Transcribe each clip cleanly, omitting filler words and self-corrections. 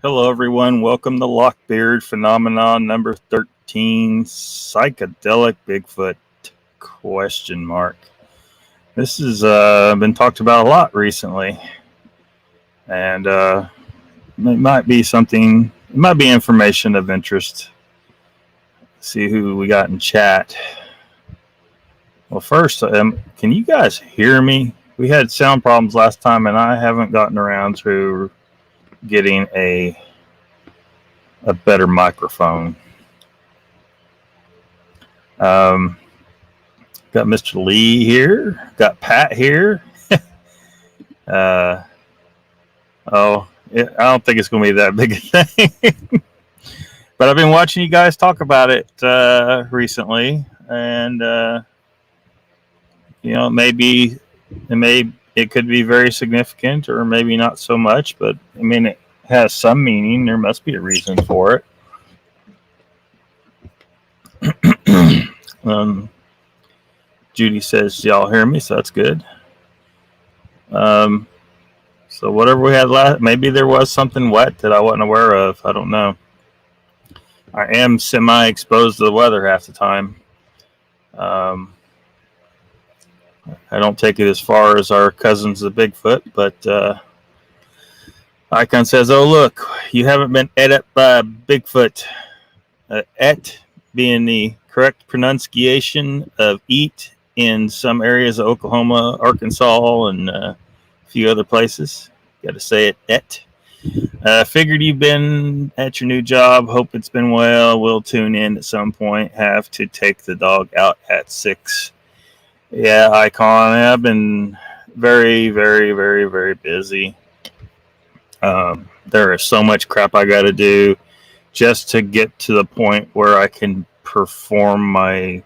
Hello, everyone. Welcome to Lockbeard Phenomenon number 13, Psychedelic Bigfoot, ? This has been talked about a lot recently, and it might be something, it might be information of interest. Let's see who we got in chat. Well, first, can you guys hear me? We had sound problems last time, and I haven't gotten around to getting a better microphone. Got Mr. Lee here. Got Pat here. I don't think it's going to be that big a thing. But I've been watching you guys talk about it recently, and it could be very significant, or maybe not so much. But I mean, it has some meaning. There must be a reason for it. Judy says y'all hear me, so that's good. So whatever we had last, maybe there was something wet that I wasn't aware of. I don't know. I am semi-exposed to the weather half the time. I don't take it as far as our cousins the Bigfoot, but Icon says, "Oh look, you haven't been ate up by Bigfoot." Et being the correct pronunciation of eat in some areas of Oklahoma, Arkansas, and a few other places. Got to say it, et. Figured you've been at your new job. Hope it's been well. We'll tune in at some point. Have to take the dog out at 6. Yeah, Icon. I've been very, very, very, very busy. There is so much crap I got to do just to get to the point where I can perform my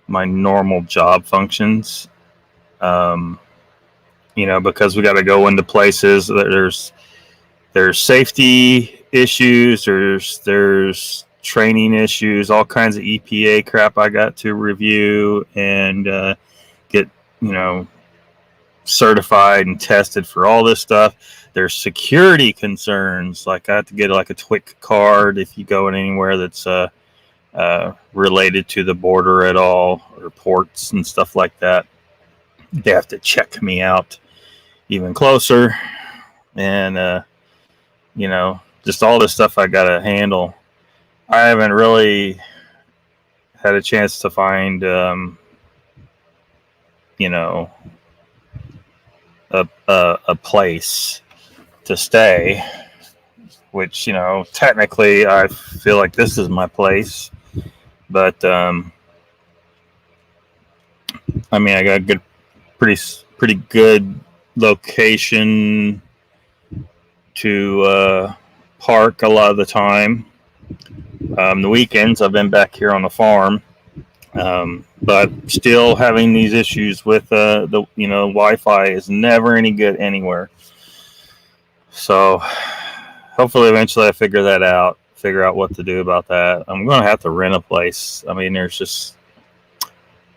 normal job functions. Because we got to go into places that there's safety issues, there's training issues, all kinds of EPA crap I got to review and get certified and tested for all this stuff. There's security concerns, like I have to get like a TWIC card if you go in anywhere that's related to the border at all, or ports and stuff like that. They have to check me out even closer, and just all this stuff I gotta handle. I haven't really had a chance to find a place to stay, which technically I feel like this is my place, but I got a good, pretty good location to park a lot of the time. The weekends I've been back here on the farm, but still having these issues with the Wi-Fi is never any good anywhere. So hopefully eventually I figure out what to do about that. I'm going to have to rent a place. I mean, there's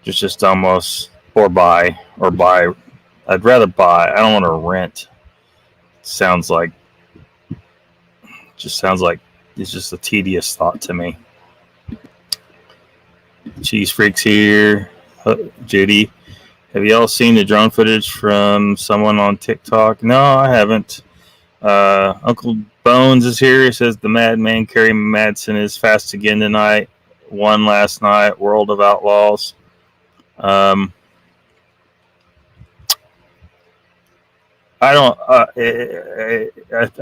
just almost or buy. I'd rather buy. I don't want to rent. Sounds like it's just a tedious thought to me. Cheese Freaks here. Judy, have y'all seen the drone footage from someone on TikTok? No, I haven't. Uncle Bones is here. He says the madman Kerry Madsen is fast again tonight. Won last night. World of Outlaws. I'm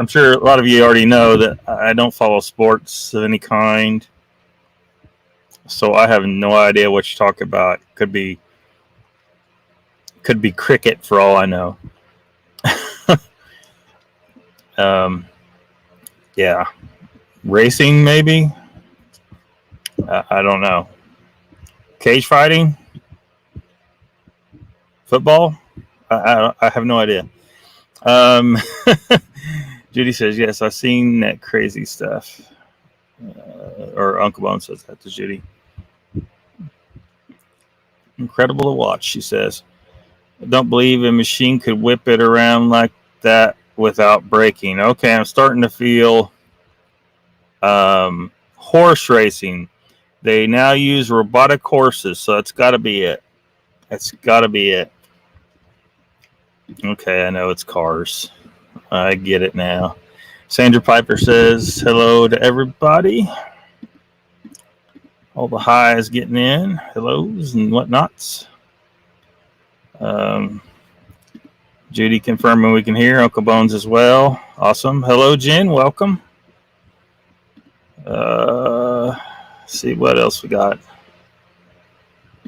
sure a lot of you already know that I don't follow sports of any kind, so I have no idea what you're talking about. Could be cricket for all I know. Yeah, racing maybe. I don't know. Cage fighting, football. I have no idea. Judy says, yes, I've seen that crazy stuff. Or Uncle Bone says that to Judy. Incredible to watch, she says. I don't believe a machine could whip it around like that without breaking. Okay, I'm starting to feel Horse racing. They now use robotic horses, so it's got to be it. It's got to be it. Okay, I know it's cars. I get it now. Sandra Piper says hello to everybody. All the highs getting in. Hellos and whatnots. Judy confirming we can hear. Uncle Bones as well. Awesome. Hello, Jen. Welcome. See what else we got.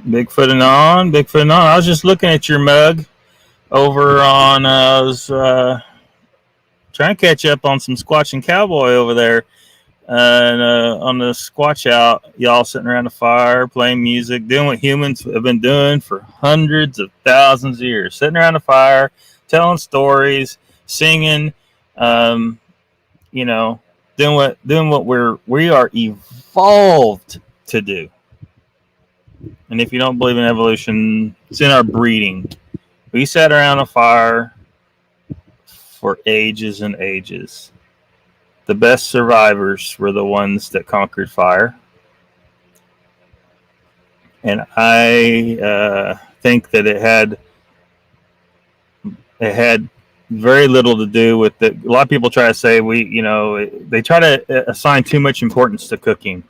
Bigfoot and on. Bigfoot and on. I was just looking at your mug over on. I was trying to catch up on some Squatching Cowboy over there. And on the Squatch out, y'all sitting around the fire, playing music, doing what humans have been doing for hundreds of thousands of years. Sitting around the fire, telling stories, singing, doing what we are evolved to do. And if you don't believe in evolution, it's in our breeding. We sat around a fire for ages and ages. The best survivors were the ones that conquered fire. And I think that it had very little to do with it. A lot of people try to say they try to assign too much importance to cooking.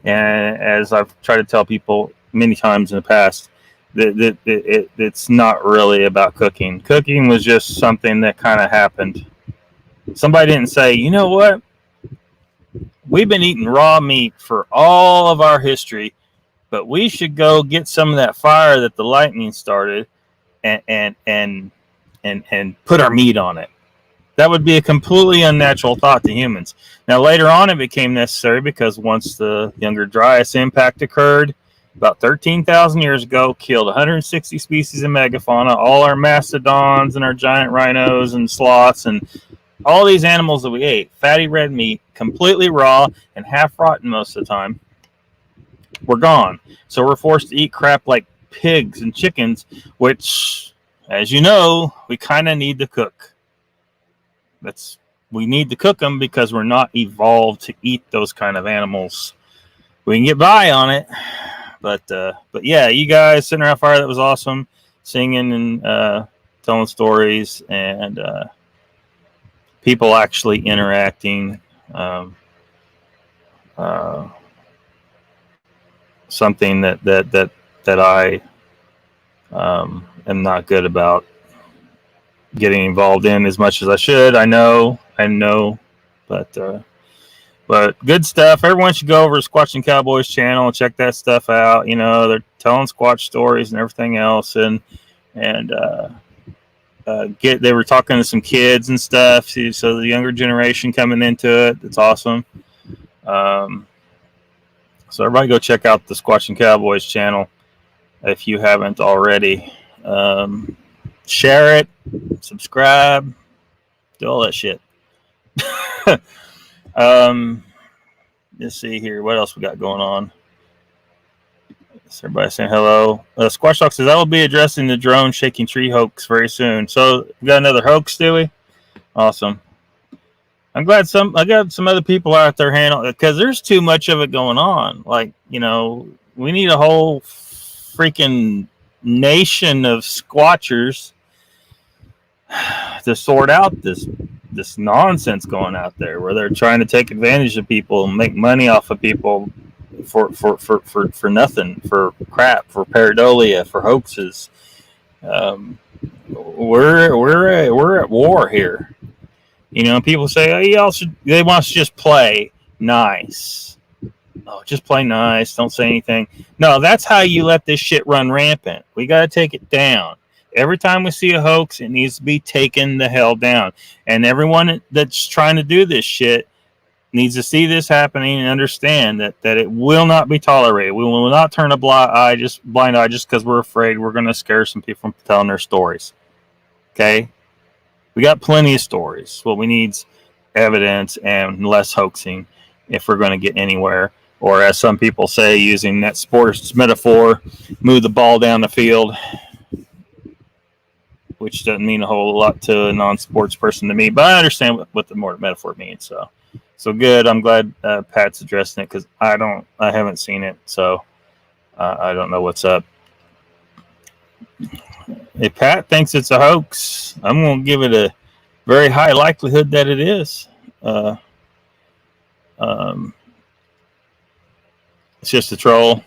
And as I've tried to tell people many times in the past, that it's not really about cooking. Cooking was just something that kind of happened. Somebody didn't say, you know what? We've been eating raw meat for all of our history, but we should go get some of that fire that the lightning started and put our meat on it. That would be a completely unnatural thought to humans. Now, later on, it became necessary because once the Younger Dryas impact occurred, about 13,000 years ago, killed 160 species of megafauna, all our mastodons and our giant rhinos and sloths and all these animals that we ate, fatty red meat, completely raw and half rotten most of the time, were gone. So we're forced to eat crap like pigs and chickens, which, as you know, we kind of need to cook. We need to cook them because we're not evolved to eat those kind of animals. We can get by on it, but yeah, you guys sitting around fire, that was awesome, singing and telling stories and people actually interacting. Something that I am not good about getting involved in as much as I should. I know, but good stuff. Everyone should go over to Squatching Cowboys channel and check that stuff out. They're telling Squatch stories and everything else, and they were talking to some kids and stuff. So the younger generation coming into it, it's awesome. So everybody go check out the Squatching Cowboys channel if you haven't already. Share it, subscribe, do all that shit. Let's see here. What else we got going on? Is everybody saying hello? Squash Talk says, I will be addressing the drone shaking tree hoax very soon. So we got another hoax, do we? Awesome. I'm glad I got some other people out there handling it because there's too much of it going on. Like, we need a whole freaking nation of squatchers to sort out this nonsense going out there where they're trying to take advantage of people and make money off of people for nothing, for crap, for pareidolia, for hoaxes. We're at war here. People say, oh, they want us to just play nice. Oh, just play nice. Don't say anything. No, that's how you let this shit run rampant. We got to take it down. Every time we see a hoax, it needs to be taken the hell down. And everyone that's trying to do this shit needs to see this happening and understand that it will not be tolerated. We will not turn a blind eye just because we're afraid we're going to scare some people from telling their stories. Okay? We got plenty of stories. What we need is evidence and less hoaxing if we're going to get anywhere. Or as some people say, using that sports metaphor, move the ball down the field, which doesn't mean a whole lot to a non-sports person to me. But I understand what the more metaphor means. So So good. I'm glad Pat's addressing it because I haven't seen it, so I don't know what's up. If Pat thinks it's a hoax, I'm going to give it a very high likelihood that it is. It's just a troll.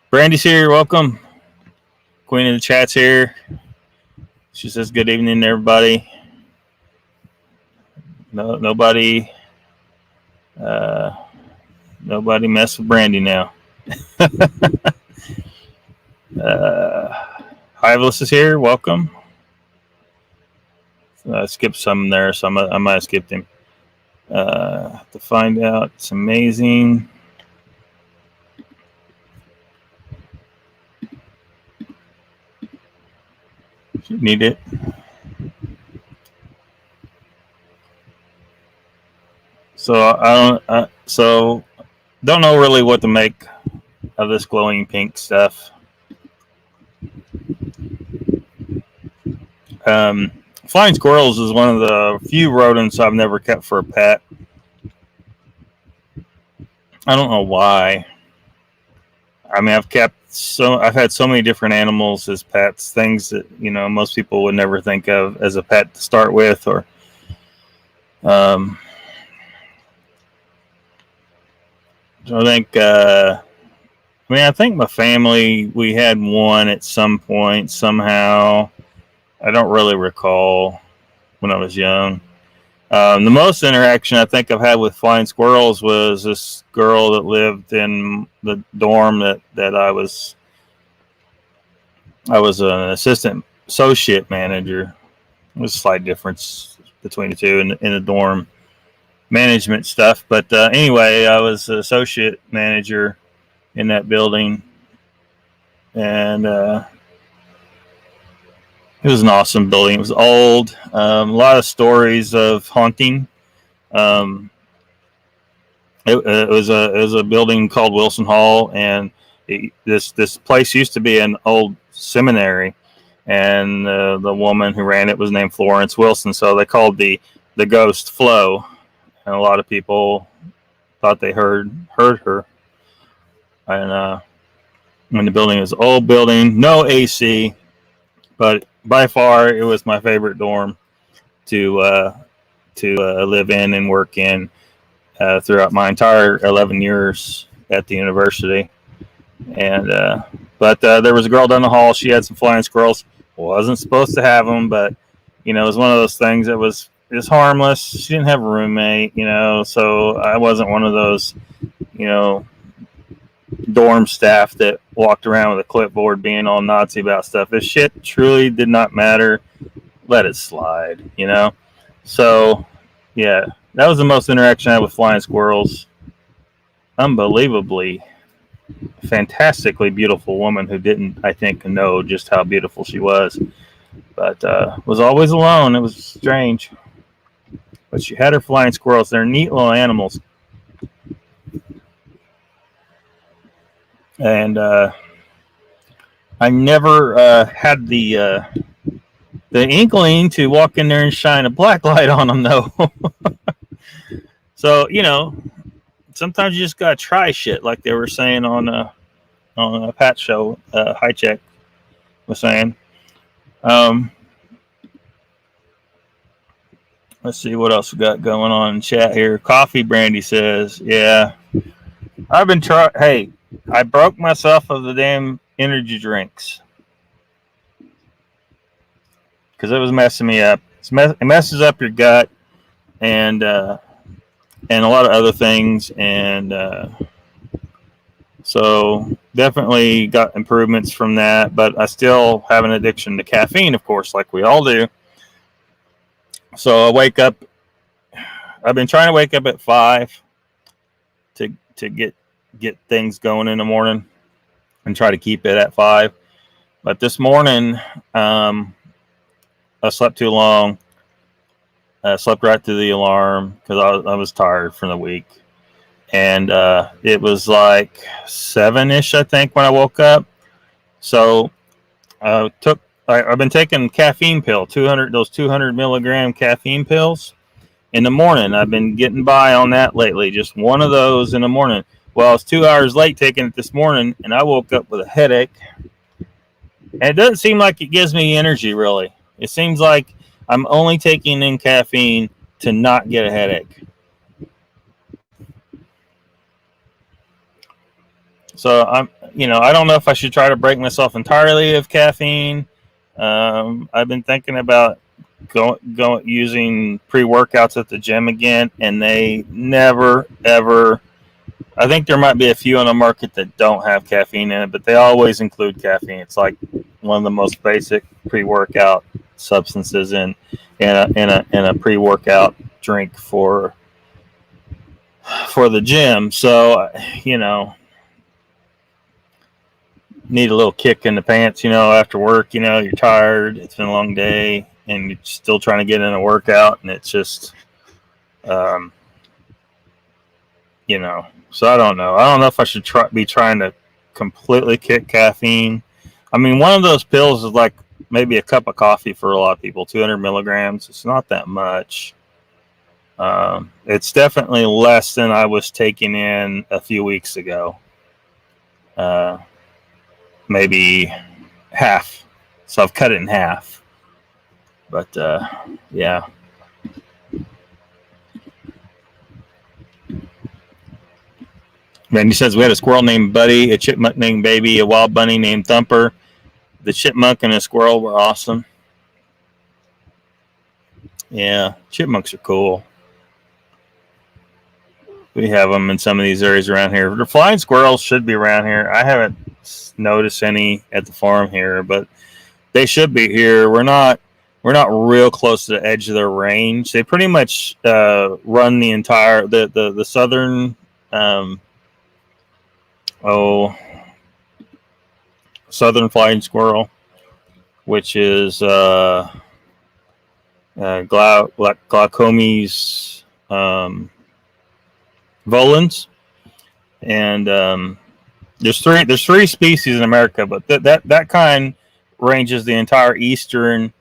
Brandy's here. Welcome. Queen of the chat's here. She says good evening, everybody. Nobody mess with Brandy now. Hiveless is here. Welcome. I skipped some there, so I might have skipped him. To find out, it's amazing. You need it. So don't know really what to make of this glowing pink stuff. Flying squirrels is one of the few rodents I've never kept for a pet. I don't know why. I mean, I've had so many different animals as pets, things that, most people would never think of as a pet to start with, or I think my family, we had one at some point somehow. I don't really recall when I was young. The most interaction I think I've had with flying squirrels was this girl that lived in the dorm that I was an associate manager. There's a slight difference between the two in the dorm management stuff. But anyway, I was an associate manager in that building. And it was an awesome building. It was old. A lot of stories of haunting. It was a building called Wilson Hall, and this place used to be an old seminary, and the woman who ran it was named Florence Wilson. So they called the ghost Flo, and a lot of people thought they heard her. And when the building was an old building, no AC, but by far it was my favorite dorm to live in and work in throughout my entire 11 years at the university. And but there was a girl down the hall. She had some flying squirrels. Wasn't supposed to have them, but it was one of those things that was harmless. She didn't have a roommate, so I wasn't one of those, dorm staff that walked around with a clipboard being all Nazi about stuff. If shit truly did not matter, let it slide, So, yeah, that was the most interaction I had with flying squirrels. Unbelievably, fantastically beautiful woman who didn't, I think, know just how beautiful she was. But was always alone. It was strange. But she had her flying squirrels. They're neat little animals. And I never had the inkling to walk in there and shine a black light on them, though. So, sometimes you just gotta try shit, like they were saying on a Pat show. High Check was saying. Let's see what else we got going on in chat here. Coffee Brandy says, "Yeah, I've been trying. Hey, I broke myself of the damn energy drinks because it was messing me up. It messes up your gut and a lot of other things, and so definitely got improvements from that. But I still have an addiction to caffeine, of course, like we all do. So I wake up. I've been trying to wake up at 5 to get things going in the morning and try to keep it at 5. But this morning, I slept too long. I slept right through the alarm because I was tired from the week. And it was like 7-ish, I think, when I woke up. So I've been taking caffeine pill, those 200 milligram caffeine pills. in the morning. I've been getting by on that lately. Just one of those in the morning. Well, I was 2 hours late taking it this morning, and I woke up with a headache. And it doesn't seem like it gives me energy, really. It seems like I'm only taking in caffeine to not get a headache. So I don't know if I should try to break myself entirely of caffeine. I've been thinking about going using pre-workouts at the gym again, and they never ever. I think there might be a few on the market that don't have caffeine in it, but they always include caffeine. It's like one of the most basic pre-workout substances in a pre-workout drink for the gym. So need a little kick in the pants, after work. You're tired. It's been a long day, and you're still trying to get in a workout, and it's just, So I don't know. I don't know if I should be trying to completely kick caffeine. I mean, one of those pills is like maybe a cup of coffee for a lot of people, 200 milligrams. It's not that much. It's definitely less than I was taking in a few weeks ago. Maybe half. So I've cut it in half. But, yeah. Randy says we had a squirrel named Buddy, a chipmunk named Baby, a wild bunny named Thumper. The chipmunk and the squirrel were awesome. Yeah, chipmunks are cool. We have them in some of these areas around here. The flying squirrels should be around here. I haven't noticed any at the farm here, but they should be here. We're not real close to the edge of their range. They pretty much run the entire the southern southern flying squirrel, which is Glaucomys volans, and there's three species in America, but that kind ranges the entire eastern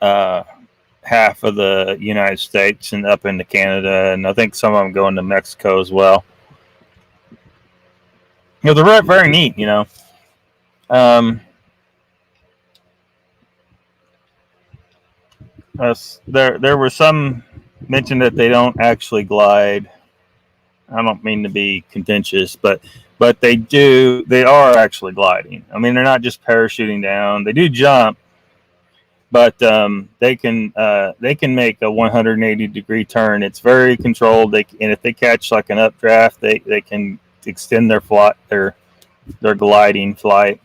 half of the United States and up into Canada, and I think some of them go into Mexico as well. They're very neat, there were some mentioned that they don't actually glide. I don't mean to be contentious, but they do. They are actually gliding. I mean, they're not just parachuting down. They do jump, but they can make a 180-degree turn. It's very controlled. And if they catch like an updraft, they can extend their flight, their gliding flight.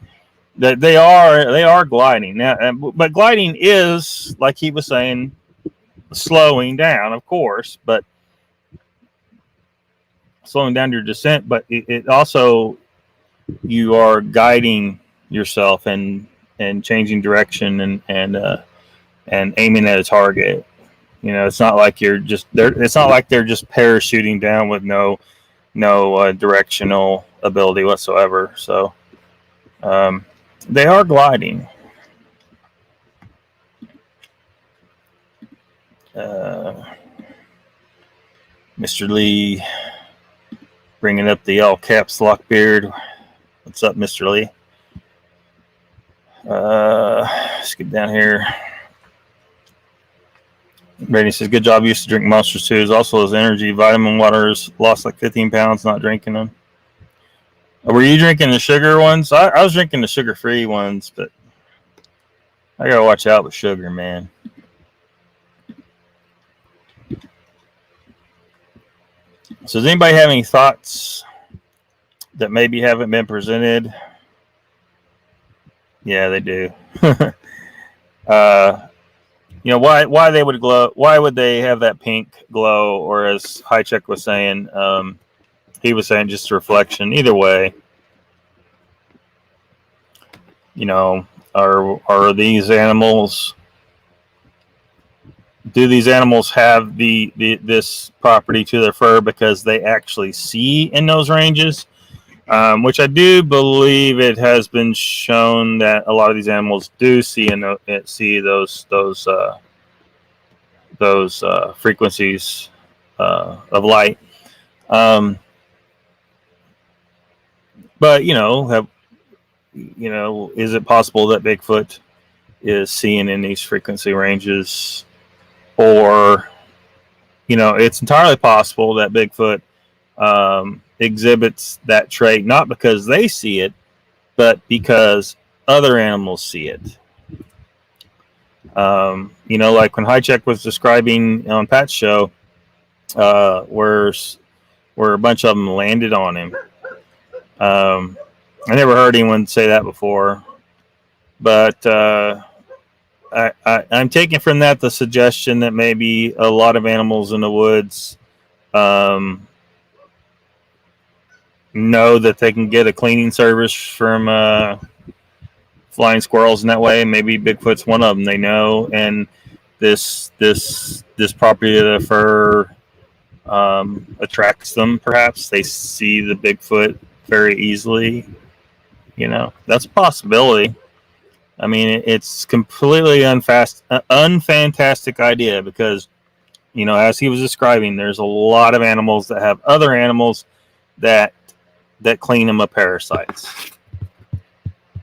They are gliding now, but gliding is, like he was saying, slowing down, of course, but slowing down your descent. But it also, you are guiding yourself and changing direction and aiming at a target. It's not like you're just there. It's not like they're just parachuting down with no directional ability whatsoever. So they are gliding. Mr. Lee bringing up the all caps Lockbeard. What's up, Mr. Lee? Let's get down here. Brady says, good job. Used to drink Monsters too. Also, his energy vitamin waters. Lost like 15 pounds not drinking them. Were you drinking the sugar ones? I was drinking the sugar-free ones, but I gotta watch out with sugar, man. So does anybody have any thoughts that maybe haven't been presented? Yeah, they do. Why they would glow? Why would they have that pink glow? Or as Highcheck was saying, he was saying just a reflection. Either way, are these animals? Do these animals have this property to their fur because they actually see in those ranges? Which I do believe it has been shown that a lot of these animals do see those those frequencies of light. But is it possible that Bigfoot is seeing in these frequency ranges? Or, it's entirely possible that Bigfoot exhibits that trait not because they see it, but because other animals see it. Like when Highcheck was describing on Pat's show, where a bunch of them landed on him. I never heard anyone say that before, but I'm taking from that the suggestion that maybe a lot of animals in the woods know that they can get a cleaning service from flying squirrels in that way. Maybe Bigfoot's one of them. They know, and this property of the fur attracts them. Perhaps they see the Bigfoot very easily. That's a possibility. I mean, it's completely unfantastic idea because, as he was describing, there's a lot of animals that have other animals that clean them of parasites.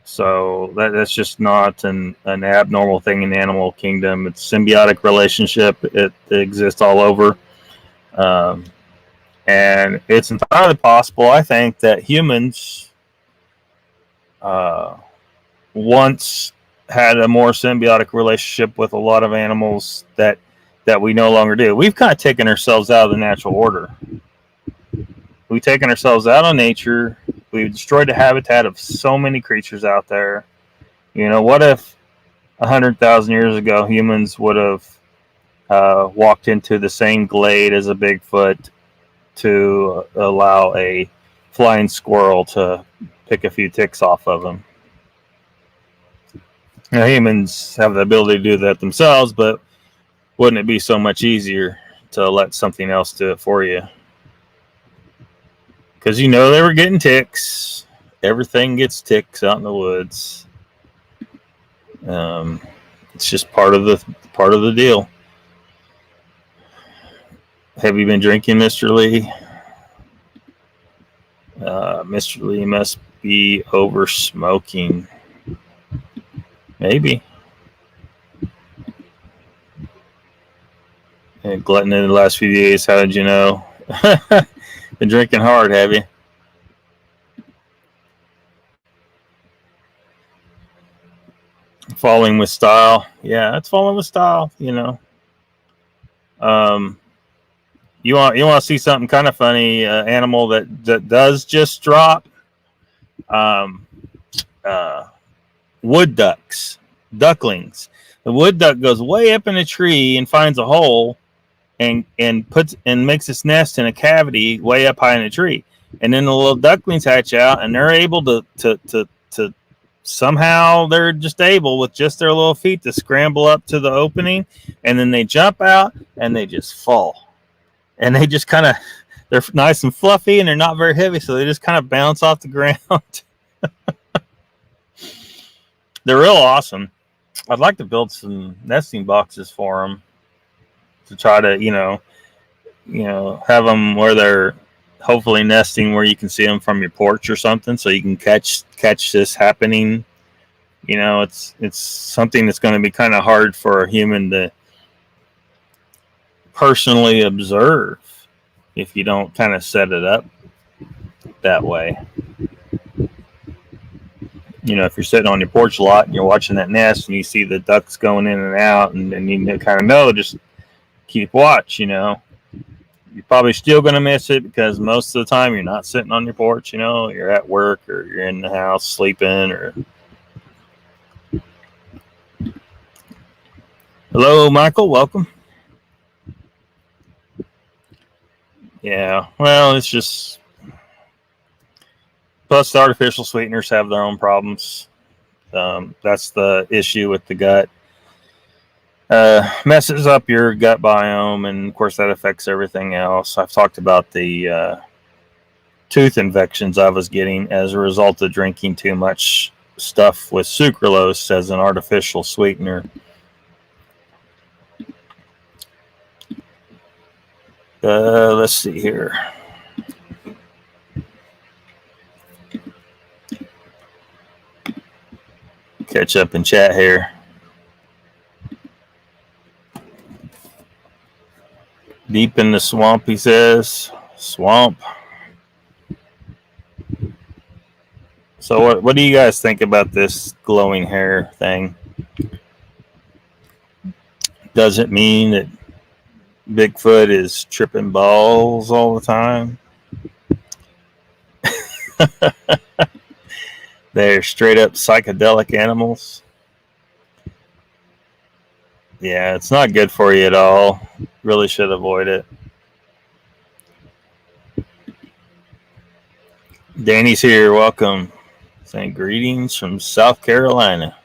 So that's just not an abnormal thing in the animal kingdom. It's a symbiotic relationship. It exists all over. And it's entirely possible, I think, that humans once had a more symbiotic relationship with a lot of animals that we no longer do. We've kind of taken ourselves out of the natural order. We've taken ourselves out of nature. We've destroyed the habitat of so many creatures out there. What if 100,000 years ago humans would have walked into the same glade as a Bigfoot to allow a flying squirrel to pick a few ticks off of them? Humans have the ability to do that themselves, but wouldn't it be so much easier to let something else do it for you? Because they were getting ticks. Everything gets ticks out in the woods. It's just part of the deal. Have you been drinking, Mr. Lee? Mr. Lee must be over smoking. Maybe. And glutton in the last few days. How did you know? Been drinking hard, have you? Falling with style. Yeah, it's falling with style. You want to see something kind of funny? Animal that does just drop. Wood ducklings. The wood duck goes way up in a tree and finds a hole and makes its nest in a cavity way up high in a tree. And then the little ducklings hatch out, and they're able to somehow they're just able with just their little feet to scramble up to the opening, and then they jump out and they just fall. And they just they're nice and fluffy and they're not very heavy, so they just kind of bounce off the ground. They're real awesome. I'd like to build some nesting boxes for them to try to, have them where they're hopefully nesting where you can see them from your porch or something, so you can catch this happening. It's something that's going to be kind of hard for a human to personally observe if you don't kind of set it up that way. If you're sitting on your porch a lot and you're watching that nest and you see the ducks going in and out, and you kind of know, just keep watch. You're probably still going to miss it because most of the time you're not sitting on your porch. You're at work or you're in the house sleeping. Or hello, Michael, welcome. Yeah, well, it's just. Plus, the artificial sweeteners have their own problems. That's the issue with the gut. Messes up your gut biome, and of course that affects everything else. I've talked about the tooth infections I was getting as a result of drinking too much stuff with sucralose as an artificial sweetener. Let's see here. Catch up in chat here. Deep in the swamp, he says. Swamp. So what do you guys think about this glowing hair thing? Does it mean that Bigfoot is tripping balls all the time? They're straight up psychedelic animals. Yeah, it's not good for you at all. Really should avoid it. Danny's here. Welcome. Saying greetings from South Carolina.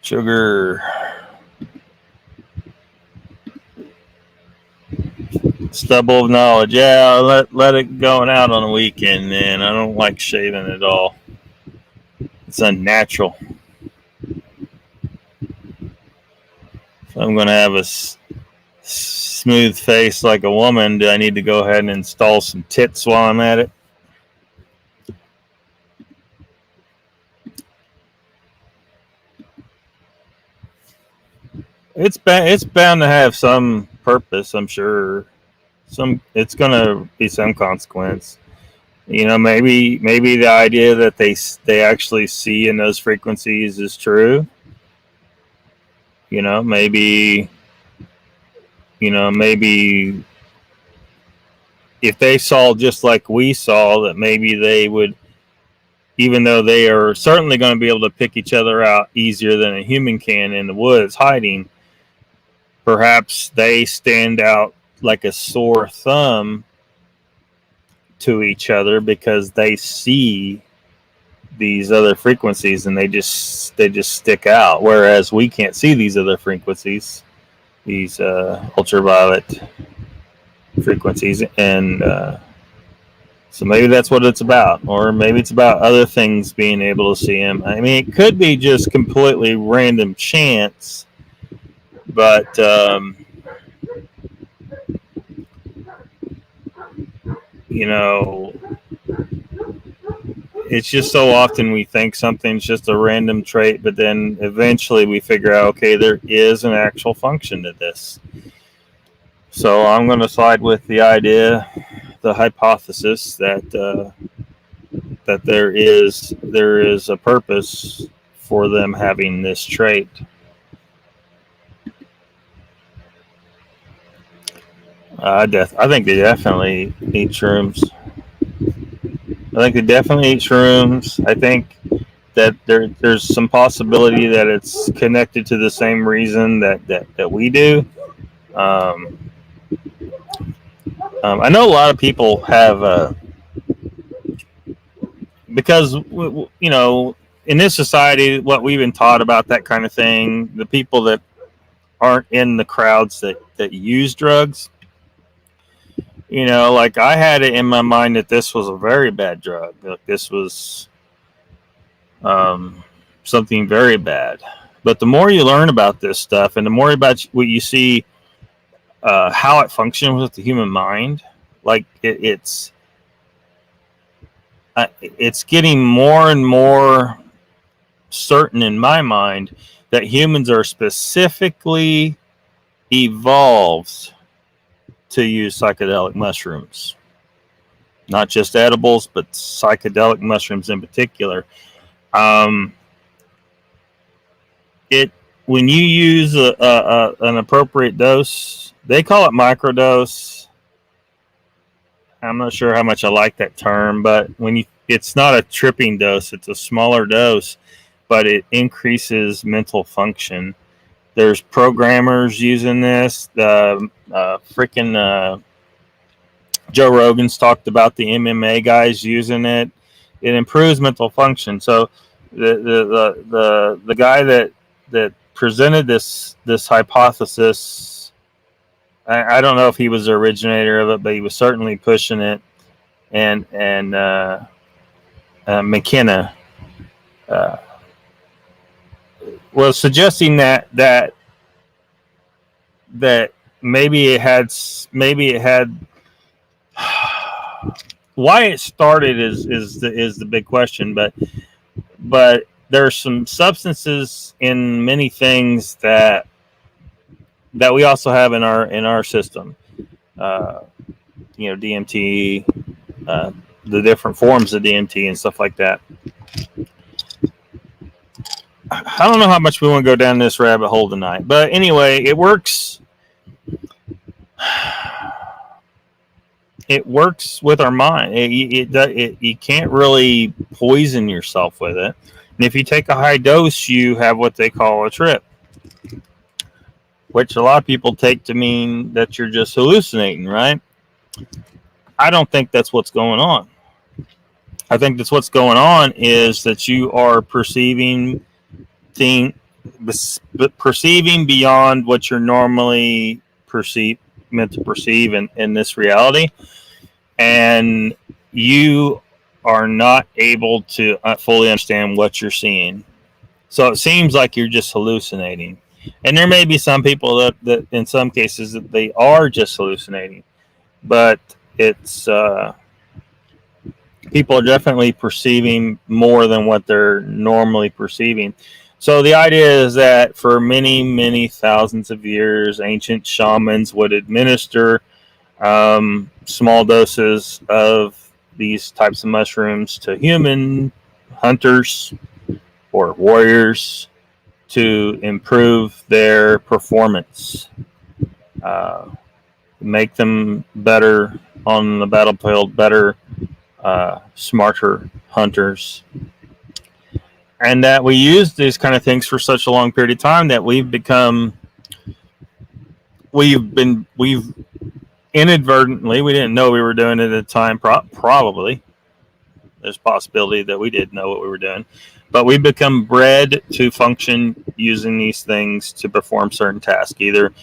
Sugar. Stubble of knowledge. Yeah, let it going out on the weekend, man. I don't like shaving at all. It's unnatural. If I'm going to have a smooth face like a woman, do I need to go ahead and install some tits while I'm at it? It's bound to have some purpose, I'm sure. It's going to be some consequence. You know, maybe the idea that they actually see in those frequencies is true. You know, maybe if they saw just like we saw, that maybe they would, even though they are certainly going to be able to pick each other out easier than a human can in the woods hiding, perhaps they stand out like a sore thumb to each other because they see these other frequencies and they just stick out, whereas we can't see these other frequencies, these ultraviolet frequencies, and so maybe that's what it's about, or maybe it's about other things being able to see them. I mean, it could be just completely random chance, but you know, it's just so often we think something's just a random trait, but then eventually we figure out, okay, there is an actual function to this. So I'm going to side with the idea, the hypothesis that that there is a purpose for them having this trait. I think they definitely eat shrooms. I think that there's some possibility that it's connected to the same reason that we do. I know a lot of people have, because, you know, in this society, what we've been taught about that kind of thing, the people that aren't in the crowds that use drugs, you know, like I had it in my mind that this was a very bad drug. Like this was something very bad. But the more you learn about this stuff and the more about what you see, how it functions with the human mind, like it's getting more and more certain in my mind that humans are specifically evolved to use psychedelic mushrooms, not just edibles, but psychedelic mushrooms in particular. When you use an appropriate dose, they call it microdose. I'm not sure how much I like that term, but it's not a tripping dose, it's a smaller dose, but it increases mental function. There's programmers using this. The Joe Rogan's talked about the MMA guys using it. It improves mental function. So the guy that presented this hypothesis, I don't know if he was the originator of it, but he was certainly pushing it. And McKenna was suggesting that maybe it had why it started is the big question, but there's some substances in many things that we also have in our system. DMT, the different forms of DMT and stuff like that. I don't know how much we want to go down this rabbit hole tonight, but anyway, it works. It works with our mind. You can't really poison yourself with it. And if you take a high dose, you have what they call a trip, which a lot of people take to mean that you're just hallucinating, right? I don't think that's what's going on. I think that's what's going on is that you are perceiving beyond what you're normally meant to perceive in this reality, and you are not able to fully understand what you're seeing. So it seems like you're just hallucinating. And there may be some people that in some cases that they are just hallucinating, but it's people are definitely perceiving more than what they're normally perceiving. So the idea is that for many, many thousands of years, ancient shamans would administer small doses of these types of mushrooms to human hunters or warriors to improve their performance, make them better on the battlefield, better, smarter hunters. And that we use these kind of things for such a long period of time that we've inadvertently, we didn't know we were doing it at the time, probably. There's a possibility that we didn't know what we were doing. But we've become bred to function using these things to perform certain tasks. Either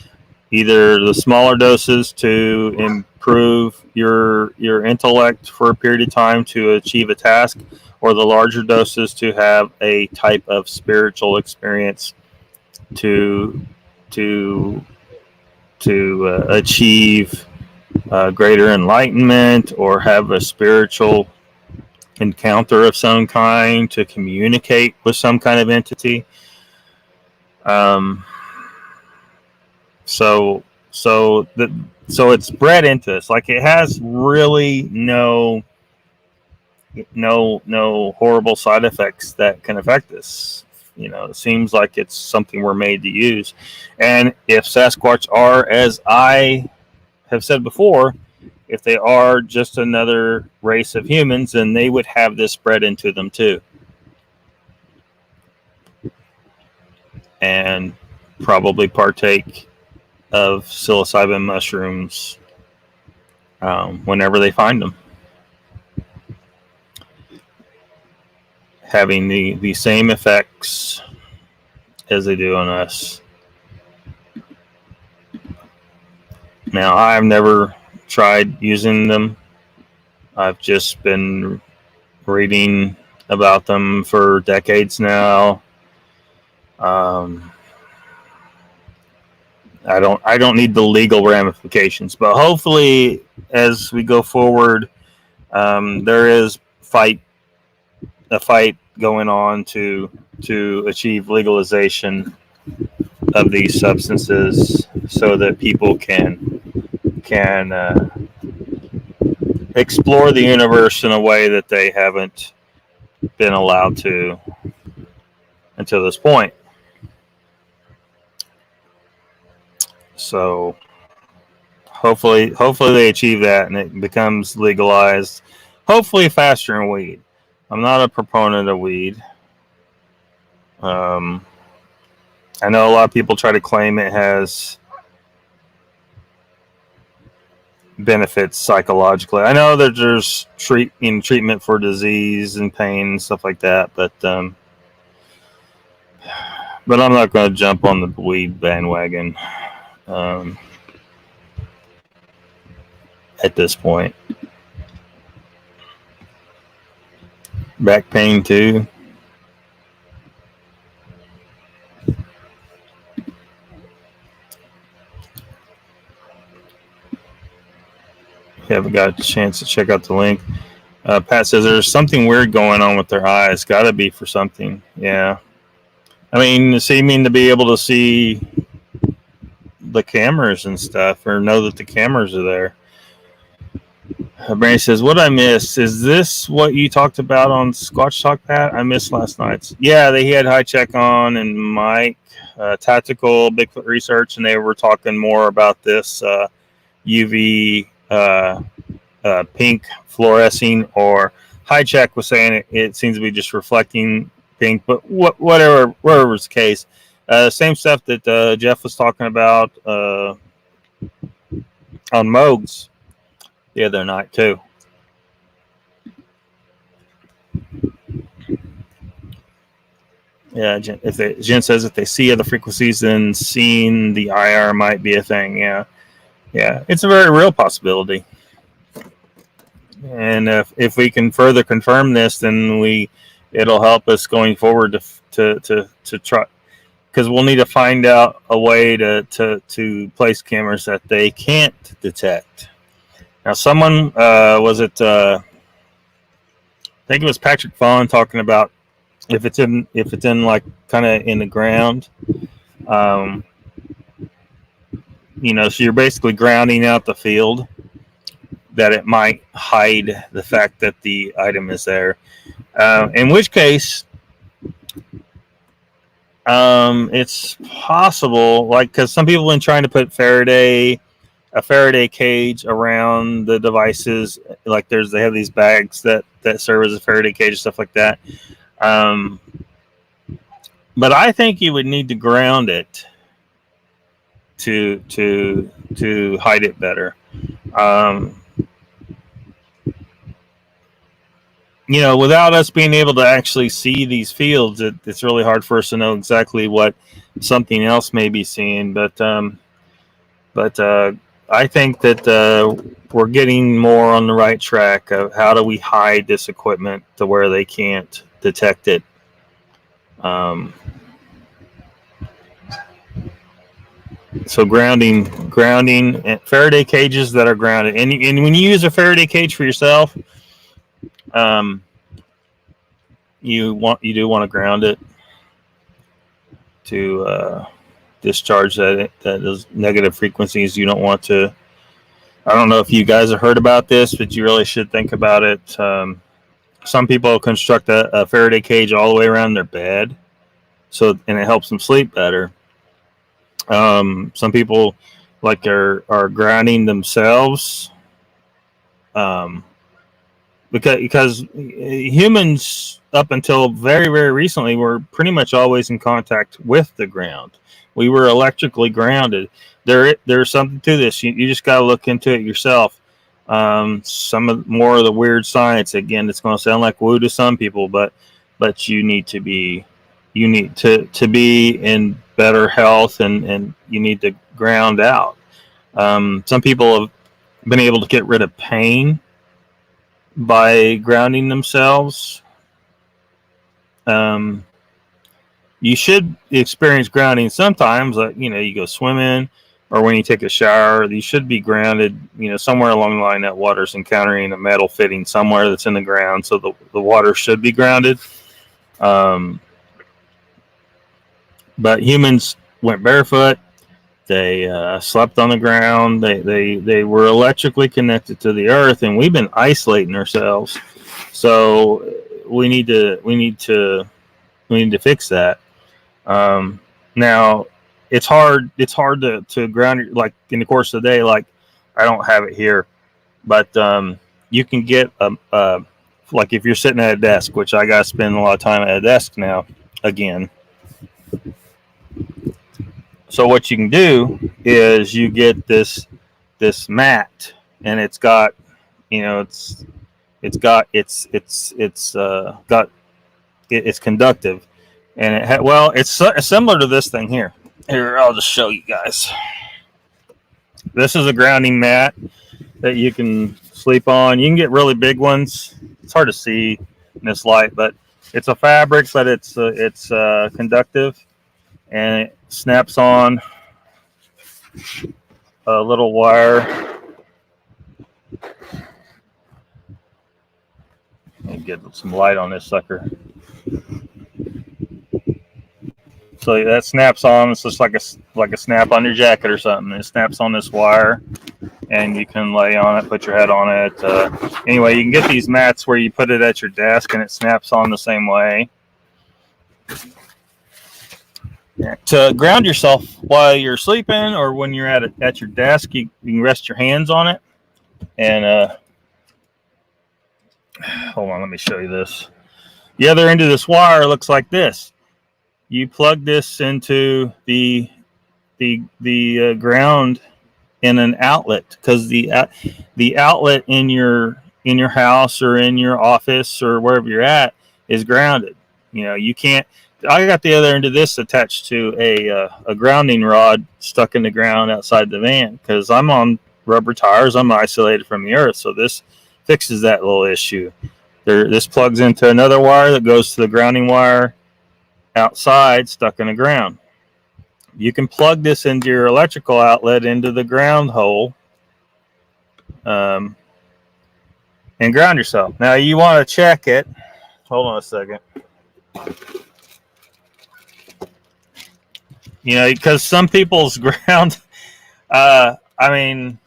the smaller doses to improve your intellect for a period of time to achieve a task, or the larger doses to have a type of spiritual experience to achieve greater enlightenment, or have a spiritual encounter of some kind, to communicate with some kind of entity. So it's bred into us. Like, it has really no horrible side effects that can affect us. It seems like it's something we're made to use. And if Sasquatch are, as I have said before, if they are just another race of humans, then they would have this bred into them too. And probably partake of psilocybin mushrooms whenever they find them. Having the same effects as they do on us. Now, I've never tried using them. I've just been reading about them for decades now. I don't need the legal ramifications, but hopefully, as we go forward, there is a fight going on to achieve legalization of these substances, so that people can explore the universe in a way that they haven't been allowed to until this point. So hopefully they achieve that and it becomes legalized, hopefully faster than weed. I'm not a proponent of weed. I know a lot of people try to claim it has benefits psychologically. I know that there's treatment for disease and pain and stuff like that, but I'm not going to jump on the weed bandwagon at this point. Back pain too. haven't got a chance to check out the link. Pat says there's something weird going on with their eyes. Got to be for something. Yeah. I mean, seeming to be able to see the cameras and stuff, or know that the cameras are there. Barry says, what I missed, is this what you talked about on Squatch Talk, Pat? I missed last night's. Yeah, they had High Check on and Mike, Tactical Bigfoot Research, and they were talking more about this UV pink fluorescing, or High Check was saying it seems to be just reflecting pink, but whatever's the case. Same stuff that Jeff was talking about on Moog's the other night too. Yeah, Jen says if they see other frequencies, then seeing the IR might be a thing. Yeah, it's a very real possibility. And if we can further confirm this, then it'll help us going forward to try, because we'll need to find out a way to place cameras that they can't detect. Now, someone was it? I think it was Patrick Vaughn talking about if it's in like kind of in the ground. So you're basically grounding out the field, that it might hide the fact that the item is there. In which case, it's possible, like, because some people have been trying to put a Faraday cage around the devices, like they have these bags that serve as a Faraday cage and stuff like that. But I think you would need to ground it to hide it better. Without us being able to actually see these fields, it's really hard for us to know exactly what something else may be seeing. But I think that we're getting more on the right track of how do we hide this equipment to where they can't detect it. So grounding, and Faraday cages that are grounded, and when you use a Faraday cage for yourself, you do want to ground it to discharge those negative frequencies. You don't want to. I don't know if you guys have heard about this, but you really should think about it. Some people construct a Faraday cage all the way around their bed, and it helps them sleep better. Some people are grounding themselves, because humans up until very, very recently were pretty much always in contact with the ground. We were electrically grounded. There's something to this. You just got to look into it yourself. More of the weird science. Again, it's going to sound like woo to some people, but you need to be in better health, and you need to ground out. Some people have been able to get rid of pain by grounding themselves. You should experience grounding sometimes, like, you go swimming or when you take a shower. You should be grounded, somewhere along the line that water's encountering a metal fitting somewhere that's in the ground, so the water should be grounded. But humans went barefoot. They slept on the ground. They were electrically connected to the earth, and we've been isolating ourselves. So we need to fix that. Now it's hard to ground, like in the course of the day. Like, I don't have it here, but you can get like if you're sitting at a desk, which I got to spend a lot of time at a desk now again. So what you can do is you get this mat, and it's got, it's conductive, and it's similar to this thing here. Here, I'll just show you guys. This is a grounding mat that you can sleep on. You can get really big ones. It's hard to see in this light, but it's a fabric, but it's conductive, and it snaps on a little wire Let me get some light on this sucker. So that snaps on. It's just like a snap on your jacket or something. It snaps on this wire, and you can lay on it, put your head on it. Anyway, you can get these mats where you put it at your desk, and it snaps on the same way. To ground yourself while you're sleeping or when you're at your desk, you can rest your hands on it. And hold on, let me show you this. The other end of this wire looks like this. You plug this into the ground in an outlet, because the outlet in your house or in your office or wherever you're at is grounded. You know, you can't. I got the other end of this attached to a grounding rod stuck in the ground outside the van because I'm on rubber tires. I'm isolated from the earth, so this fixes that little issue. This plugs into another wire that goes to the grounding wire outside, stuck in the ground. You can plug this into your electrical outlet into the ground hole, and ground yourself. Now you want to check it. Hold on a second. You know, because some people's ground, I mean,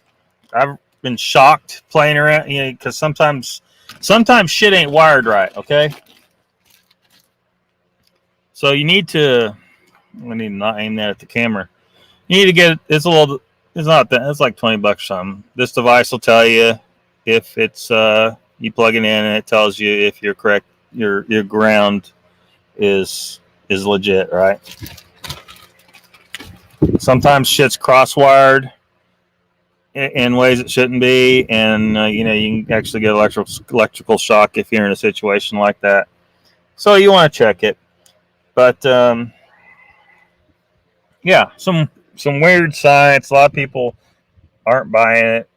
I've been shocked playing around, you know, because sometimes shit ain't wired right, okay? So you need to, we need to not aim that at the camera. You need to get, it's not that, it's like $20 or something. This device will tell you if it's, you plug it in and it tells you if you're correct, your ground is legit, right? Sometimes shit's cross-wired in ways it shouldn't be, and you know, you can actually get electrical shock if you're in a situation like that. So you want to check it, but yeah, some weird science. A lot of people aren't buying it,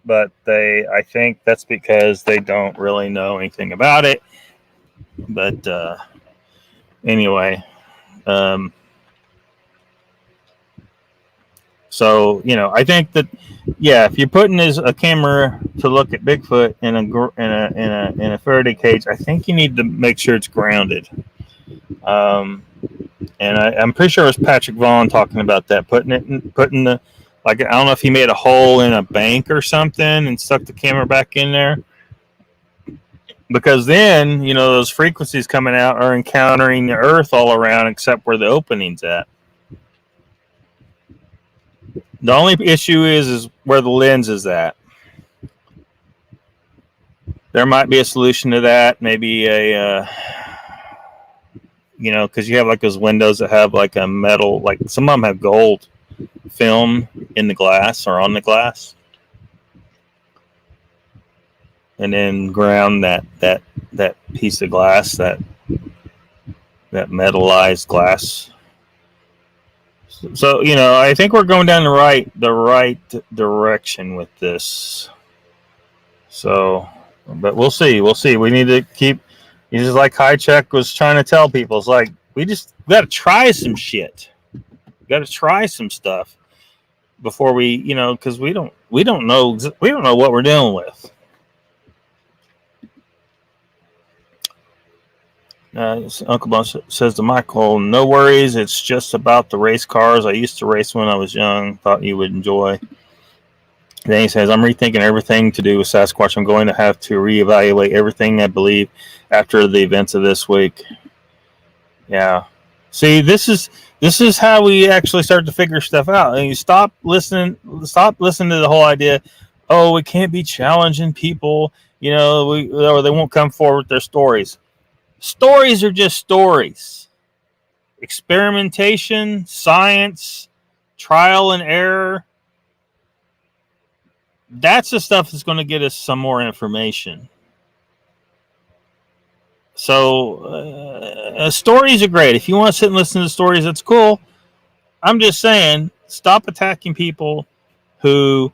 but I think that's because they don't really know anything about it. But anyway. So, you know, I think that, yeah, if you're putting a camera to look at Bigfoot in a Faraday cage, I think you need to make sure it's grounded. And I'm pretty sure it was Patrick Vaughn talking about that, putting the, like, I don't know if he made a hole in a bank or something and stuck the camera back in there. Because then, you know, those frequencies coming out are encountering the earth all around except where the opening's at. The only issue is where the lens is at. There might be a solution to that. Maybe a, you know, because you have like those windows that have like a metal, like some of them have gold film in the glass or on the glass. And then ground that piece of glass, that metallized glass. So, you know, I think we're going down the right direction with this. So, but we'll see. We need to keep, just like Highcheck was trying to tell people, it's like, we got to try some shit. We got to try some stuff before we, you know, because we don't know what we're dealing with. Uncle Bob says to Michael, no worries, it's just about the race cars. I used to race when I was young. Thought you would enjoy. Then he says, I'm rethinking everything to do with Sasquatch. I'm going to have to reevaluate everything I believe after the events of this week. Yeah. See, this is how we actually start to figure stuff out. And you stop listening to the whole idea, oh, we can't be challenging people, you know, or they won't come forward with their stories. Stories are just stories. Experimentation, science, trial and error. That's the stuff that's going to get us some more information. So, stories are great. If you want to sit and listen to stories, that's cool. I'm just saying, stop attacking people who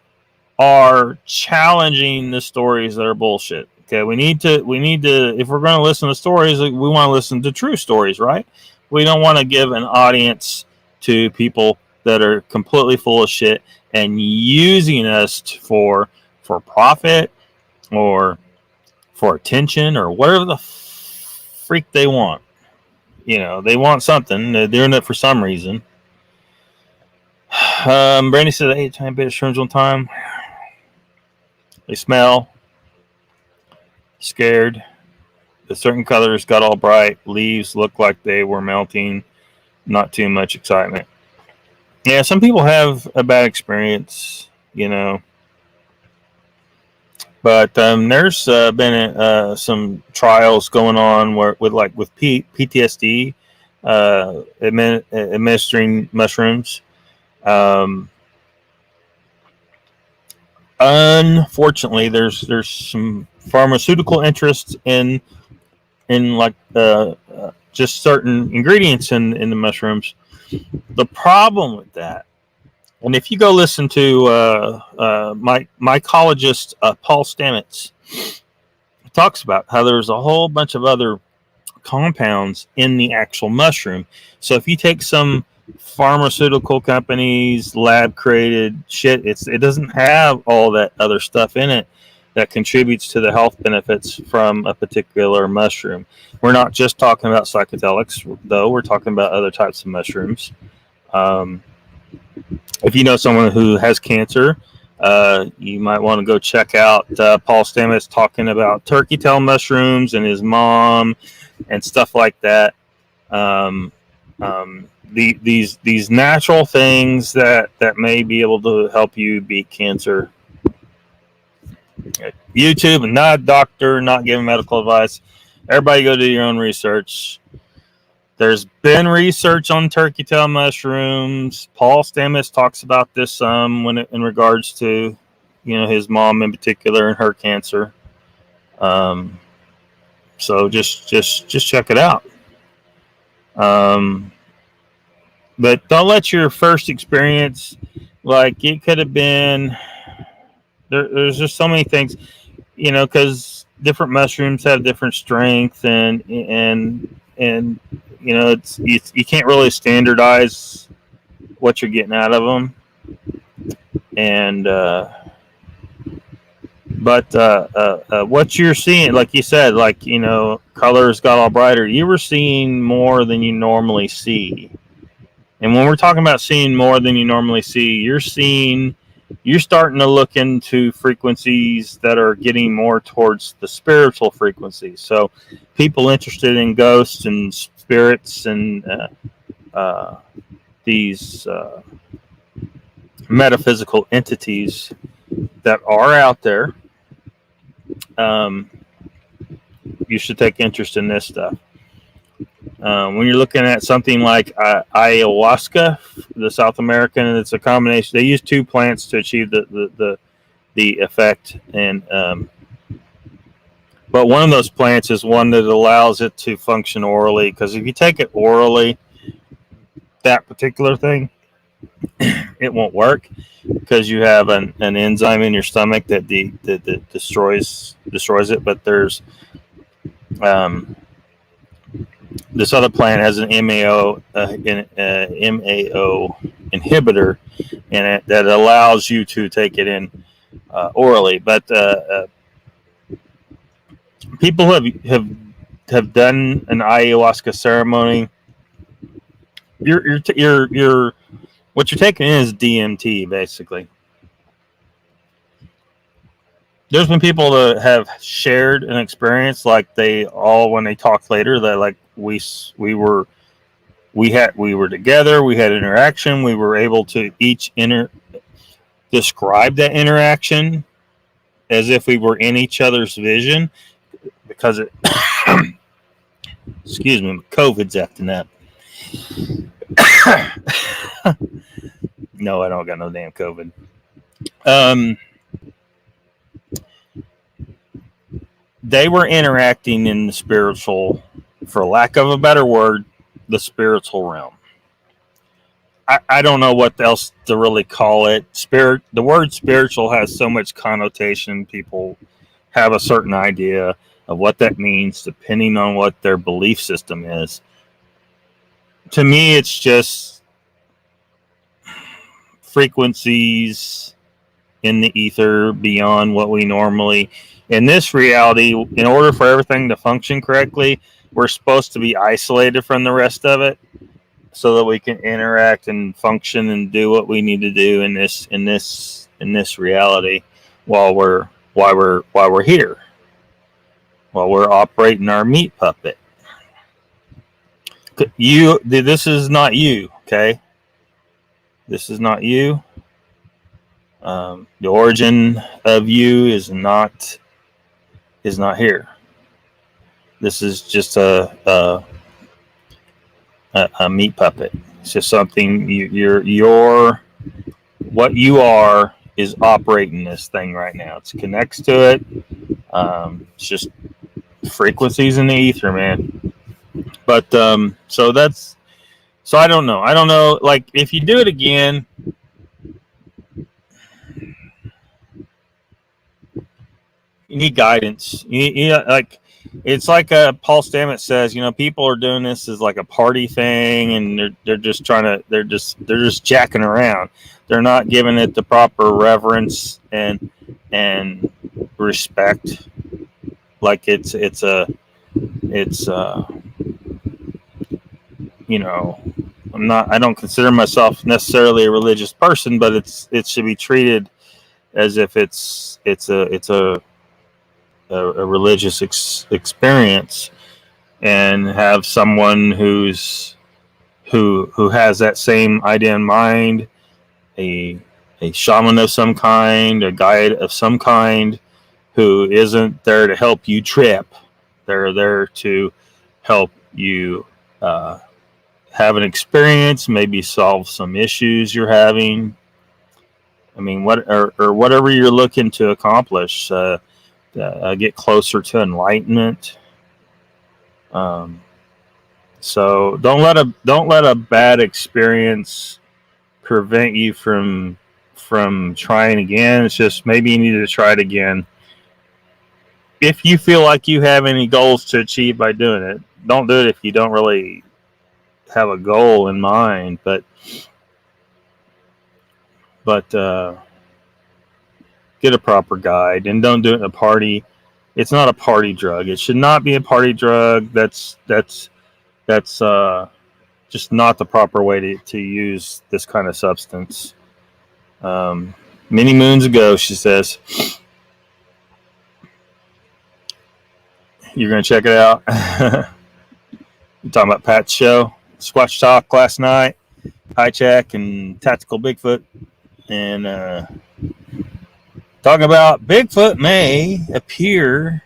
are challenging the stories that are bullshit. Okay, we need to, if we're going to listen to stories, we want to listen to true stories, right? We don't want to give an audience to people that are completely full of shit and using us for for profit or for attention or whatever the freak they want. They want something. They're doing it for some reason. Brandy said 8 tiny bit shrooms one time. They smell. Scared. The certain colors got all bright. Leaves looked like they were melting. Not too much excitement. Yeah, some people have a bad experience, But there's been some trials going on with PTSD, administering mushrooms. Unfortunately, there's some pharmaceutical interest in just certain ingredients in the mushrooms. The problem with that, and if you go listen to mycologist Paul Stamets, he talks about how there's a whole bunch of other compounds in the actual mushroom. So if you take some pharmaceutical companies lab created shit, it doesn't have all that other stuff in it that contributes to the health benefits from a particular mushroom. We're not just talking about psychedelics, though. We're talking about other types of mushrooms. If you know someone who has cancer, you might want to go check out Paul Stamets talking about turkey tail mushrooms and his mom and stuff like that. These natural things that may be able to help you beat cancer. YouTube, and not a doctor, not giving medical advice. Everybody go do your own research. There's been research on turkey tail mushrooms. Paul Stamets talks about this some in regards to, his mom in particular and her cancer. So just check it out. But don't let your first experience, it could have been. There's just so many things, because different mushrooms have different strength and it's you can't really standardize what you're getting out of them. And what you're seeing, like you said, colors got all brighter. You were seeing more than you normally see. And when we're talking about seeing more than you normally see, you're starting to look into frequencies that are getting more towards the spiritual frequencies. So people interested in ghosts and spirits and these metaphysical entities that are out there, you should take interest in this stuff. When you're looking at something like ayahuasca, the South American, and it's a combination. They use 2 plants to achieve the effect, and but one of those plants is one that allows it to function orally. Because if you take it orally, that particular thing, it won't work because you have an enzyme in your stomach that destroys it. But there's this other plant has an MAO inhibitor in it that allows you to take it in orally. But people have done an ayahuasca ceremony. You're what you're taking in is DMT, basically. There's been people that have shared an experience, when they talk later, that we were together, we had interaction, we were able to each describe that interaction as if we were in each other's vision, because it excuse me, COVID's acting up. No, I don't got no damn COVID. They were interacting in the spiritual, for lack of a better word, the spiritual realm. I don't know what else to really call it. The word spiritual has so much connotation. People have a certain idea of what that means depending on what their belief system is. To me, it's just frequencies in the ether beyond what we normally. In this reality, in order for everything to function correctly, we're supposed to be isolated from the rest of it, so that we can interact and function and do what we need to do in this reality while we're here, while we're operating our meat puppet. This is not you, okay? This is not you. The origin of you is not here. This is just a meat puppet. It's just something you're what you are is operating this thing right now. It connects to it. It's just frequencies in the ether, man. But so I don't know. Like, if you do it again, you need guidance. It's like Paul Stamets says, people are doing this as like a party thing, and they're just jacking around. They're not giving it the proper reverence and respect. Like I don't consider myself necessarily a religious person, but it should be treated as if it's a religious experience, and have someone who has that same idea in mind, a shaman of some kind, a guide of some kind, who isn't there to help you trip. They're there to help you have an experience, maybe solve some issues you're having. I mean, whatever you're looking to accomplish. Get closer to enlightenment. So don't let a bad experience prevent you from trying again. It's just maybe you need to try it again. If you feel like you have any goals to achieve by doing it, don't do it if you don't really have a goal in mind. But get a proper guide, and don't do it in a party. It's not a party drug. It should not be a party drug. That's just not the proper way to use this kind of substance. Many moons ago, she says. You're going to check it out. You're talking about Pat's show, Squatch Talk last night, High Check, and Tactical Bigfoot. And talking about Bigfoot may appear,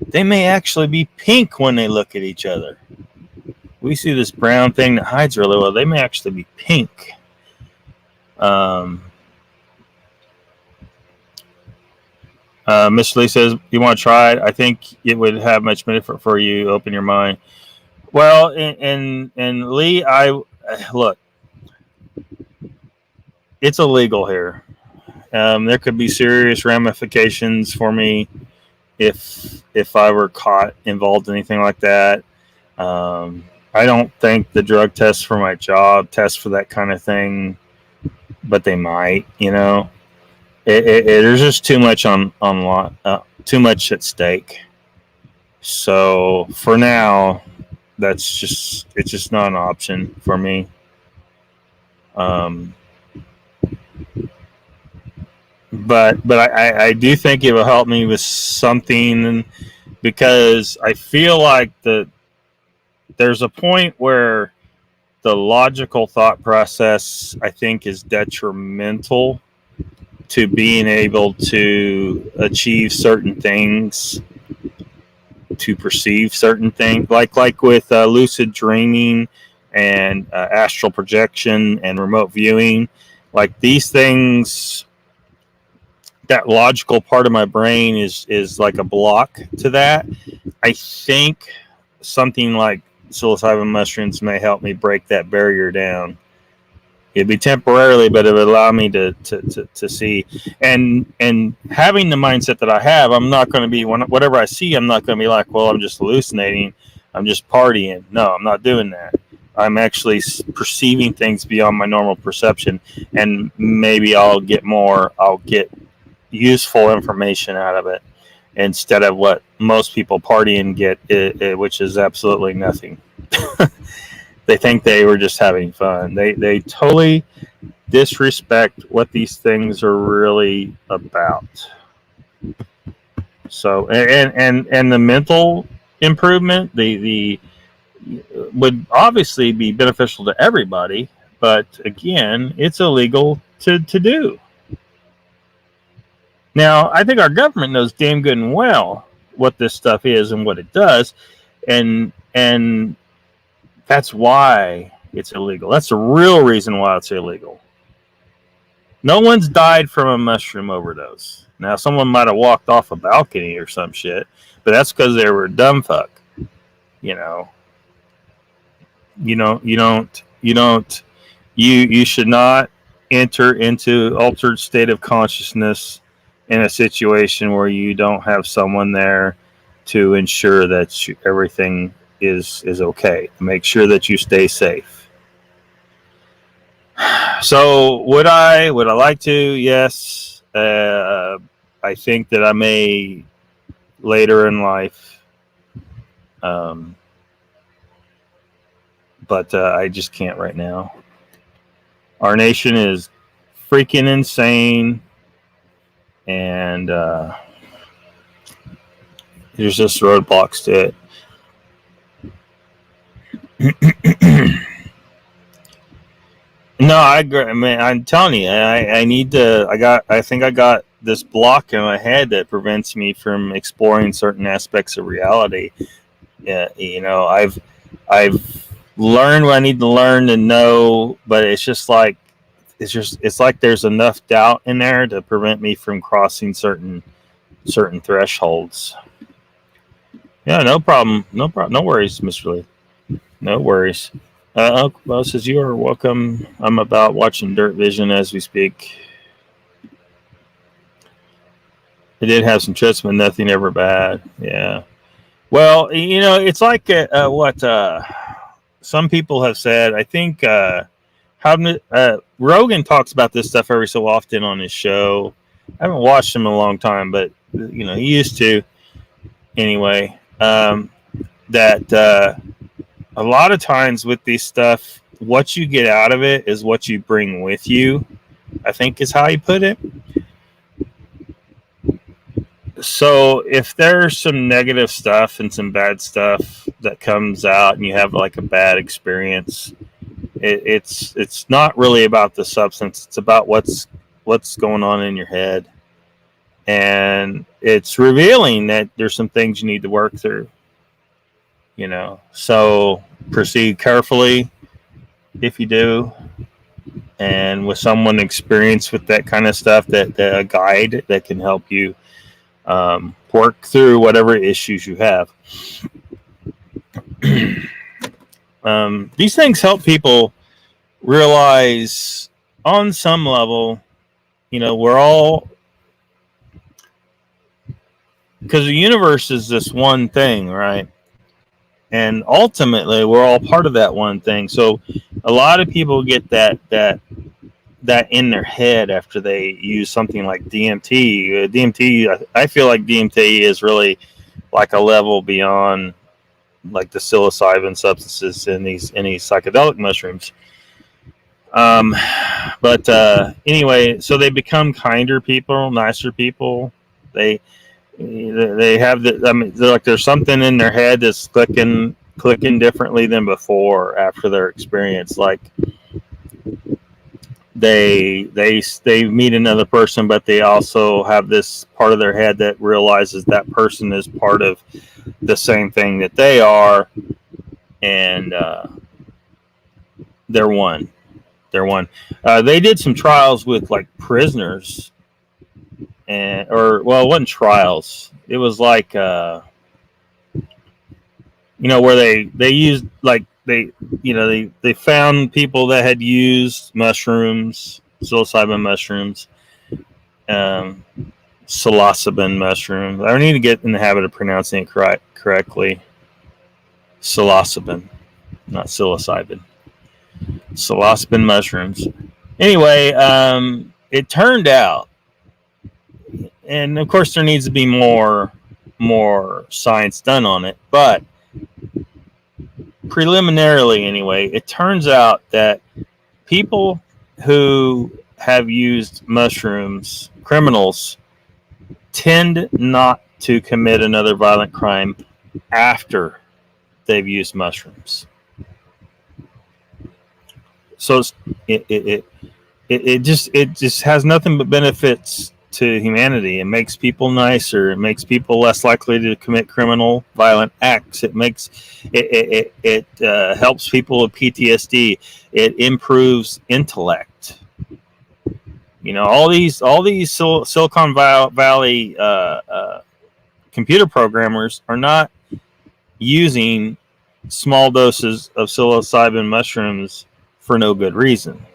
they may actually be pink when they look at each other. We see this brown thing that hides really well. They may actually be pink. Miss Lee says, you want to try it? I think it would have much benefit for you. Open your mind. Well, and Lee, look, it's illegal here. There could be serious ramifications for me if I were caught involved in anything like that. I don't think the drug tests for my job test for that kind of thing, but they might. There's just too much too much at stake. So for now, it's just not an option for me. But I do think it will help me with something, because I feel like there's a point where the logical thought process, I think, is detrimental to being able to achieve certain things, to perceive certain things, like with lucid dreaming and astral projection and remote viewing. Like these things, that logical part of my brain is like a block to that. I think something like psilocybin mushrooms may help me break that barrier down. It'd be temporarily, but it would allow me to see. And having the mindset that I have, I'm not going to be, whatever I see, I'm not going to be like, well, I'm just hallucinating, I'm just partying. No, I'm not doing that. I'm actually perceiving things beyond my normal perception, and maybe I'll get useful information out of it instead of what most people partying get, which is absolutely nothing. They think they were just having fun. They totally disrespect what these things are really about. So, and the mental improvement, the would obviously be beneficial to everybody, but again, it's illegal to do. Now, I think our government knows damn good and well what this stuff is and what it does, and that's why it's illegal. That's the real reason why it's illegal. No one's died from a mushroom overdose. Now, someone might have walked off a balcony or some shit, but that's because they were a dumb fuck. You know, you should not enter into altered state of consciousness in a situation where you don't have someone there to ensure that everything is okay. Make sure that you stay safe. So would I like to? Yes. I think that I may later in life, but I just can't right now. Our nation is freaking insane, and there's just roadblocks to it. No, I agree. I mean, I'm telling you, I need to. I think I got this block in my head that prevents me from exploring certain aspects of reality. Yeah, I've learned what I need to learn and know, but it's like there's enough doubt in there to prevent me from crossing certain thresholds. Yeah, no problem. No worries, Mr. Lee. No worries. Well, says you are welcome. I'm about watching Dirt Vision as we speak. It did have some trips, but nothing ever bad. Yeah. Well, it's like what some people have said. I think Rogan talks about this stuff every so often on his show. I haven't watched him in a long time, but he used to. Anyway, that a lot of times with this stuff, what you get out of it is what you bring with you, I think is how he put it. So if there's some negative stuff and some bad stuff that comes out and you have like a bad experience, it's not really about the substance. It's about what's going on in your head. And it's revealing that there's some things you need to work through. So proceed carefully if you do, and with someone experienced with that kind of stuff, that a guide that can help you work through whatever issues you have. These things help people realize on some level, we're all, because the universe is this one thing, right? And ultimately, we're all part of that one thing. So a lot of people get that in their head after they use something like DMT. DMT, I feel like DMT is really like a level beyond like the psilocybin substances in these psychedelic mushrooms. But anyway, so they become kinder people, nicer people. They have there's something in their head that's clicking differently than before after their experience. Like they meet another person, but they also have this part of their head that realizes that person is part of the same thing that they are, and they're one. They did some trials with like prisoners. It wasn't trials. It was like, where they used like they found people that had used mushrooms, psilocybin mushrooms, psilocybin mushrooms. I need to get in the habit of pronouncing it correctly. Psilocybin. not psilocybin. Psilocybin mushrooms. Anyway, it turned out, and of course there needs to be more science done on it, but preliminarily anyway, it turns out that people who have used mushrooms, criminals, tend not to commit another violent crime after they've used mushrooms. So it just has nothing but benefits to humanity. It makes people nicer. It makes people less likely to commit criminal violent acts. It helps people with PTSD. It improves intellect. You know, all these Silicon Valley computer programmers are not using small doses of psilocybin mushrooms for no good reason.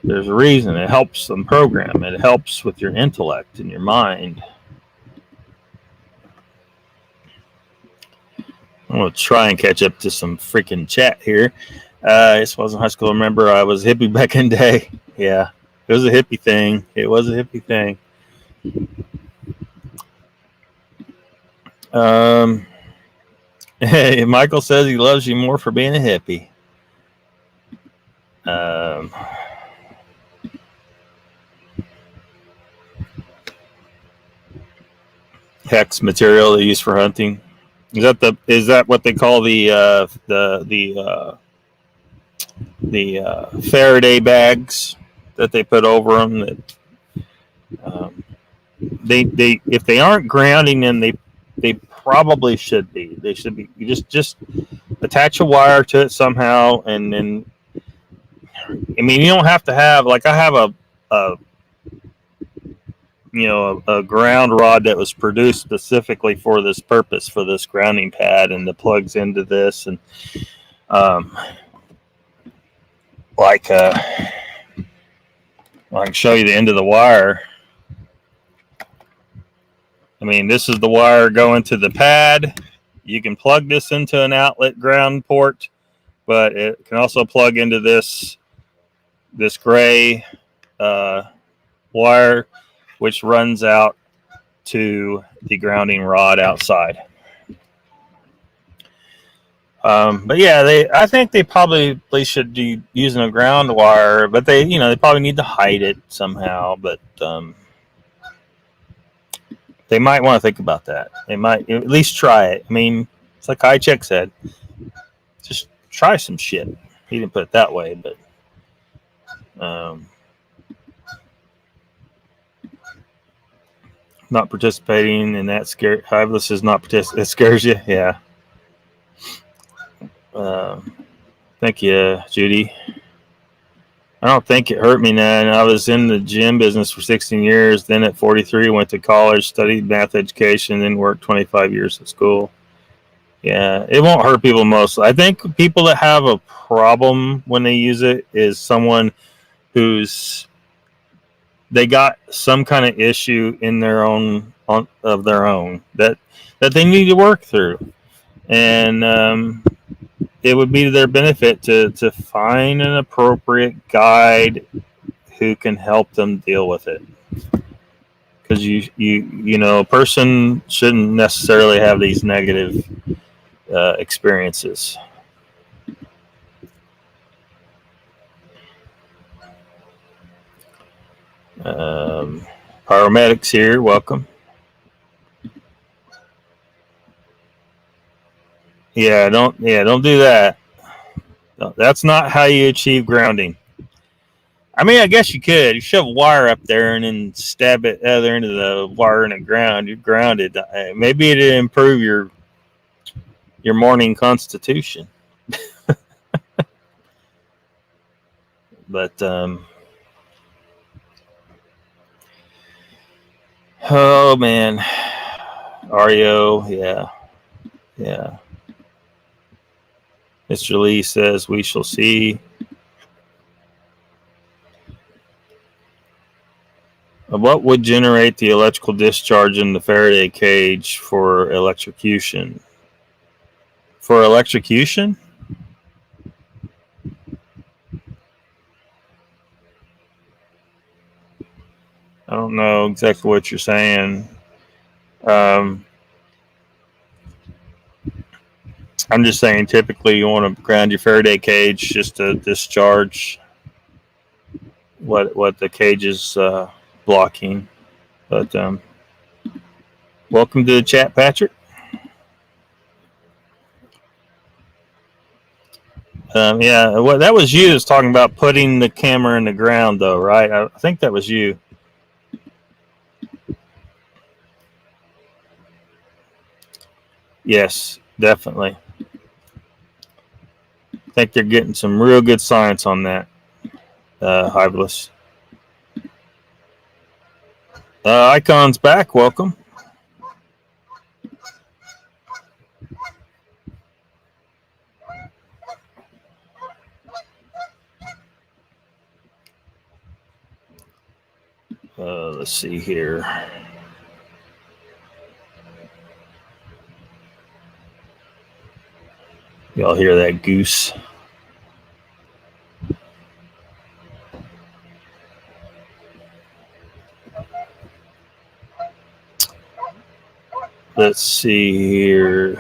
There's a reason. It helps them program. It helps with your intellect and your mind. I'm going to try and catch up to some freaking chat here. This wasn't high school. I remember I was a hippie back in the day. Yeah, it was a hippie thing. It was a hippie thing. Hey, Michael says he loves you more for being a hippie. Hex material they use for hunting. Is that what they call the Faraday bags that they put over them? That they if they aren't grounding, then they probably should be. They should be. You just attach a wire to it somehow, and then I mean you don't have to have, like, I have a ground rod that was produced specifically for this purpose, for this grounding pad, and the plugs into this, and I can show you the end of the wire. I mean, this is the wire going to the pad. You can plug this into an outlet ground port, but it can also plug into this gray wire, which runs out to the grounding rod outside. But yeah, I think they probably should be using a ground wire, but they probably need to hide it somehow. But they might want to think about that. They might at least try it. I mean, it's like Highcheck said, just try some shit. He didn't put it that way, but not participating in that scare. Hiveless is not participating. It scares you, yeah. Thank you, Judy. I don't think it hurt me none. I was in the gym business for 16 years. Then at 43, went to college, studied math education, then worked 25 years at school. Yeah, it won't hurt people mostly. I think people that have a problem when they use it is someone they got some kind of issue in their own that they need to work through, and it would be to their benefit to find an appropriate guide who can help them deal with it. Because a person shouldn't necessarily have these negative experiences. Paramedics here, welcome. Don't do that. No, that's not how you achieve grounding. I mean, I guess you could. You shove a wire up there and then stab it other end of the wire in the ground. You're grounded. Maybe it'd improve your morning constitution. But oh man, Ario, yeah. Mr. Lee says we shall see. What would generate the electrical discharge in the Faraday cage for electrocution? For electrocution? know exactly what you're saying. I'm just saying, typically you want to ground your Faraday cage just to discharge what the cage is blocking. But welcome to the chat, Patrick. Yeah, well, that was you that's talking about putting the camera in the ground, though, right? I think that was you. Yes, definitely. I think they're getting some real good science on that, Hiveless. Icon's back. Welcome. Let's see here. Y'all hear that goose? Let's see here.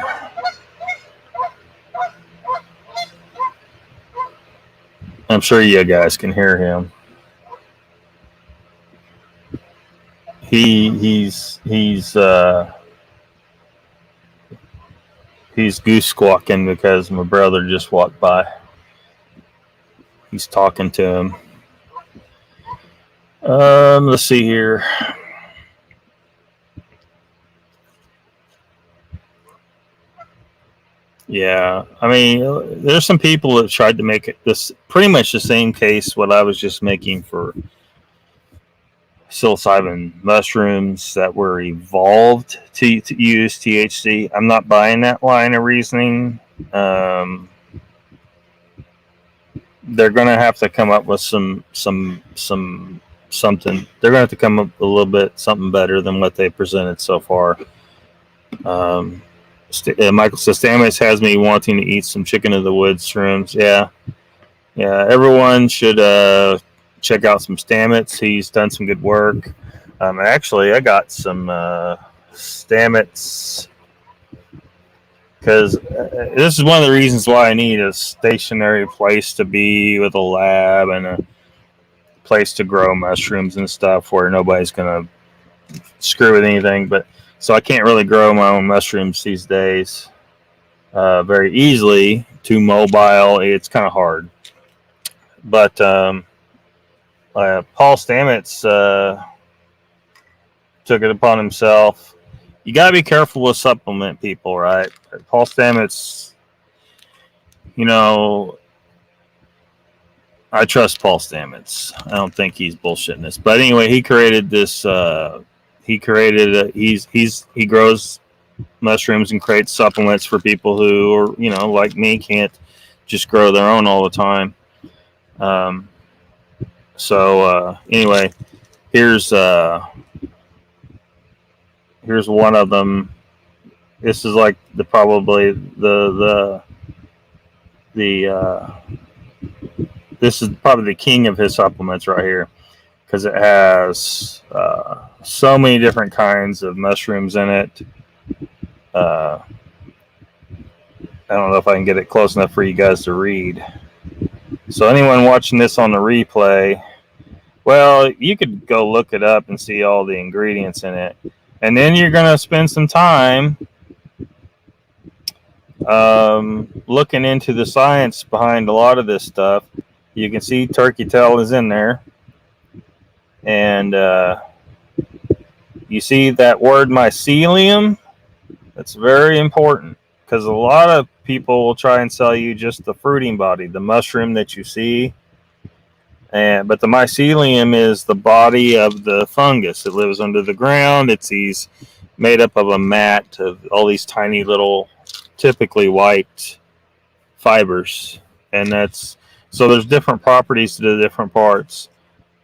I'm sure you guys can hear him. He's goose squawking because my brother just walked by. He's talking to him. Let's see here. Yeah, I mean, there's some people that tried to make it this pretty much the same case what I was just making for psilocybin mushrooms that were evolved to use THC. I'm not buying that line of reasoning. They're going to have to come up with something. They're going to have to come up with a little bit something better than what they presented so far. Michael says Stamets has me wanting to eat some chicken of the woods shrooms. Yeah. Everyone should check out some Stamets. He's done some good work. Actually, I got some Stamets because this is one of the reasons why I need a stationary place to be with a lab and a place to grow mushrooms and stuff where nobody's gonna screw with anything. But so I can't really grow my own mushrooms these days very easily. Too mobile. It's kind of hard. But Paul Stamets took it upon himself. You got to be careful with supplement people, right? Paul Stamets, I trust Paul Stamets. I don't think he's bullshitting this. But anyway, he created this. He grows mushrooms and creates supplements for people who are, like me, can't just grow their own all the time. Anyway, here's one of them. This is like this is probably the king of his supplements right here, because it has so many different kinds of mushrooms in it. I don't know if I can get it close enough for you guys to read. So anyone watching this on the replay, well, you could go look it up and see all the ingredients in it. And then you're going to spend some time looking into the science behind a lot of this stuff. You can see turkey tail is in there. And you see that word mycelium? That's very important, because a lot of people will try and sell you just the fruiting body, the mushroom that you see. But the mycelium is the body of the fungus. It lives under the ground. It's made up of a mat of all these tiny little, typically white fibers. And so there's different properties to the different parts.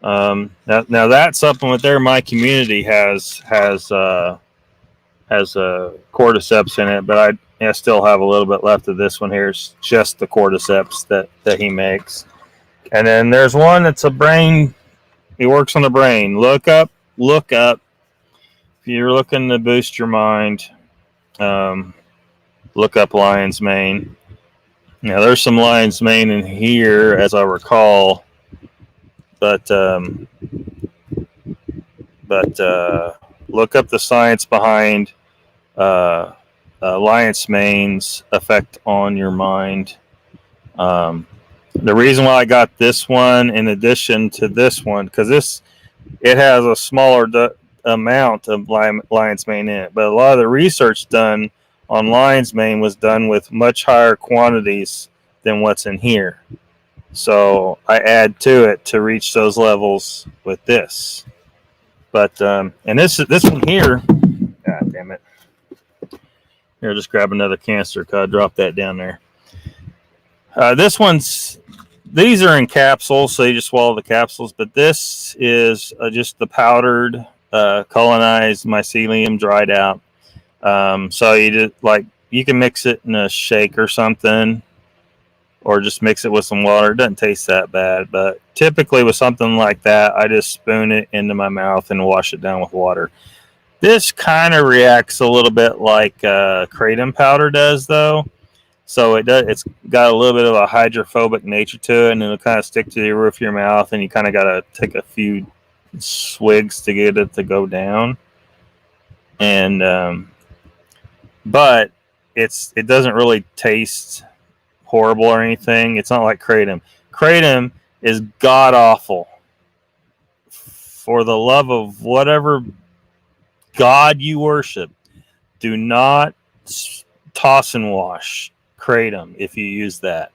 Now that supplement there, my community has cordyceps in it, but I still have a little bit left of this one here. It's just the cordyceps that he makes. And then there's one that's a brain. He works on the brain. Look up look up. If you're looking to boost your mind, look up lion's mane. Now, there's some lion's mane in here, as I recall, but look up the science behind lion's mane's effect on your mind. The reason why I got this one in addition to this one, because it has a smaller amount of lion's mane in it, but a lot of the research done on lion's mane was done with much higher quantities than what's in here. So I add to it to reach those levels with this. But and this one here, god damn it! Here, just grab another canister. Cause I dropped that down there. These are in capsules, so you just swallow the capsules. But this is just the powdered, colonized mycelium dried out. So you can mix it in a shake or something, or just mix it with some water. It doesn't taste that bad, but typically with something like that, I just spoon it into my mouth and wash it down with water. This kind of reacts a little bit like kratom powder does, though. So it's got a little bit of a hydrophobic nature to it, and it'll kind of stick to the roof of your mouth, and you kind of got to take a few swigs to get it to go down. And but it doesn't really taste horrible or anything. It's not like kratom. Kratom is god awful. For the love of whatever god you worship, do not toss and wash kratom if you use that.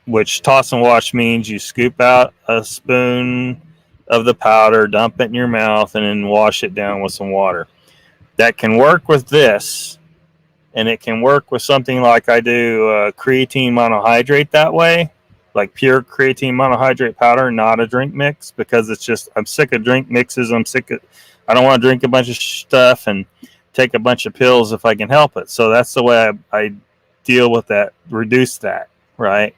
Which toss and wash means you scoop out a spoon of the powder, dump it in your mouth, and then wash it down with some water. That can work with this, and it can work with something like I do creatine monohydrate that way, like pure creatine monohydrate powder, not a drink mix, because it's just, I'm sick of drink mixes. I don't want to drink a bunch of stuff and take a bunch of pills if I can help it. So that's the way I deal with that, reduce that, right?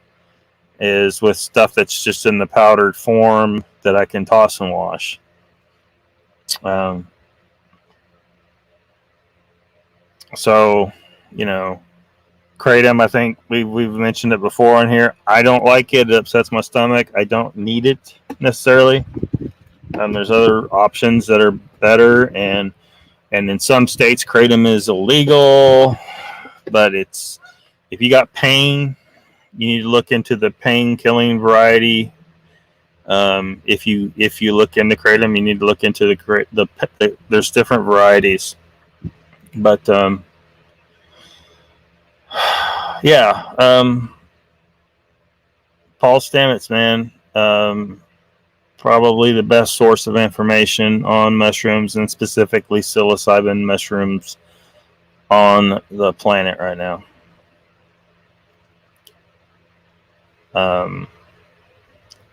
Is with stuff that's just in the powdered form that I can toss and wash. So, kratom, I think we've mentioned it before on here. I don't like it. It upsets my stomach. I don't need it necessarily. There's other options that are better, and in some states, kratom is illegal. But if you got pain, you need to look into the pain-killing variety. If you look into kratom, you need to look into there's different varieties. But yeah, Paul Stamets, man, probably the best source of information on mushrooms, and specifically psilocybin mushrooms on the planet right now.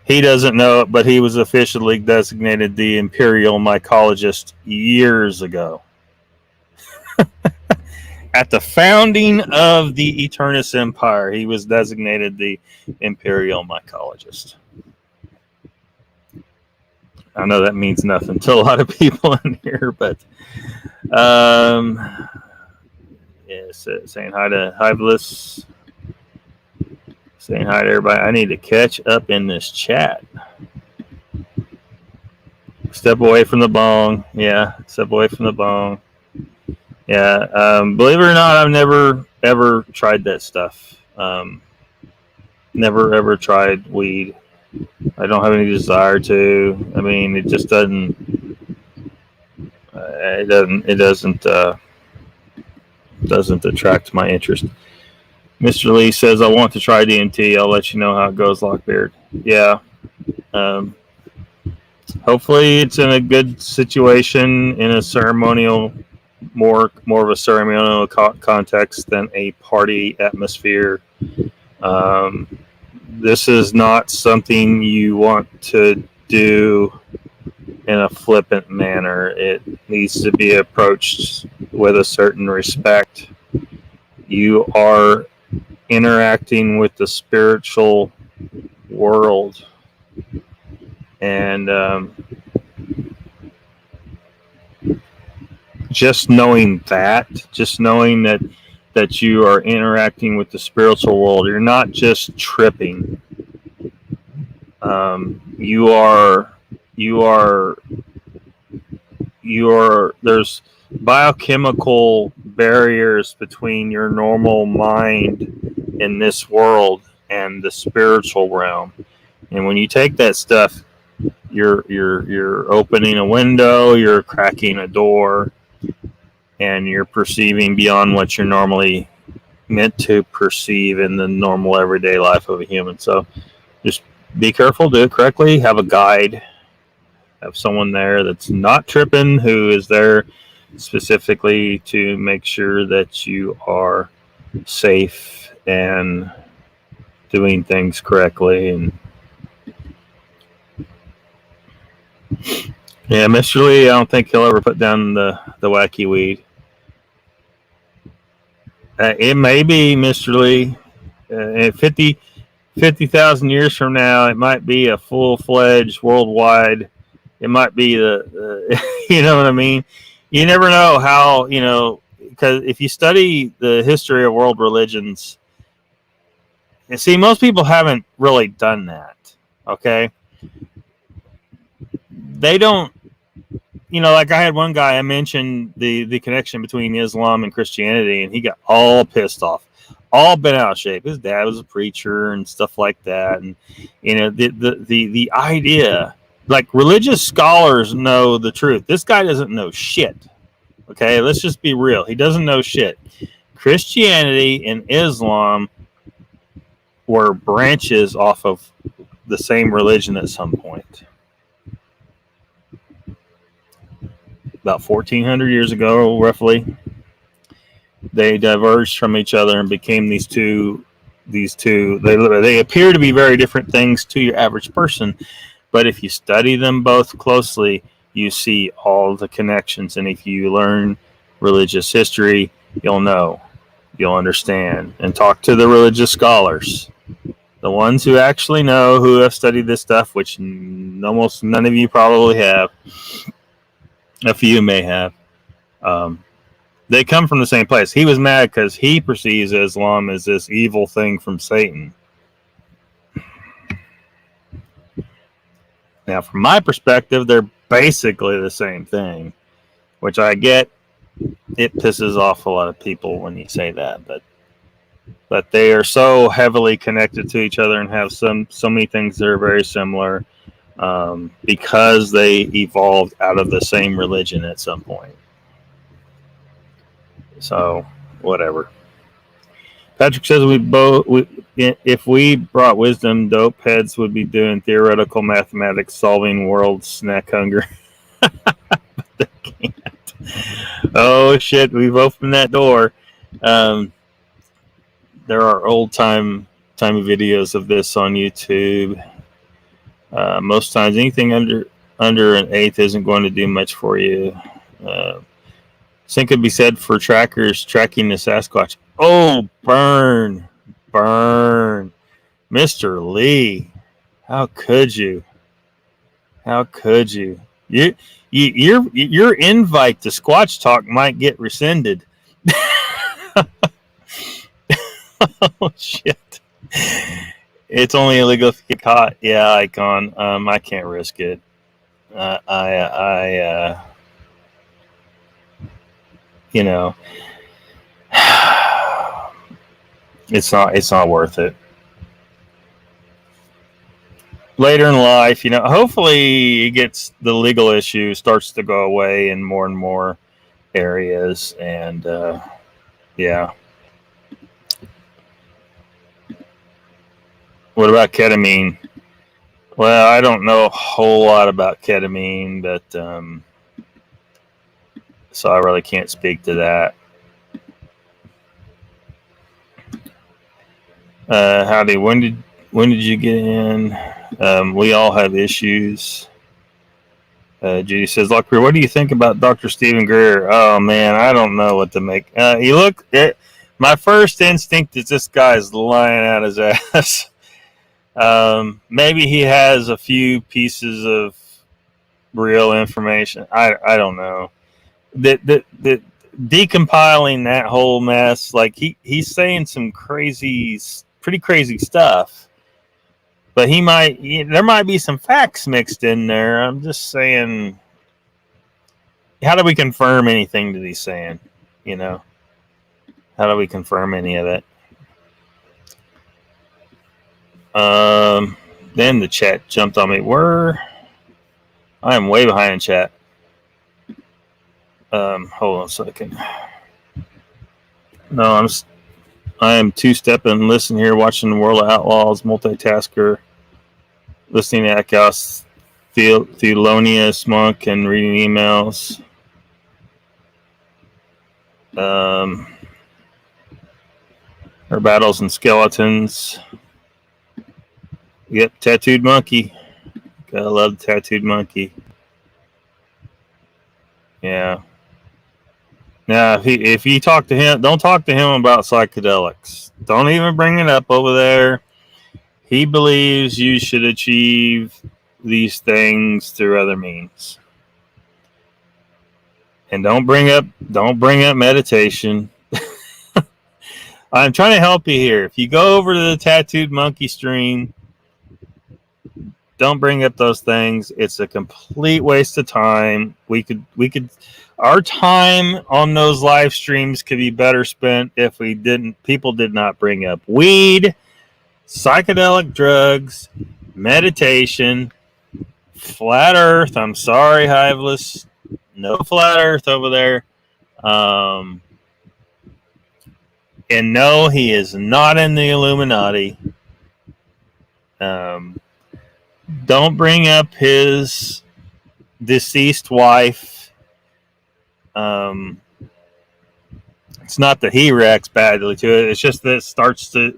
He doesn't know it, but he was officially designated the Imperial Mycologist years ago. At the founding of the Eternus Empire, he was designated the Imperial Mycologist. I know that means nothing to a lot of people in here, but saying hi to Hiveless. Saying hi to everybody. I need to catch up in this chat. Step away from the bong. Yeah, step away from the bong. Yeah, believe it or not, I've never ever tried that stuff. Never ever tried weed. I don't have any desire to. I mean, it just doesn't. It doesn't attract my interest. Mr. Lee says, I want to try DMT. I'll let you know how it goes, Lockbeard. Yeah. Hopefully it's in a good situation, in a ceremonial, more of a ceremonial context than a party atmosphere. This is not something you want to do in a flippant manner. It needs to be approached with a certain respect. You are interacting with the spiritual world. And just knowing that you are interacting with the spiritual world, you're not just tripping. There's biochemical barriers between your normal mind in this world and the spiritual realm. And when you take that stuff, you're opening a window, you're cracking a door, and you're perceiving beyond what you're normally meant to perceive in the normal everyday life of a human. So just be careful, do it correctly, have a guide, have someone there that's not tripping, who is there specifically to make sure that you are safe and doing things correctly. And yeah, Mr. Lee, I don't think he'll ever put down the wacky weed. It may be, Mr. Lee, 50,000 years from now, it might be a full-fledged worldwide. It might be you know what I mean? You never know how, because if you study the history of world religions, and see, most people haven't really done that, okay? They don't, like I had one guy, I mentioned the connection between Islam and Christianity, and he got all pissed off, all bent out of shape. His dad was a preacher and stuff like that. And, the idea, like, religious scholars know the truth. This guy doesn't know shit. Okay, let's just be real. He doesn't know shit. Christianity and Islam were branches off of the same religion at some point. About 1,400 years ago, roughly, they diverged from each other and became these two. They appear to be very different things to your average person, but if you study them both closely, you see all the connections. And if you learn religious history, you'll know, you'll understand, and talk to the religious scholars, the ones who actually know, who have studied this stuff, which almost none of you probably have. A few may have. They come from the same place. He was mad because he perceives Islam as this evil thing from Satan. Now, from my perspective, they're basically the same thing, which I get. It pisses off a lot of people when you say that, but they are so heavily connected to each other and have so many things that are very similar, because they evolved out of the same religion at some point. So, whatever. Patrick says if we brought wisdom, dope heads would be doing theoretical mathematics, solving world snack hunger. But they can't. Oh shit, we've opened that door. There are old time videos of this on YouTube. Most times, anything under an eighth isn't going to do much for you. Same could be said for trackers tracking the Sasquatch. Oh, burn, Mr. Lee! How could you? Your invite to Squatch Talk might get rescinded. Oh shit! It's only illegal if you get caught. Yeah, Icon. I can't risk it. It's not worth it. Later in life, hopefully the legal issue starts to go away in more areas, and yeah. What about ketamine? Well, I don't know a whole lot about ketamine, but so I really can't speak to that. Howdy, when did you get in? We all have issues. Judy says, Lockbeard, what do you think about Dr. Stephen Grier? Oh man, I don't know what to make. My first instinct is this guy's lying out his ass. Maybe he has a few pieces of real information. I don't know. That decompiling that whole mess, like he's saying some pretty crazy stuff. But there might be some facts mixed in there. I'm just saying, how do we confirm anything that he's saying? You know, how do we confirm any of it? Then the chat jumped on me. I am way behind in chat. Hold on a second. No, I am two-stepping, listen here, watching the World of Outlaws, multitasker, listening to Echoes, Thelonious Monk, and reading emails. Her battles and skeletons. Yep, tattooed monkey. Gotta love the tattooed monkey. Yeah. Now, if you talk to him, don't talk to him about psychedelics. Don't even bring it up over there. He believes you should achieve these things through other means. And don't bring up meditation. I'm trying to help you here. If you go over to the tattooed monkey stream, don't bring up those things. It's a complete waste of time. Our time on those live streams could be better spent if people did not bring up weed, psychedelic drugs, meditation, flat earth. I'm sorry, Hiveless. No flat earth over there. And no, he is not in the Illuminati. Don't bring up his deceased wife. It's not that he reacts badly to it. It's just that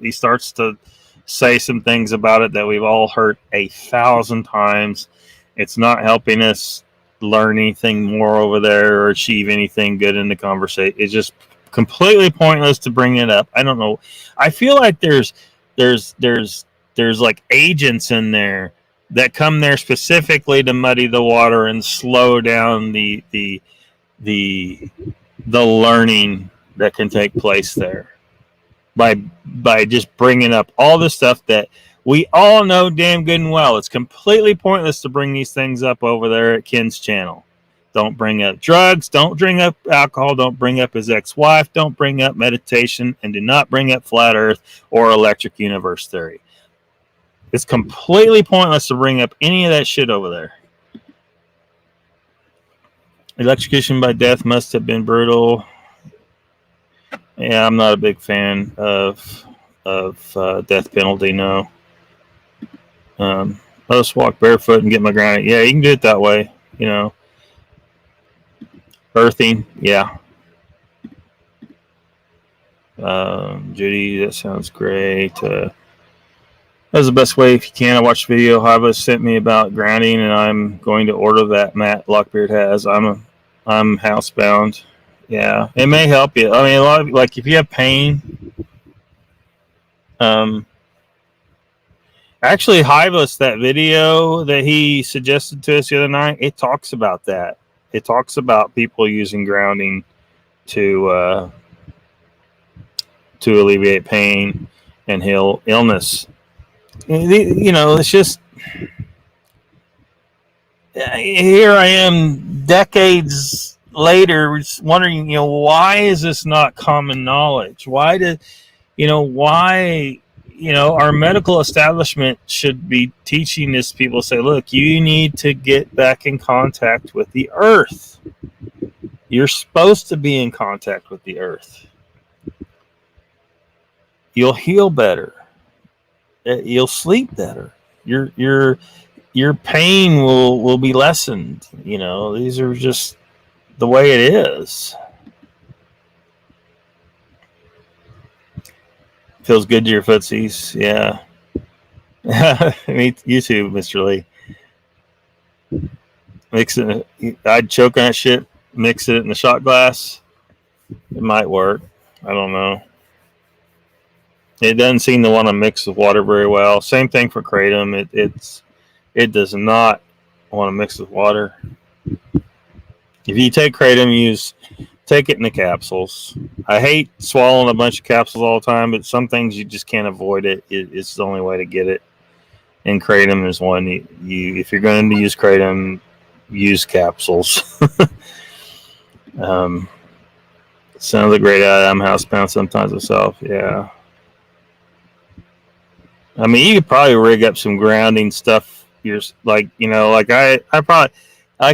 he starts to say some things about it that we've all heard 1,000 times. It's not helping us learn anything more over there or achieve anything good in the conversation. It's just completely pointless to bring it up. I don't know. I feel like there's like agents in there that come there specifically to muddy the water and slow down the learning that can take place there by just bringing up all the stuff that we all know damn good and well. It's completely pointless to bring these things up over there at Ken's channel. Don't bring up drugs. Don't bring up alcohol. Don't bring up his ex-wife. Don't bring up meditation. And do not bring up flat earth or electric universe theory. It's completely pointless to bring up any of that shit over there. Electrocution by death must have been brutal. Yeah, I'm not a big fan of death penalty, no. I'll just walk barefoot and get my grounding. Yeah, you can do it that way, you know. Earthing, yeah. Judy, that sounds great. That's the best way if you can. I watched the video Hava sent me about grounding, and I'm going to order that Matt Lockbeard has. I'm housebound. Yeah, it may help you. I mean, a lot of, like if you have pain, actually, Hivas, that video that he suggested to us the other night, it talks about that. It talks about people using grounding to alleviate pain and heal illness. You know, it's just here I am decades later wondering, you know, why is this not common knowledge? Why our medical establishment should be teaching this people, say, look, you need to get back in contact with the earth. You're supposed to be in contact with the earth. You'll heal better. You'll sleep better. Your pain will be lessened. You know, these are just the way it is. Feels good to your footsies, yeah. You too, Mr. Lee. I'd choke on that shit, mix it in the shot glass. It might work. I don't know. It doesn't seem to want to mix with water very well. Same thing for kratom. It does not want to mix with water. If you take kratom, take it in the capsules. I hate swallowing a bunch of capsules all the time, but some things you just can't avoid it. It's the only way to get it. And kratom is one if you're going to use kratom, use capsules. Sounds a great idea. I'm housebound sometimes myself. Yeah. I mean, you could probably rig up some grounding stuff. I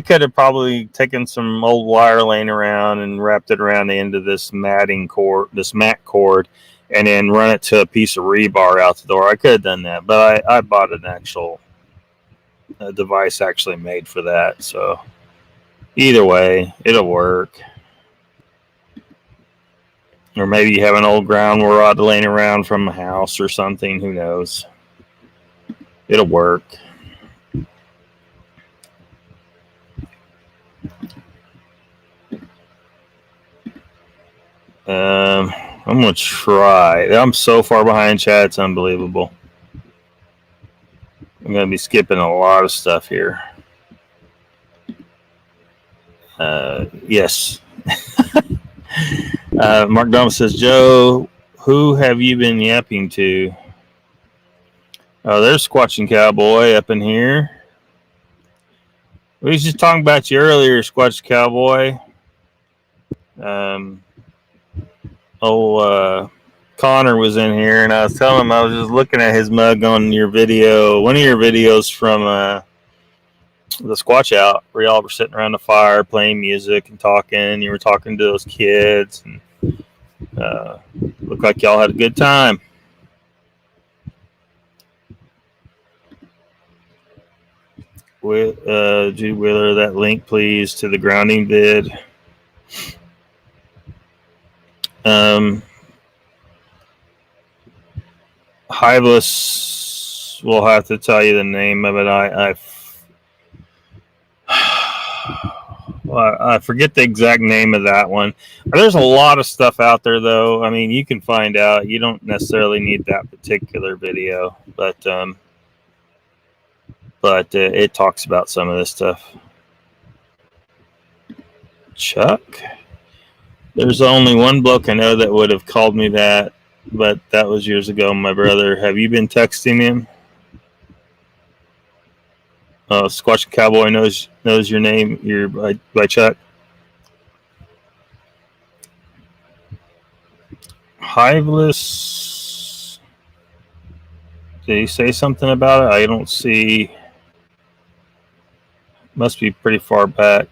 could have probably taken some old wire laying around and wrapped it around the end of this mat cord, and then run it to a piece of rebar out the door. I could have done that, but I bought an actual device actually made for that. So either way, it'll work. Or maybe you have an old ground rod laying around from a house or something. Who knows? It'll work. I'm going to try. I'm so far behind chat, it's unbelievable. I'm going to be skipping a lot of stuff here. Yes. Mark Dom says, Joe, who have you been yapping to? Oh, there's Squatching Cowboy up in here. We was just talking about you earlier, Squatch Cowboy. Connor was in here, and I was telling him I was just looking at his mug on your video, one of your videos from the Squatch Out, where y'all were sitting around the fire playing music and talking. You were talking to those kids, and looked like y'all had a good time. With Jude Wheeler, that link, please, to the grounding vid. Hiveless, we'll have to tell you the name of it. I forget the exact name of that one. There's a lot of stuff out there, though. I mean, you can find out. You don't necessarily need that particular video, but it talks about some of this stuff. Chuck? There's only one bloke I know that would have called me that, but that was years ago, my brother. Have you been texting him? Squatch Cowboy knows your name. You're by Chuck. Hiveless. Did he say something about it? I don't see. Must be pretty far back.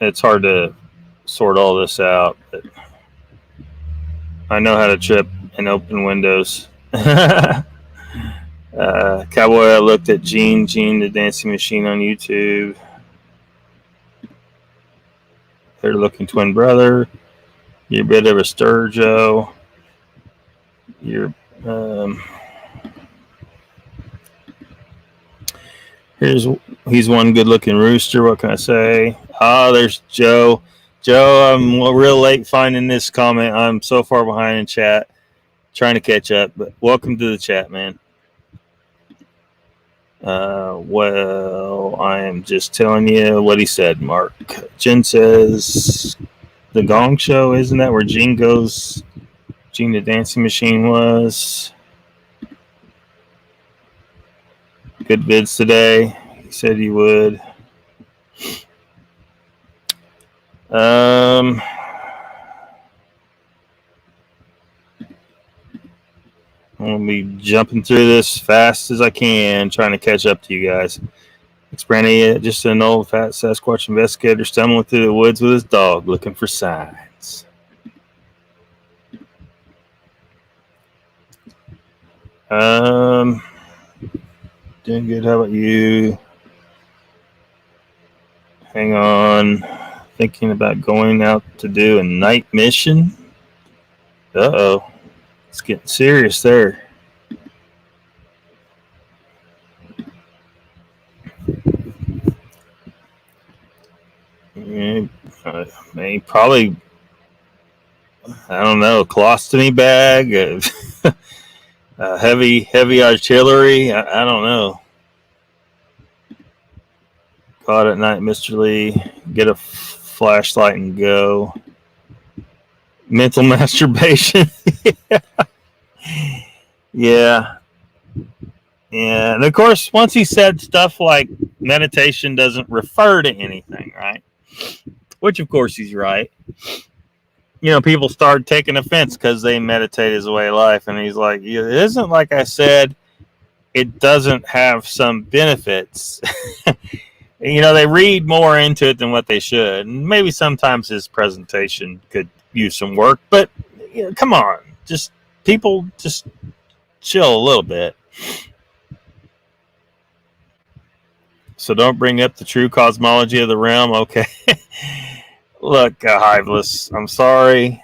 It's hard to sort all this out, but I know how to trip and open windows. Cowboy, I looked at Gene the Dancing Machine on YouTube. They're looking twin brother. You're a bit of a Sturjo. You're he's one good looking rooster. What can I say? There's Joe. Joe, I'm real late finding this comment. I'm so far behind in chat, trying to catch up. But welcome to the chat, man. Well, I am just telling you what he said, Mark. Jen says the Gong Show, isn't that where Gene goes? Gene the Dancing Machine was. Good vids today. He said he would. I'm going to be jumping through this fast as I can, trying to catch up to you guys. It's Brandy, just an old fat Sasquatch investigator stumbling through the woods with his dog looking for signs. Doing good. How about you? Hang on. Thinking about going out to do a night mission. Uh-oh. It's getting serious there. Maybe probably, I don't know, colostomy bag, heavy artillery. I don't know. Caught at night, Mr. Lee. Get a flashlight and go. Mental masturbation. Yeah. Yeah. And of course, once he said stuff like meditation doesn't refer to anything, right? Which, of course, he's right. You know, people started taking offense because they meditate as a way of life. And he's like, it isn't like I said it doesn't have some benefits. You know, they read more into it than what they should. And maybe sometimes his presentation could use some work. But, you know, come on. People just chill a little bit. So don't bring up the true cosmology of the realm. Okay. Look, Hiveless, I'm sorry.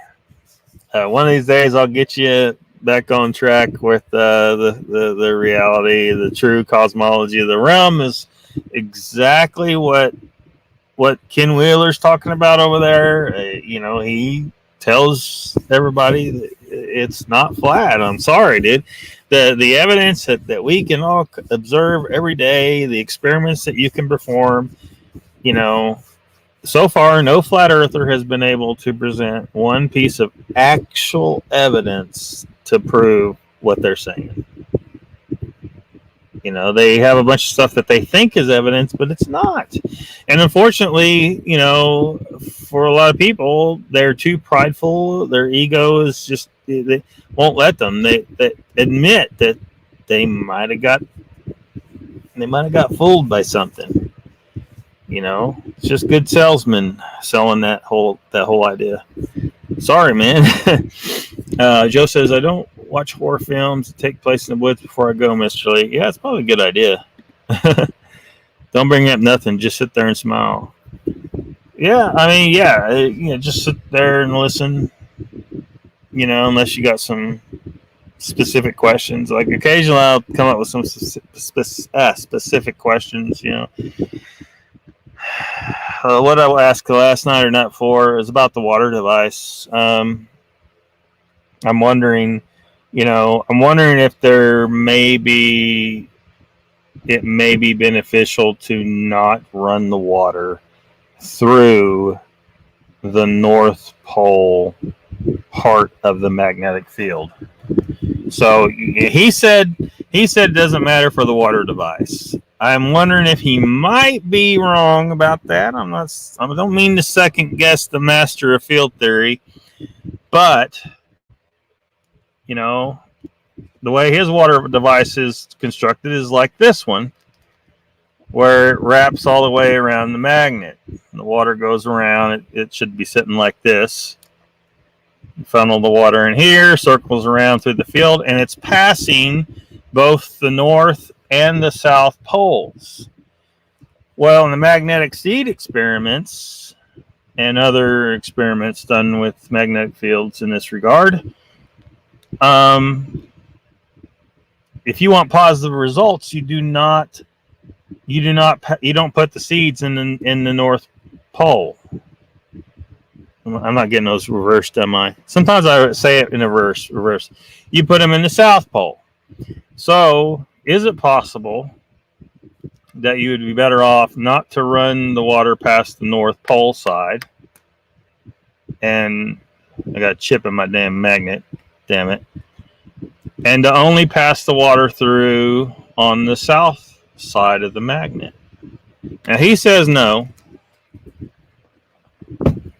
One of these days I'll get you back on track with the reality. The true cosmology of the realm is exactly what Ken Wheeler's talking about over there. You know, he tells everybody that it's not flat. I'm sorry, dude. The evidence that we can all observe every day, the experiments that you can perform, you know, so far no flat earther has been able to present one piece of actual evidence to prove what they're saying. You know, they have a bunch of stuff that they think is evidence, but it's not. And unfortunately, you know, for a lot of people, they're too prideful. Their ego is just, they won't let them. They admit that they might have got fooled by something. You know, it's just good salesmen selling that whole idea. Sorry, man. Joe says, I don't watch horror films that take place in the woods before I go, Mr. Lee. Yeah, it's probably a good idea. Don't bring up nothing. Just sit there and smile. Yeah, I mean, yeah, you know, just sit there and listen. You know, unless you got some specific questions. Like occasionally I'll come up with some specific questions, you know. What I asked last night or night before is about the water device. I'm wondering if it may be beneficial to not run the water through the North Pole part of the magnetic field. So he said it doesn't matter for the water device. I'm wondering if he might be wrong about that. I don't mean to second guess the master of field theory, but you know, the way his water device is constructed is like this one, where it wraps all the way around the magnet. The water goes around. It should be sitting like this. You funnel the water in here, circles around through the field, and it's passing both the north and the south poles. Well, in the magnetic seed experiments and other experiments done with magnetic fields in this regard, if you want positive results, you don't put the seeds in the North Pole. I'm not getting those reversed, am I? Sometimes I say it in reverse. You put them in the South Pole. So, is it possible that you would be better off not to run the water past the North Pole side? And I got a chip in my damn magnet. Damn it. And to only pass the water through on the south side of the magnet. Now, he says no.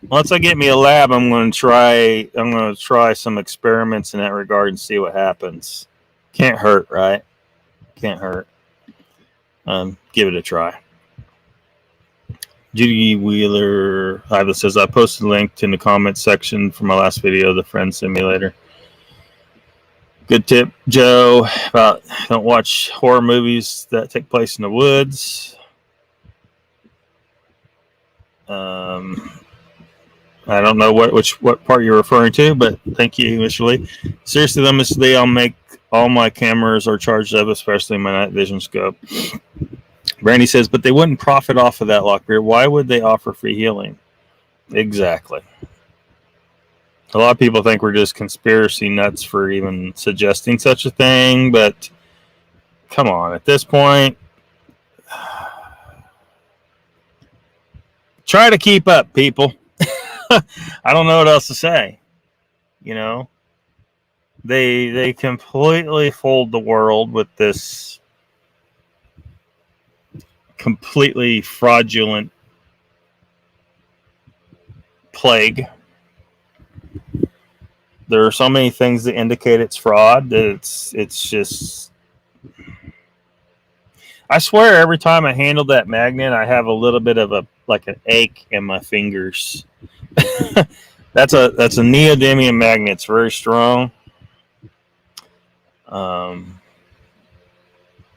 Once I get me a lab, I'm going to try some experiments in that regard and see what happens. Can't hurt, right? Can't hurt. Give it a try. Judy Wheeler says, I posted a link in the comments section for my last video, the Friend Simulator. Good tip, Joe, about don't watch horror movies that take place in the woods. I don't know what part you're referring to, but thank you, Mr. Lee. Seriously, though, Mr. Lee, I'll make all my cameras are charged up, especially my night vision scope. Brandy says, but they wouldn't profit off of that, Lockbeard. Why would they offer free healing? Exactly. A lot of people think we're just conspiracy nuts for even suggesting such a thing, but come on, at this point, try to keep up, people. I don't know what else to say. You know, they completely fooled the world with this completely fraudulent plague. There are so many things that indicate it's fraud that it's just. I swear, every time I handle that magnet, I have a little bit of an ache in my fingers. That's a neodymium magnet. It's very strong. I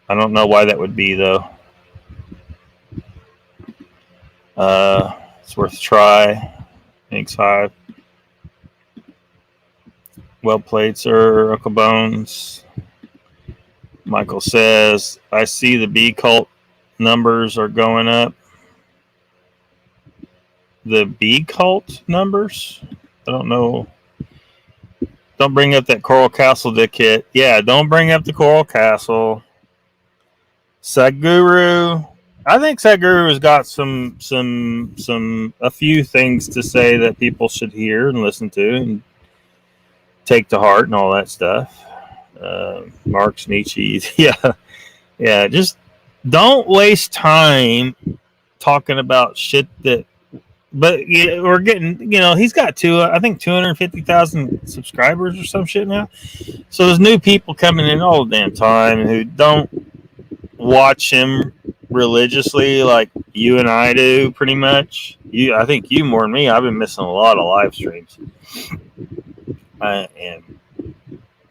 don't know why that would be though. It's worth a try. Thanks, Hive. Well played, sir. Uncle Bones. Michael says, I see the B cult numbers are going up. The B cult numbers? I don't know. Don't bring up that Coral Castle dickhead. Yeah, don't bring up the Coral Castle. Sadhguru. I think Sadhguru has got a few things to say that people should hear and listen to and take to heart and all that stuff. Marx, Nietzsche. Yeah. Just don't waste time talking about shit that. But yeah, we're getting, he's got 250,000 subscribers or some shit now. So there's new people coming in all the damn time who don't watch him religiously like you and I do, pretty much. I think you more than me. I've been missing a lot of live streams. And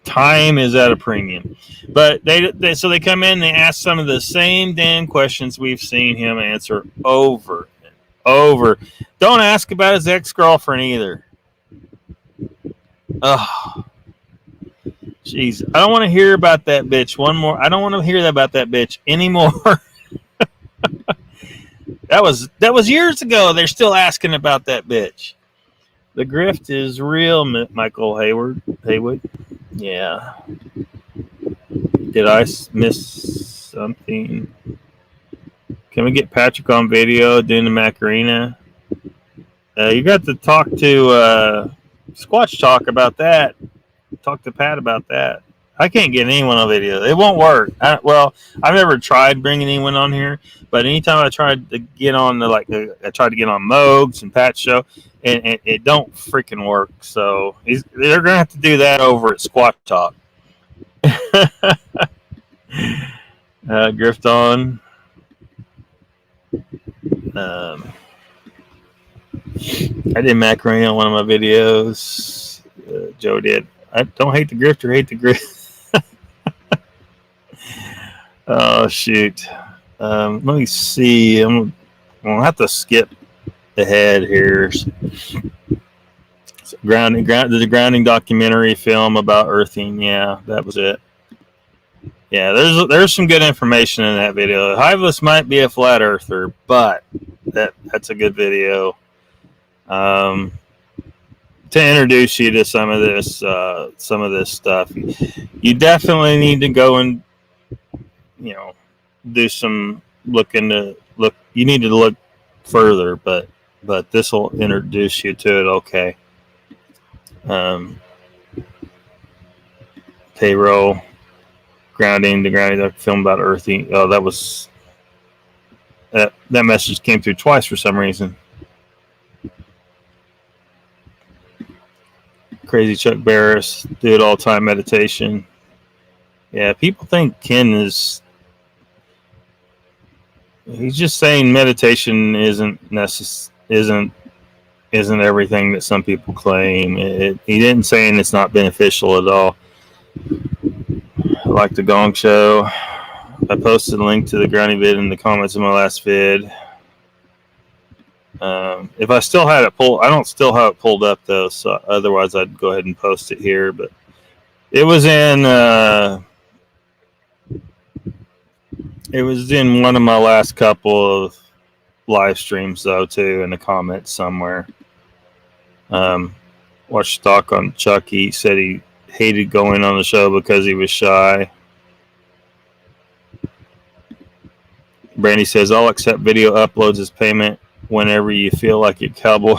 time is at a premium. But they come in and they ask some of the same damn questions we've seen him answer over and over. Don't ask about his ex-girlfriend either. Oh, jeez. I don't want to hear about that bitch I don't want to hear about that bitch anymore. That was years ago. They're still asking about that bitch. The grift is real, Michael Haywood. Yeah. Did I miss something? Can we get Patrick on video doing the Macarena? You got to talk to Squatch Talk about that. Talk to Pat about that. I can't get anyone on video. It won't work. I've never tried bringing anyone on here, but anytime I tried to get on I tried to get on Moog's and Pat's show, and it don't freaking work. So they're gonna have to do that over at Squatch Talk. Grift on. I did Macarena on one of my videos. Joe did. I don't hate the grifter, hate the grift. Oh, shoot. Let me see. I'm going to have to skip ahead here. The grounding documentary film about earthing. Yeah, that was it. Yeah, there's some good information in that video. Hiveless might be a flat earther, but that's a good video. To introduce you to some of this stuff, you definitely need to go and do some look. You need to look further, but this will introduce you to it. Okay. Payroll, the film about earthing. Oh, that was that message came through twice for some reason. Crazy Chuck Barris, do it all time meditation. Yeah, people think Ken is. He's just saying meditation isn't everything that some people claim. He didn't say it's not beneficial at all. I like the Gong Show. I posted a link to the grounding vid in the comments of my last vid. If I still had it pulled, I don't still have it pulled up though. So otherwise, I'd go ahead and post it here. But it was in one of my last couple of live streams though too, in the comments somewhere. Watched talk on Chuck. He said he hated going on the show because he was shy. Brandy says, I'll accept video uploads as payment whenever you feel like it, Cowboy.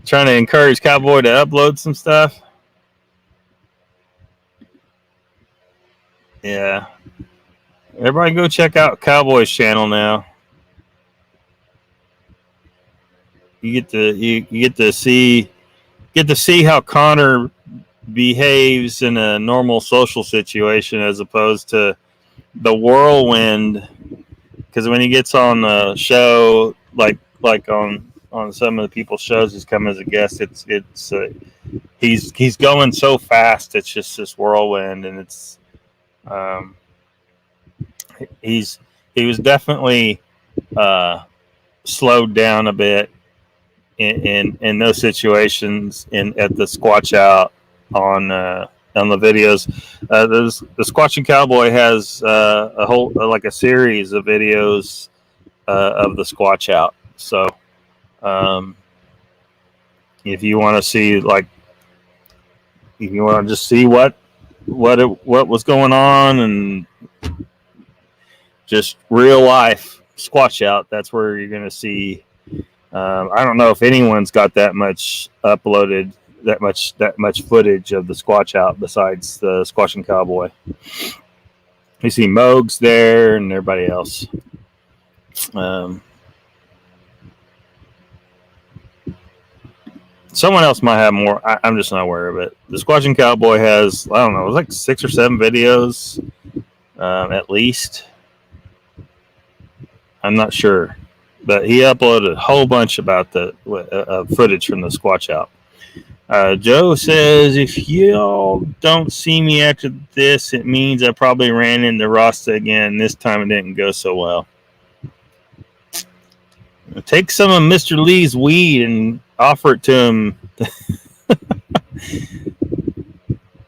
Trying to encourage Cowboy to upload some stuff. Yeah. Everybody go check out Cowboy's channel now. You get to see how Connor behaves in a normal social situation as opposed to the whirlwind. Because when he gets on the show, like on some of the people's shows he's come as a guest, he's going so fast. It's just this whirlwind, and it's he was definitely slowed down a bit in those situations at the Squatch Out on the videos. The Squatching Cowboy has a whole like a series of videos of the Squatch Out. So if you want to see, like, if you want to just see what was going on and just real life Squatch Out, that's where you're going to see. I don't know if anyone's got that much uploaded, that much footage of the Squatch Out besides the Squatching Cowboy. You see Mogs there and everybody else. Someone else might have more. I'm just not aware of it. The Squatching Cowboy has, I don't know, it was like 6 or 7 videos, at least. I'm not sure, but he uploaded a whole bunch about the footage from the Squatch Out. Joe says, if y'all don't see me after this, it means I probably ran into Rasta again. This time it didn't go so well. Take some of Mr. Lee's weed and offer it to him.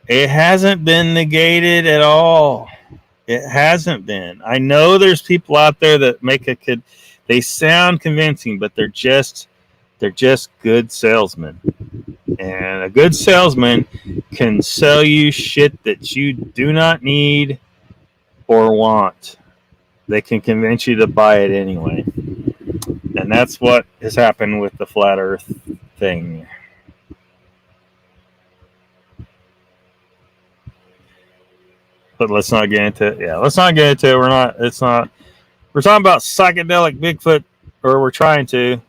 It hasn't been negated at all. It hasn't been. I know there's people out there that they sound convincing, but they're just good salesmen. And a good salesman can sell you shit that you do not need or want. They can convince you to buy it anyway. And that's what has happened with the flat earth thing. But let's not get into it. Yeah, let's not get into it. We're talking about psychedelic Bigfoot, or we're trying to.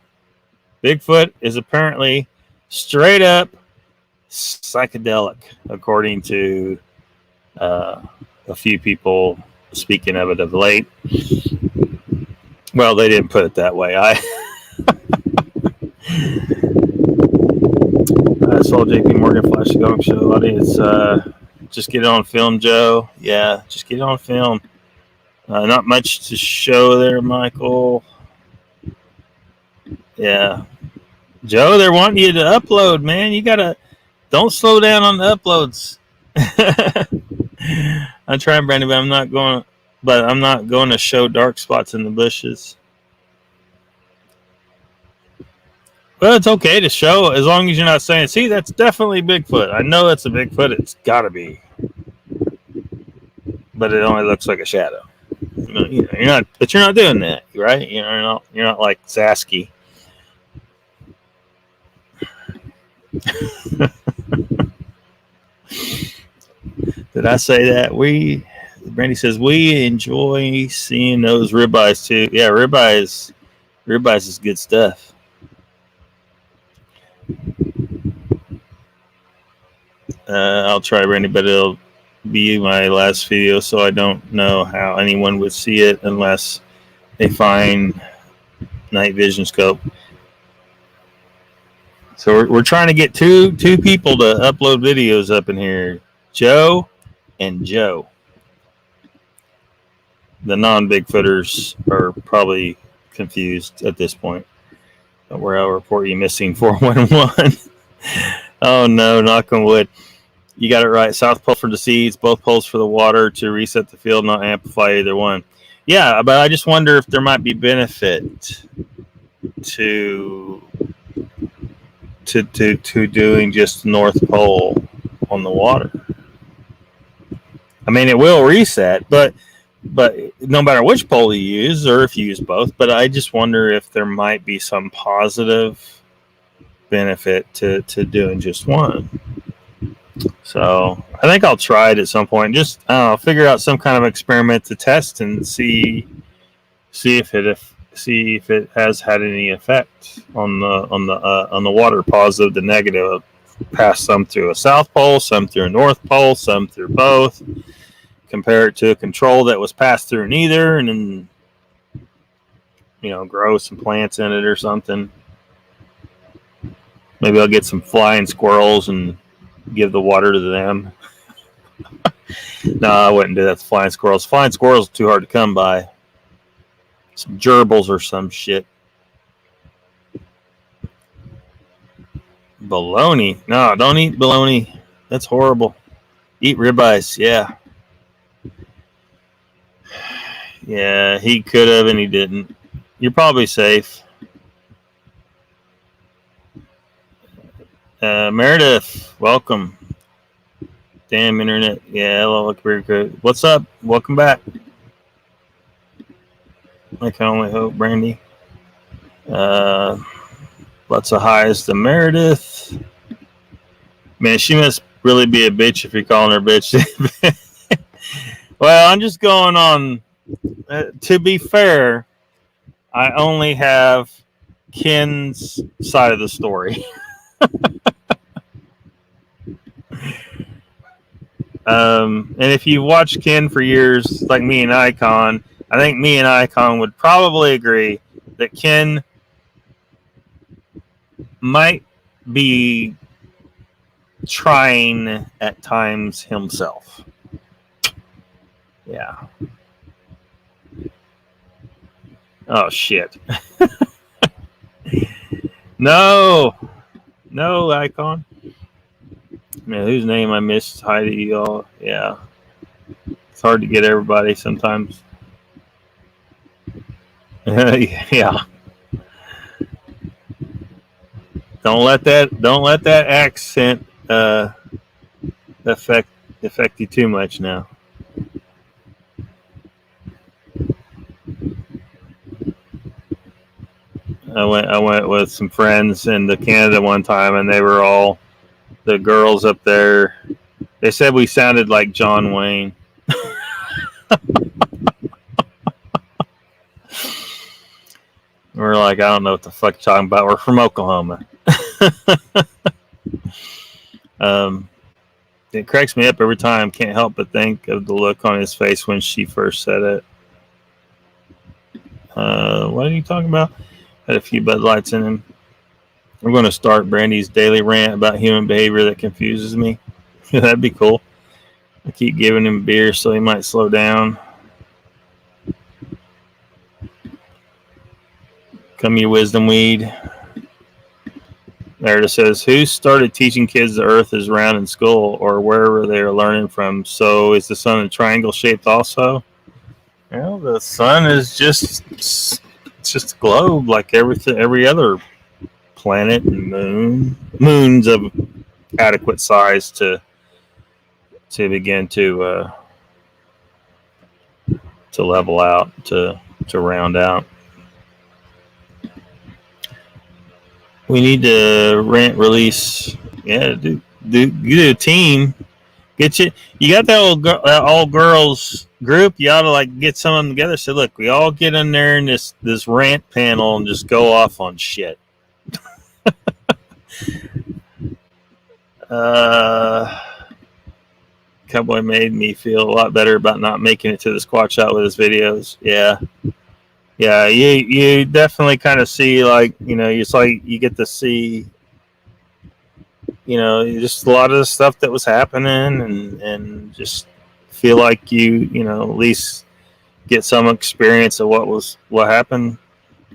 Bigfoot is apparently straight up psychedelic, according to a few people speaking of it of late. Well, they didn't put it that way. I saw JP Morgan flash the gong show audience. Just get it on film, Joe. Yeah, just get it on film. Not much to show there, Michael. Yeah. Joe, they're wanting you to upload, man. Don't slow down on the uploads. I'm trying, Brandon, but I'm not going to show dark spots in the bushes. Well, it's okay to show as long as you're not saying, see, that's definitely Bigfoot. I know it's a Bigfoot. It's got to be. But it only looks like a shadow. You're not doing that, right? You're not like Sasky. Did I say that? Brandy says we enjoy seeing those ribeyes too. Yeah, ribeyes is good stuff. I'll try, Brandy, but it'll be my last video, so I don't know how anyone would see it unless they find night vision scope. So we're trying to get two people to upload videos up in here, Joe and Joe. The non-Bigfooters are probably confused at this point. Where I'll report you missing 411. Oh no, knock on wood. You got it right. South pole for the seeds, both poles for the water to reset the field, not amplify either one. Yeah, but I just wonder if there might be benefit to to doing just the North Pole on the water. I mean, it will reset, but no matter which pole you use, or if you use both. But I just wonder if there might be some positive benefit to doing just one. So I think I'll try it at some point. Just figure out some kind of experiment to test and see if it has had any effect on the water, positive to negative. Pass some through a South Pole, some through a North Pole, some through both. Compare it to a control that was passed through neither, and then grow some plants in it or something. Maybe I'll get some flying squirrels and give the water to them. No, I wouldn't do that to flying squirrels. Flying squirrels are too hard to come by. Some gerbils or some shit. Bologna. No, don't eat bologna. That's horrible. Eat ribeyes. Yeah. Yeah, he could have and he didn't. You're probably safe. Meredith, welcome. Damn internet. Yeah, hello, good. What's up? Welcome back. I can only hope, Brandy. Lots of highs to Meredith. Man, she must really be a bitch if you're calling her bitch. Well, I'm just going on. To be fair, I only have Ken's side of the story. And if you've watched Ken for years, like me and Icon, I think me and Icon would probably agree that Ken might be trying at times himself. Yeah. Oh, shit. No, Icon. Man, whose name I missed? Hi to y'all. Yeah. It's hard to get everybody sometimes. Yeah. Don't let that accent affect you too much now. I went with some friends into Canada one time, and they were all the girls up there. They said we sounded like John Wayne. We're like, I don't know what the fuck you're talking about. We're from Oklahoma. It cracks me up every time. Can't help but think of the look on his face when she first said it. What are you talking about? Had a few Bud Lights in him. I'm going to start Brandy's daily rant about human behavior that confuses me. That'd be cool. I keep giving him beer so he might slow down. Come your wisdom weed. Meredith says, who started teaching kids the earth is round in school or wherever they are learning from? So is the sun a triangle shaped also? Well, the sun is just a globe like every other planet and moons of adequate size to begin to level out, to round out. We need to rent release. Yeah, do a team. You got that all girls group. You ought to like get some of them together. Say, look, we all get in there in this rant panel and just go off on shit. Cowboy made me feel a lot better about not making it to the squat shot with his videos. Yeah, you definitely kind of see, like, it's like you get to see, just a lot of the stuff that was happening, and just feel like you at least get some experience of what happened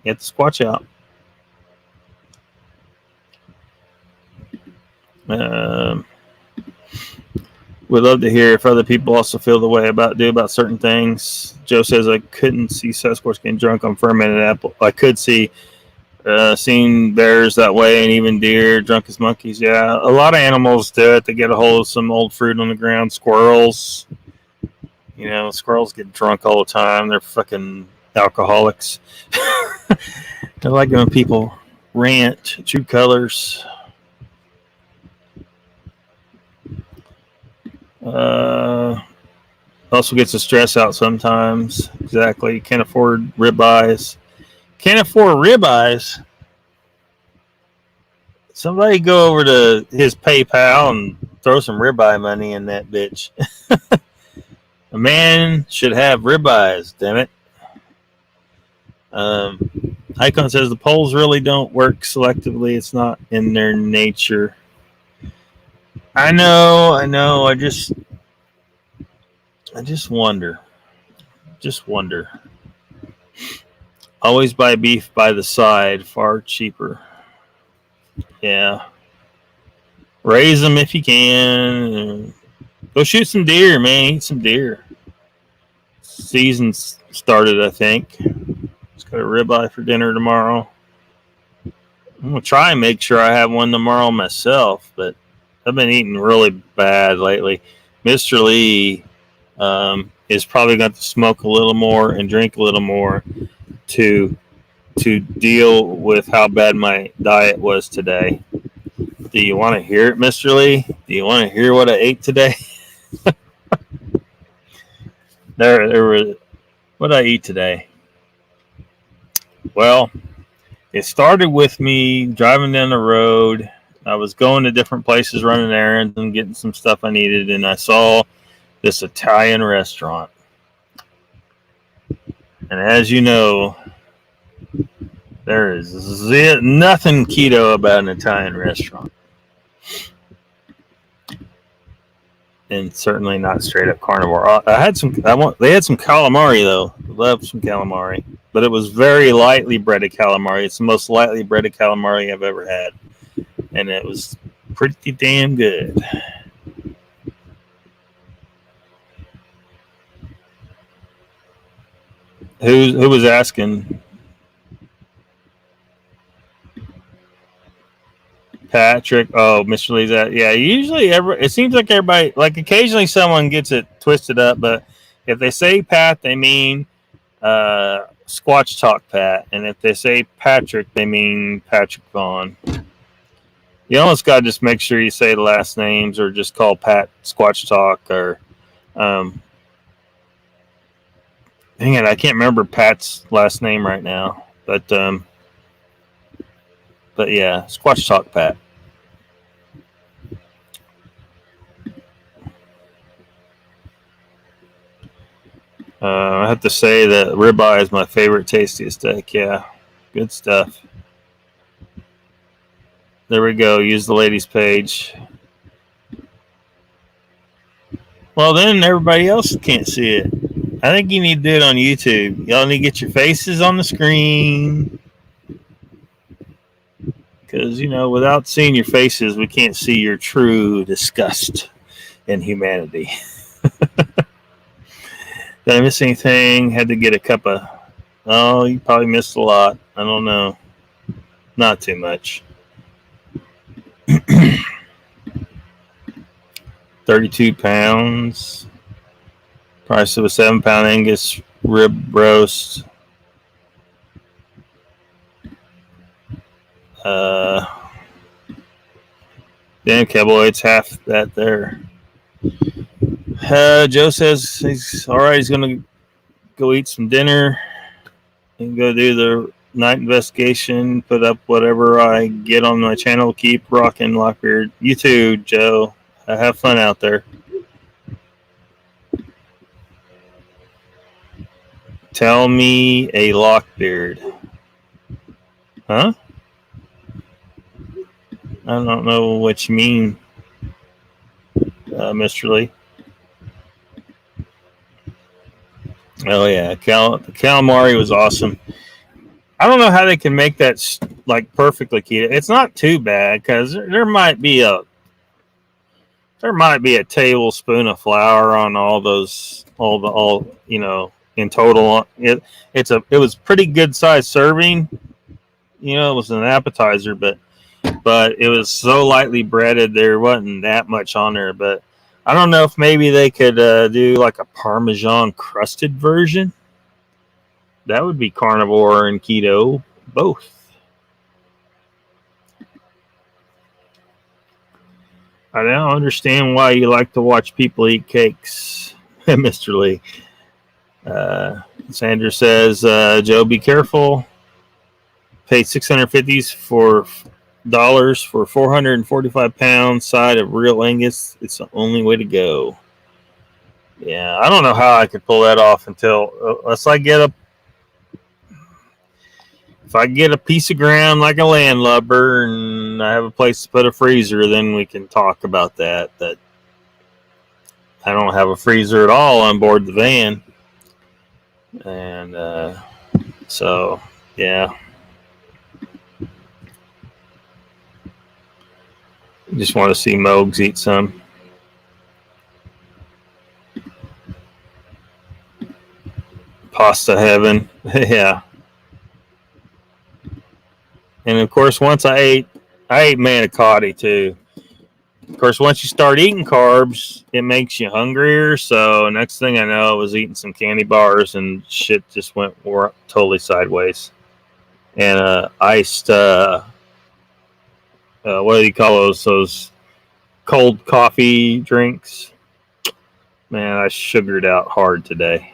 at the squat out. We'd love to hear if other people also feel the way about certain things. Joe says, I couldn't see Sasquatch getting drunk on fermented apple. I could see Seen bears that way, and even deer, drunk as monkeys. Yeah, a lot of animals do it. They get a hold of some old fruit on the ground. Squirrels, squirrels get drunk all the time. They're fucking alcoholics. They like when people rant, true colors. Also gets the stress out sometimes. Exactly. Can't afford ribeyes. Can't afford ribeyes. Somebody go over to his PayPal and throw some ribeye money in that bitch. A man should have ribeyes, damn it. Icon says the polls really don't work selectively. It's not in their nature. I know. I just wonder. Always buy beef by the side, far cheaper. Yeah. Raise them if you can. Go shoot some deer, man. Eat some deer. Season's started, I think. Just got a ribeye for dinner tomorrow. I'm going to try and make sure I have one tomorrow myself, but I've been eating really bad lately. Mr. Lee is probably going to smoke a little more and drink a little more to deal with how bad my diet was today. Do you want to hear it, Mr. Lee? Do you want to hear what I ate today? There was what did I eat today? Well, it started with me driving down the road. I was going to different places, running errands and getting some stuff I needed, and I saw this Italian restaurant. And as you know, there is nothing keto about an Italian restaurant. And certainly not straight up carnivore. They had some calamari though. Love some calamari, but it was very lightly breaded calamari. It's the most lightly breaded calamari I've ever had, and it was pretty damn good. Who was asking? Patrick. Oh, Mr. Lee's at. Yeah, usually it seems like everybody, like occasionally someone gets it twisted up, but if they say Pat, they mean Squatch Talk Pat. And if they say Patrick, they mean Patrick Vaughn. You almost got to just make sure you say the last names or just call Pat Squatch Talk or hang on, I can't remember Pat's last name right now. But yeah, Squatch Talk Pat. I have to say that ribeye is my favorite, tastiest steak. Yeah, good stuff. There we go. Use the ladies' page. Well, then everybody else can't see it. I think you need to do it on YouTube. Y'all need to get your faces on the screen. Because, without seeing your faces, we can't see your true disgust in humanity. Did I miss anything? Had to get a cup of... Oh, you probably missed a lot. I don't know. Not too much. 32 pounds. Price of a 7-pound Angus rib roast. Damn, cowboy, it's half that there. Joe says he's all right. He's gonna go eat some dinner and go do the night investigation. Put up whatever I get on my channel. Keep rocking, Lockbeard. You too, Joe. Have fun out there. Tell me a Lockbeard. Huh? I don't know what you mean, Mr. Lee. Oh, yeah. The calamari was awesome. I don't know how they can make that perfectly keto. It's not too bad because there might be a tablespoon of flour on all in total. It was pretty good sized serving. it was an appetizer, but it was so lightly breaded there wasn't that much on there. But I don't know if maybe they could do like a Parmesan crusted version. That would be carnivore and keto both. I don't understand why you like to watch people eat cakes, Mr. Lee. Sandra says, Joe, be careful. Pay $650 for 445 pound side of real Angus. It's the only way to go. Yeah, I don't know how I could pull that off until unless I get if I get a piece of ground like a landlubber and I have a place to put a freezer, then we can talk about that. But I don't have a freezer at all on board the van. And so, yeah. Just want to see Mogs eat some. Pasta heaven. Yeah. And of course, once I ate manicotti too. Of course, once you start eating carbs, it makes you hungrier. So next thing I know, I was eating some candy bars and shit just went totally sideways. And iced, what do you call those? Those cold coffee drinks. Man, I sugared out hard today.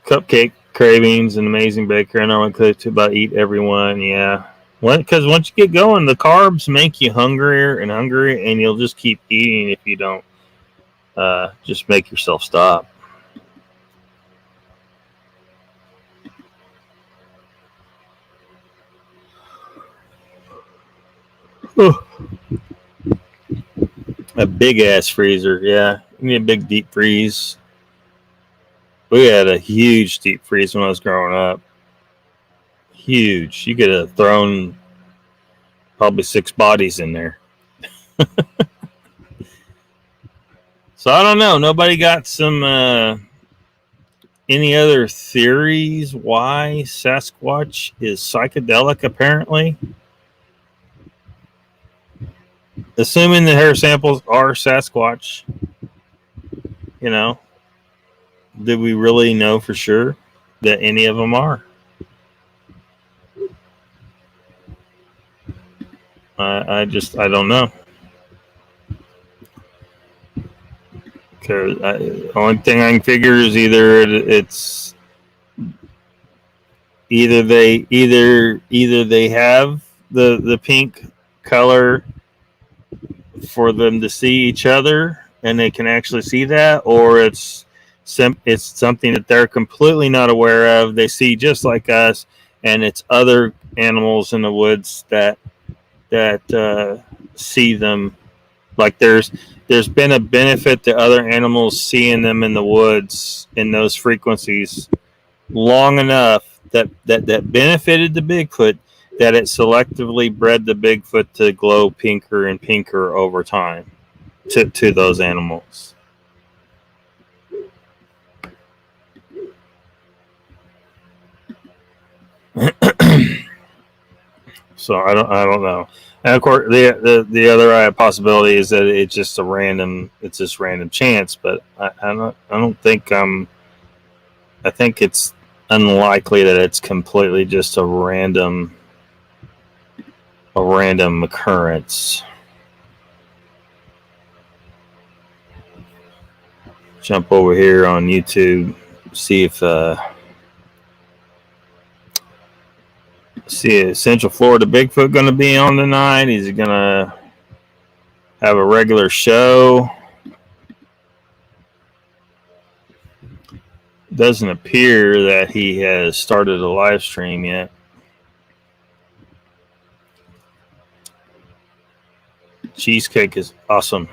Cupcake cravings, an amazing baker. I know I could about eat everyone. Yeah. Because once you get going, the carbs make you hungrier and hungrier, and you'll just keep eating if you don't just make yourself stop. Oh. A big ass freezer, yeah. You need a big deep freeze. We had a huge deep freeze when I was growing up. Huge. You could have thrown probably 6 bodies in there. So I don't know. Nobody got some any other theories why Sasquatch is psychedelic, apparently? Assuming the hair samples are Sasquatch, do we really know for sure that any of them are? I don't know. Because the only thing I can figure is either they have the pink color for them to see each other and they can actually see that, or it's something that they're completely not aware of. They see just like us, and it's other animals in the woods that see them. Like there's been a benefit to other animals seeing them in the woods in those frequencies long enough that benefited the Bigfoot, that it selectively bred the Bigfoot to glow pinker and pinker over time to those animals. So I don't know. And of course, the other possibility is that it's just random chance. But I don't think I think it's unlikely that it's completely just a random occurrence. Jump over here on YouTube, see if Central Florida Bigfoot going to be on tonight. Is he going to have a regular show? Doesn't appear that he has started a live stream yet. Cheesecake is awesome.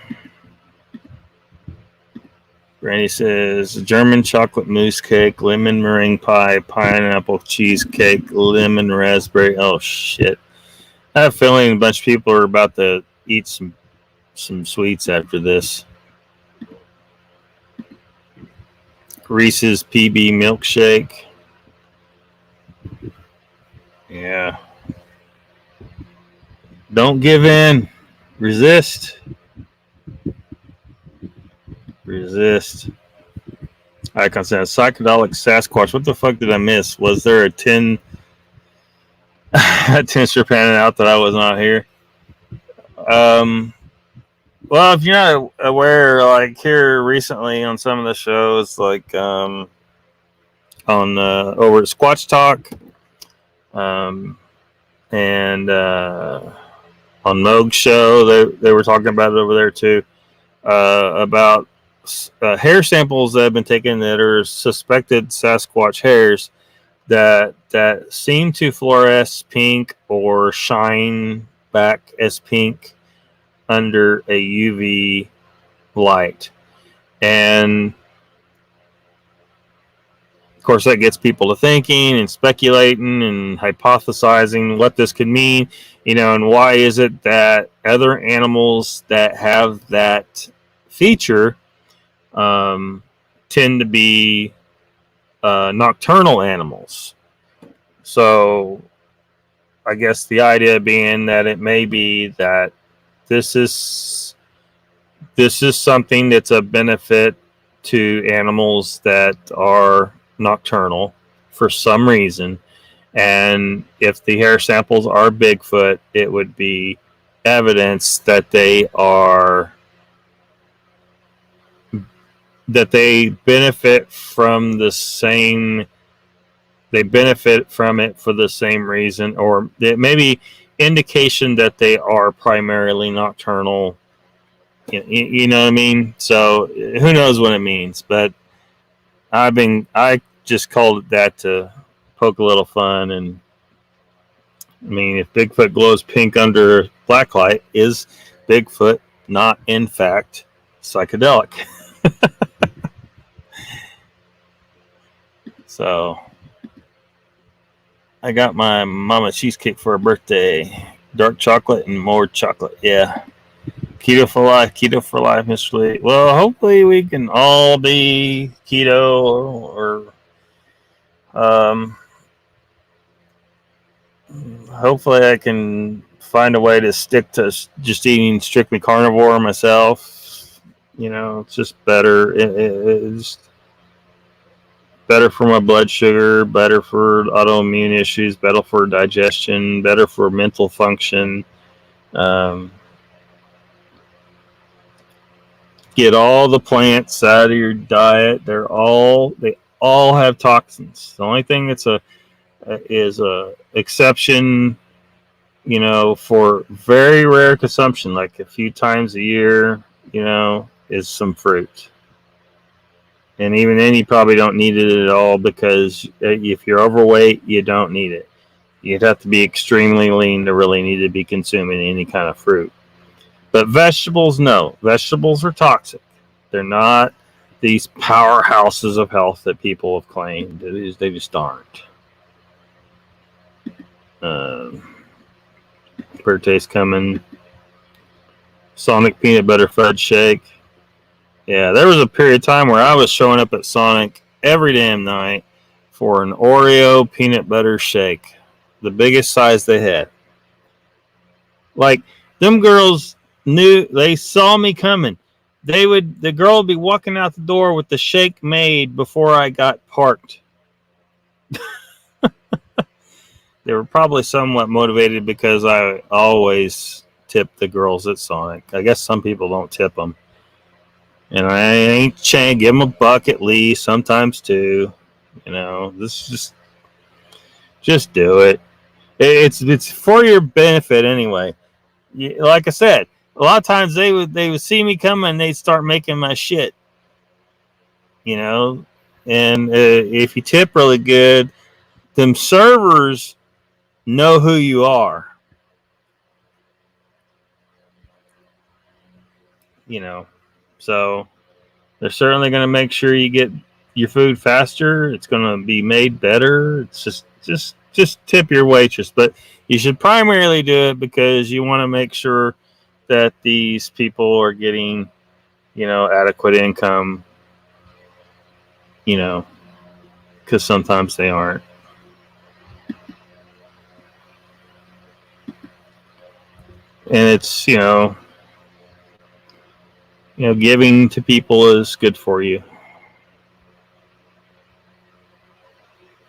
Randy says German chocolate mousse cake, lemon meringue pie, pineapple cheesecake, lemon raspberry. Oh shit! I have a feeling a bunch of people are about to eat some sweets after this. Reese's PB milkshake. Yeah. Don't give in. Resist. Resist. I consider psychedelic Sasquatch. What the fuck did I miss? Was there a 10 Tinster panning out that I was not here? Well, if you're not aware, like here recently on some of the shows, like on over at Squatch Talk, and on Moog's show, they were talking about it over there too, about hair samples that have been taken that are suspected Sasquatch hairs that seem to fluoresce pink or shine back as pink under a UV light. And of course, that gets people to thinking and speculating and hypothesizing what this could mean, and why is it that other animals that have that feature tend to be nocturnal animals. So I guess the idea being that it may be that this is something that's a benefit to animals that are nocturnal for some reason, and if the hair samples are Bigfoot, it would be evidence that they benefit from the same. They benefit from it for the same reason, or it may be indication that they are primarily nocturnal. You know what I mean? So who knows what it means? But I just called it that to poke a little fun. And I mean, if Bigfoot glows pink under black light, is Bigfoot not in fact psychedelic? So I got my mama cheesecake for her birthday. Dark chocolate and more chocolate. Yeah. Keto for life, Mr. Lee. Well, hopefully we can all be keto or hopefully I can find a way to stick to just eating strictly carnivore myself. It's just better. It's better for my blood sugar, better for autoimmune issues, better for digestion, better for mental function. Get all the plants out of your diet. They all have toxins. The only thing that's is a exception, for very rare consumption, like a few times a year, is some fruit. And even then, you probably don't need it at all, because if you're overweight, you don't need it. You'd have to be extremely lean to really need to be consuming any kind of fruit. But vegetables, no. Vegetables are toxic. They're not these powerhouses of health that people have claimed. They just aren't. Birthday's coming. Sonic peanut butter fudge shake. Yeah, there was a period of time where I was showing up at Sonic every damn night for an Oreo peanut butter shake. The biggest size they had. Like, them girls knew, they saw me coming. The girl would be walking out the door with the shake made before I got parked. They were probably somewhat motivated because I always tip the girls at Sonic. I guess some people don't tip them. And I ain't chain, give them $1 at least, sometimes $2. This just do it. It's for your benefit anyway. Like I said, a lot of times they would see me coming and they'd start making my shit. And if you tip really good, them servers know who you are. So they're certainly going to make sure you get your food faster. It's going to be made better. It's just tip your waitress, but you should primarily do it because you want to make sure that these people are getting, adequate income, because sometimes they aren't. and it's giving to people is good for you.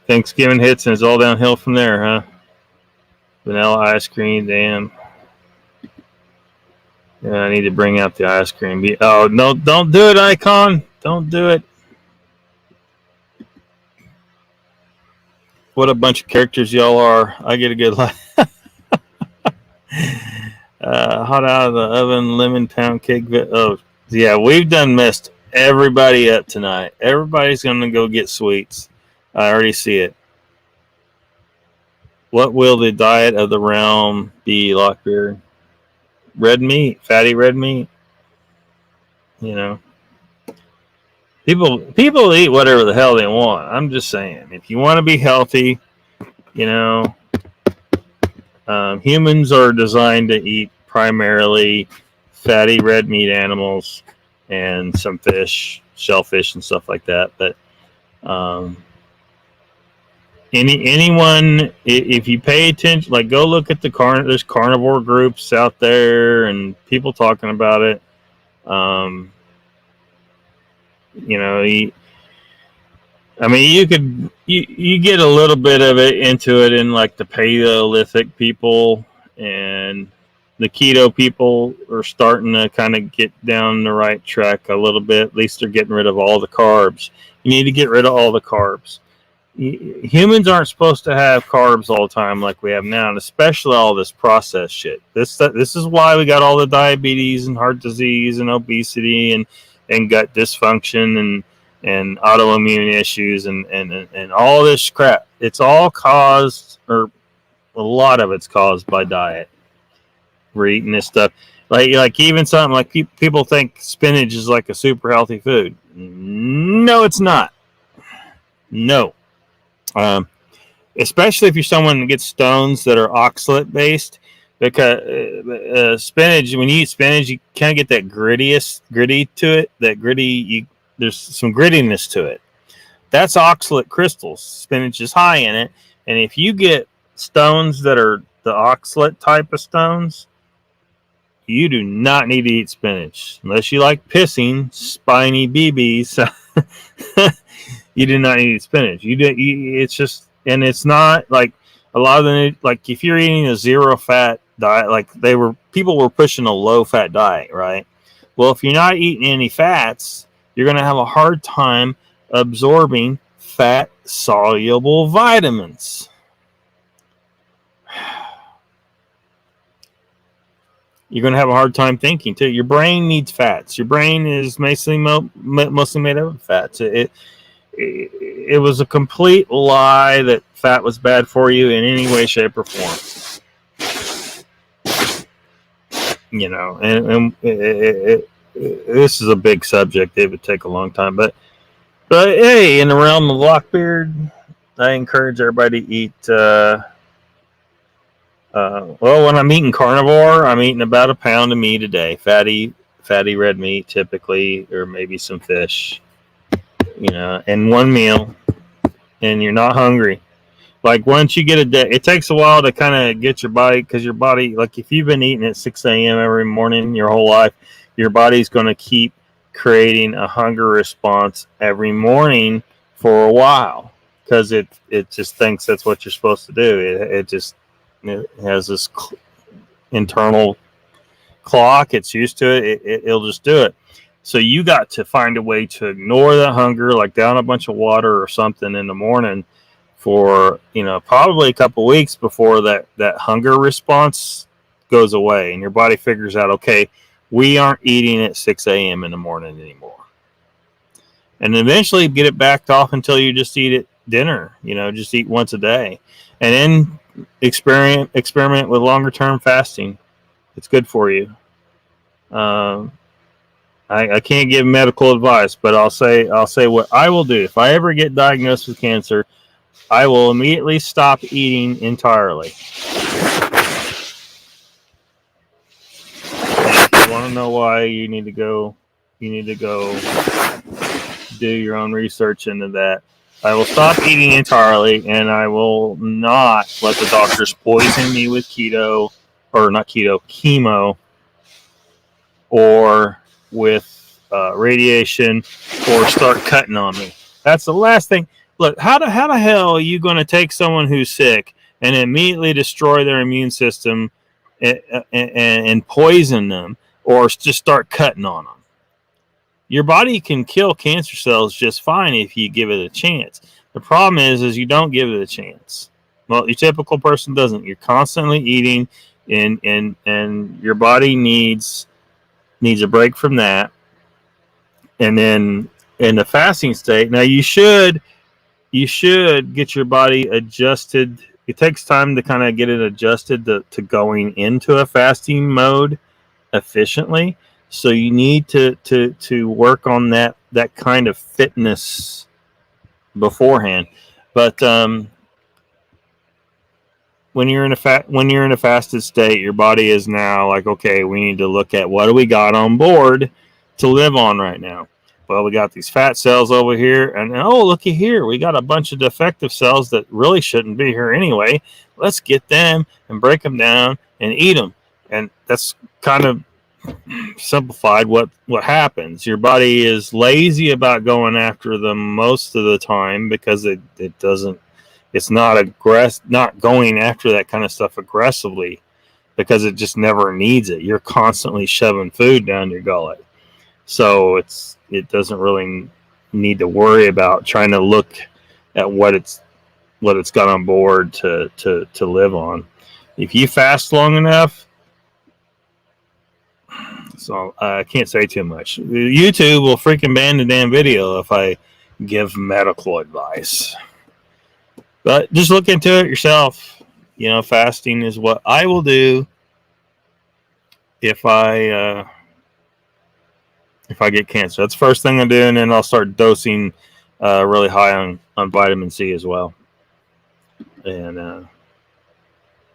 Thanksgiving hits and it's all downhill from there, huh? Vanilla ice cream, damn. Yeah, I need to bring out the ice cream. Oh no! Don't do it, Icon. Don't do it. What a bunch of characters y'all are. I get a good laugh. Hot out of the oven, lemon pound cake. Oh, yeah, we've done messed everybody up tonight. Everybody's going to go get sweets. I already see it. What will the diet of the realm be, Lockbeard? Red meat, fatty red meat. People eat whatever the hell they want. I'm just saying, if you want to be healthy, humans are designed to eat primarily fatty red meat animals and some fish, shellfish, and stuff like that. But anyone, if you pay attention, like go look at there's carnivore groups out there and people talking about it. You get a little bit of it into it in like the Paleolithic people, and the keto people are starting to kind of get down the right track a little bit. At least they're getting rid of all the carbs. You need to get rid of all the carbs. Humans aren't supposed to have carbs all the time like we have now, and especially all this processed shit. This is why we got all the diabetes and heart disease and obesity and gut dysfunction and autoimmune issues and all this crap. It's all caused, or a lot of it's caused by diet. We're eating this stuff. Like even something like people think spinach is like a super healthy food. No, it's not. No. Especially if you're someone that gets stones that are oxalate based, because spinach, when you eat spinach, you kind of get that gritty to it. That gritty, there's some grittiness to it. That's oxalate crystals. Spinach is high in it, and if you get stones that are the oxalate type of stones, you do not need to eat spinach unless you like pissing spiny BBs. You do not need to eat spinach. It's just, and it's not like a lot of the, like if you're eating a zero fat diet, like people were pushing a low fat diet, right? Well, if you're not eating any fats, you're going to have a hard time absorbing fat soluble vitamins. You're going to have a hard time thinking too. Your brain needs fats. Your brain is mostly made up of fats. It was a complete lie that fat was bad for you in any way, shape, or form. And this is a big subject. It would take a long time, but hey, in the realm of Lockbeard, I encourage everybody to eat. When I'm eating carnivore, I'm eating about a pound of meat a day, fatty red meat typically, or maybe some fish. In one meal, and you're not hungry. Like once you get a day, it takes a while to kind of get your body, because your body, like if you've been eating at 6 a.m. every morning your whole life, your body's going to keep creating a hunger response every morning for a while, because it just thinks that's what you're supposed to do. It has this internal clock. It's used to it. It'll just do it. So you got to find a way to ignore that hunger, like down a bunch of water or something in the morning for, probably a couple weeks before that hunger response goes away. And your body figures out, okay, we aren't eating at 6 a.m. in the morning anymore. And eventually get it backed off until you just eat at dinner, just eat once a day. And then experiment with longer term fasting. It's good for you. I can't give medical advice, but I'll say what I will do. If I ever get diagnosed with cancer, I will immediately stop eating entirely. And if you want to know why, you need to go do your own research into that. I will stop eating entirely, and I will not let the doctors poison me with keto or not keto, chemo, or with radiation, or start cutting on me. That's the last thing. Look, how the hell are you going to take someone who's sick and immediately destroy their immune system and poison them, or just start cutting on them? Your body can kill cancer cells just fine if you give it a chance. The problem is you don't give it a chance. Well, your typical person doesn't. You're constantly eating, and your body needs a break from that. And then in the fasting state, now you should get your body adjusted. It takes time to kind of get it adjusted to going into a fasting mode efficiently. So you need to work on that kind of fitness beforehand. But when you're in a fasted state, your body is now like, okay, we need to look at what do we got on board to live on right now. Well, we got these fat cells over here, and oh, looky here, we got a bunch of defective cells that really shouldn't be here anyway. Let's get them and break them down and eat them. And that's kind of simplified what happens. Your body is lazy about going after them most of the time because it's not going after that kind of stuff aggressively because it just never needs it. You're constantly shoving food down your gullet. So it doesn't really need to worry about trying to look at what it's got on board to live on. If you fast long enough, so I can't say too much. YouTube will freaking ban the damn video if I give medical advice. But just look into it yourself. You know, fasting is what I will do if I get cancer. That's the first thing I do, and then I'll start dosing really high on vitamin C as well. And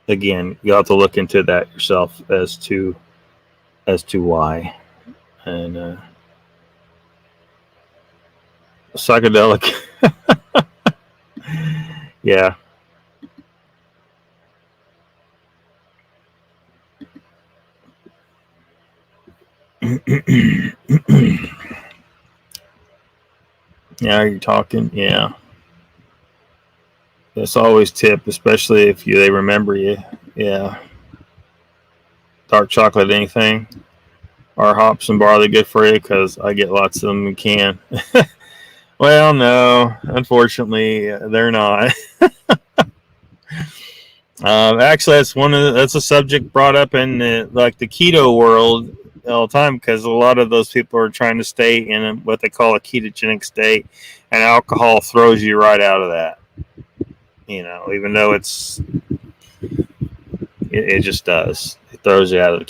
again, you have to look into that yourself as to why. And psychedelic. Yeah. Yeah, you're talking. Yeah, that's always tip, especially if they remember you. Yeah, dark chocolate, anything, or hops and barley good for you? Because I get lots of them in can. Well, no, unfortunately, they're not. Actually, that's a subject brought up in the keto world all the time, because a lot of those people are trying to stay in what they call a ketogenic state, and alcohol throws you right out of that. You know, even though it just does. It throws you out of the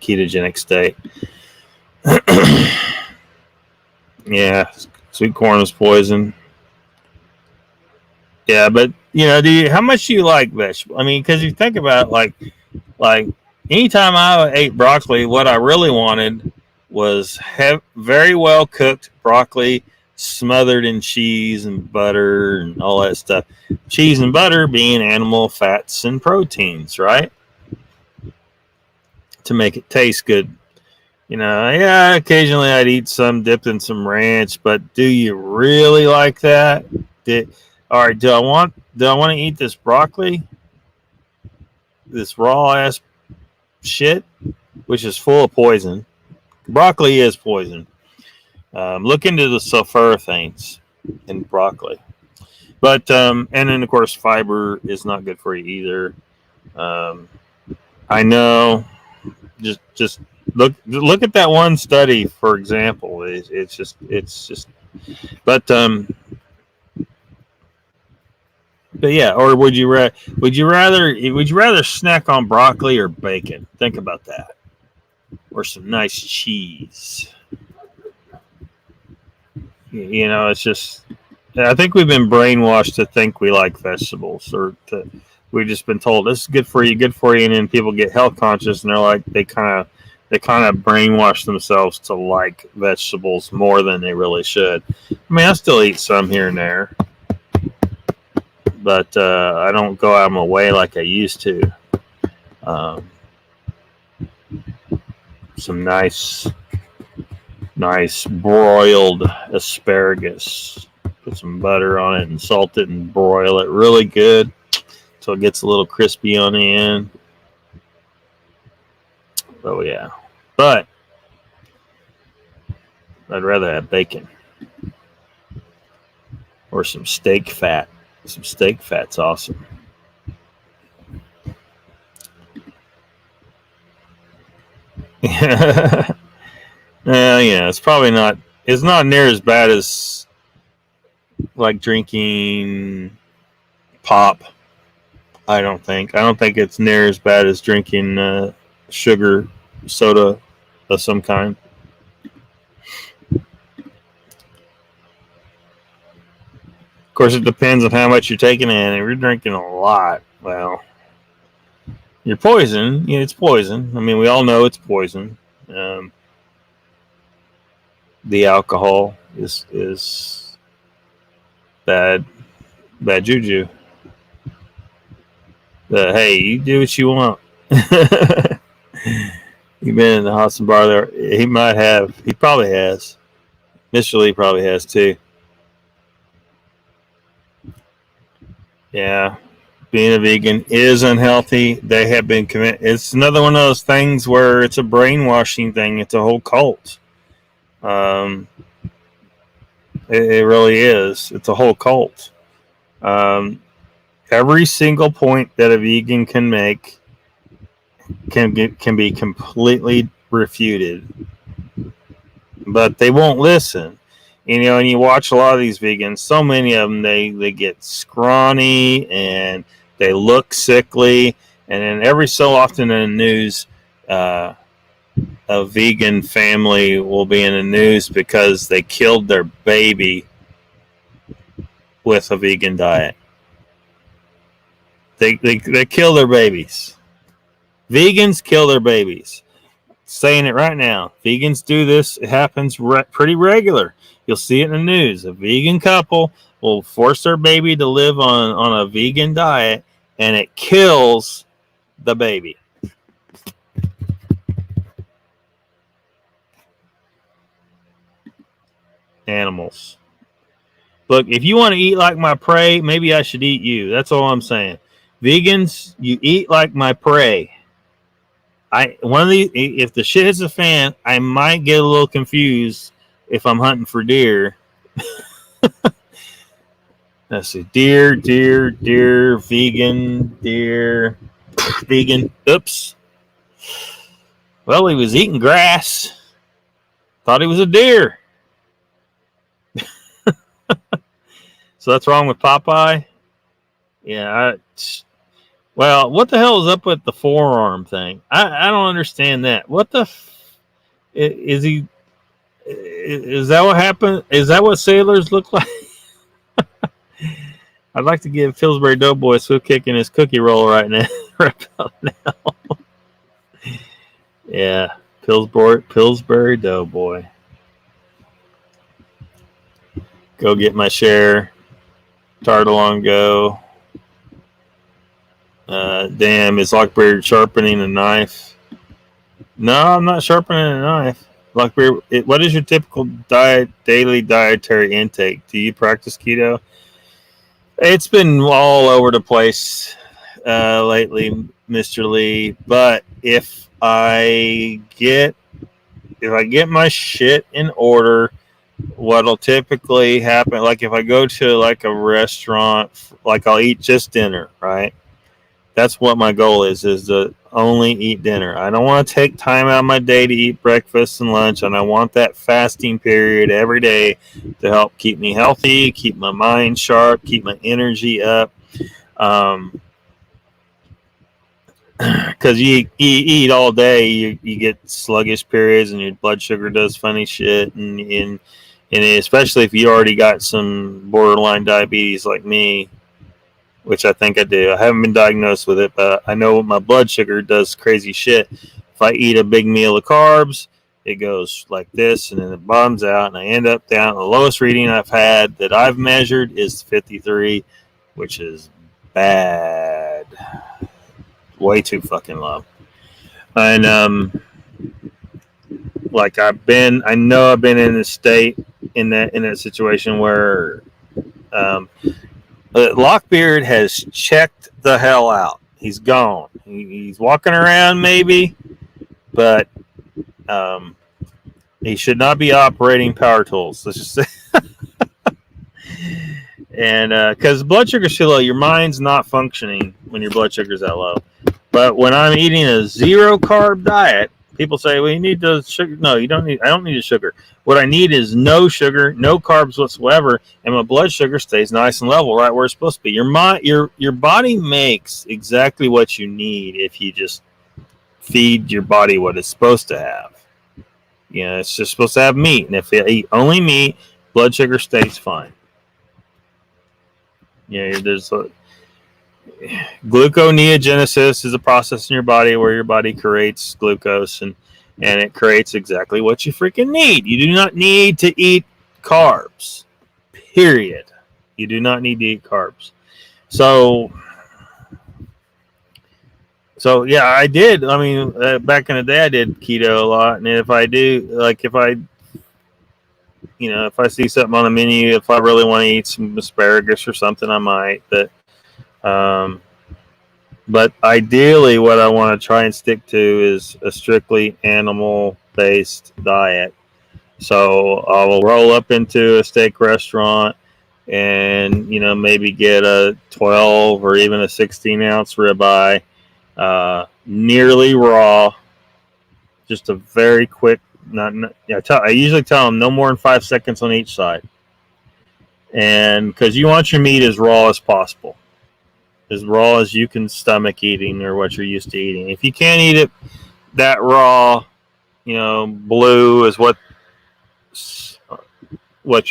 ketogenic state. Yeah, sweet corn is poison. Yeah, but how much do you like vegetables? I mean, because you think about like anytime I ate broccoli, what I really wanted was very well cooked broccoli smothered in cheese and butter and all that stuff. Cheese and butter being animal fats and proteins, right? To make it taste good. Yeah, occasionally I'd eat some dipped in some ranch, but do you really like that? All right, do I want to eat this broccoli? This raw ass shit, which is full of poison. Broccoli is poison. Look into the sulforaphane in broccoli. But and then of course fiber is not good for you either. I know. Just look at that one study, for example. It's just. But yeah, or would you rather snack on broccoli or bacon? Think about that, or some nice cheese. It's just. I think we've been brainwashed to think we like vegetables, or we've just been told this is good for you, and then people get health conscious, and they're like they kind of brainwash themselves to like vegetables more than they really should. I mean, I still eat some here and there, but I don't go out of my way like I used to. some nice broiled asparagus. Put some butter on it and salt it and broil it really good until it gets a little crispy on the end. Oh yeah, but I'd rather have bacon or some steak fat. Some steak fat's awesome. Yeah, it's probably not. It's not near as bad as like drinking pop. I don't think it's near as bad as drinking sugar soda of some kind. Of course, it depends on how much you're taking in. If you're drinking a lot, well, you're poison. It's poison. I mean, we all know it's poison. The alcohol is bad juju. Hey, you do what you want. You've been in the Hudson bar there. He might have. He probably has. Mr. Lee probably has too. Yeah, being a vegan is unhealthy. They have been committed. It's another one of those things where it's a brainwashing thing. It's a whole cult. It really is. It's a whole cult. Every single point that a vegan can make can be completely refuted, but they won't listen. And you watch a lot of these vegans, so many of them, they get scrawny and they look sickly. And then every so often in the news, a vegan family will be in the news because they killed their baby with a vegan diet. They kill their babies. Vegans kill their babies. Saying it right now. Vegans do this. It happens pretty regular. You'll see it in the news. A vegan couple will force their baby to live on a vegan diet, and it kills the baby. Animals. Look, if you want to eat like my prey, maybe I should eat you. That's all I'm saying. Vegans, you eat like my prey. If the shit hits the fan, I might get a little confused if I'm hunting for deer. Let's see. Deer, vegan. Oops. Well, he was eating grass. Thought he was a deer. So that's wrong with Popeye? Yeah. Well, what the hell is up with the forearm thing? I don't understand that. What the is he? Is that what happened? Is that what sailors look like? I'd like to give Pillsbury Doughboy a swift kick in his cookie roll right now. Right about now. Yeah, Pillsbury Doughboy. Go get my share. Turtle on go. Damn, is Lockbeard sharpening a knife? No, I'm not sharpening a knife. Lockbeard, what is your typical daily dietary intake? Do you practice keto? It's been all over the place lately, Mr. Lee. But if I get my shit in order, what'll typically happen, like if I go to like a restaurant, like I'll eat just dinner, right? That's what my goal is to only eat dinner. I don't want to take time out of my day to eat breakfast and lunch, and I want that fasting period every day to help keep me healthy, keep my mind sharp, keep my energy up. Because you eat all day, you get sluggish periods, and your blood sugar does funny shit, and especially if you already got some borderline diabetes like me, which I think I do. I haven't been diagnosed with it, but I know my blood sugar does crazy shit. If I eat a big meal of carbs, it goes like this, and then it bottoms out, and I end up down. The lowest reading I've had that I've measured is 53, which is bad. Way too fucking low. And like I know I've been in a state in that situation where Lockbeard has checked the hell out. He's gone. He's walking around maybe, but he should not be operating power tools. Let's just say. And because blood sugar's too low, your mind's not functioning when your blood sugar's that low. But when I'm eating a 0 carb diet, people say, well, you need the sugar. No, you don't need. I don't need the sugar. What I need is no sugar, no carbs whatsoever, and my blood sugar stays nice and level, right where it's supposed to be. Your body makes exactly what you need if you just feed your body what it's supposed to have. You know, it's just supposed to have meat, and if you eat only meat, blood sugar stays fine. Yeah, there's gluconeogenesis is a process in your body where your body creates glucose and it creates exactly what you freaking need. You do not need to eat carbs. Period. You do not need to eat carbs. So yeah, I did. I mean, back in the day, I did keto a lot, and if I see something on the menu, if I really want to eat some asparagus or something, I might. But ideally, what I want to try and stick to is a strictly animal-based diet. So I will roll up into a steak restaurant and, maybe get a 12 or even a 16-ounce ribeye, nearly raw, just a very quick. I usually tell them no more than 5 seconds on each side, and because you want your meat as raw as possible, as raw as you can stomach eating or what you're used to eating. If you can't eat it that raw, blue is what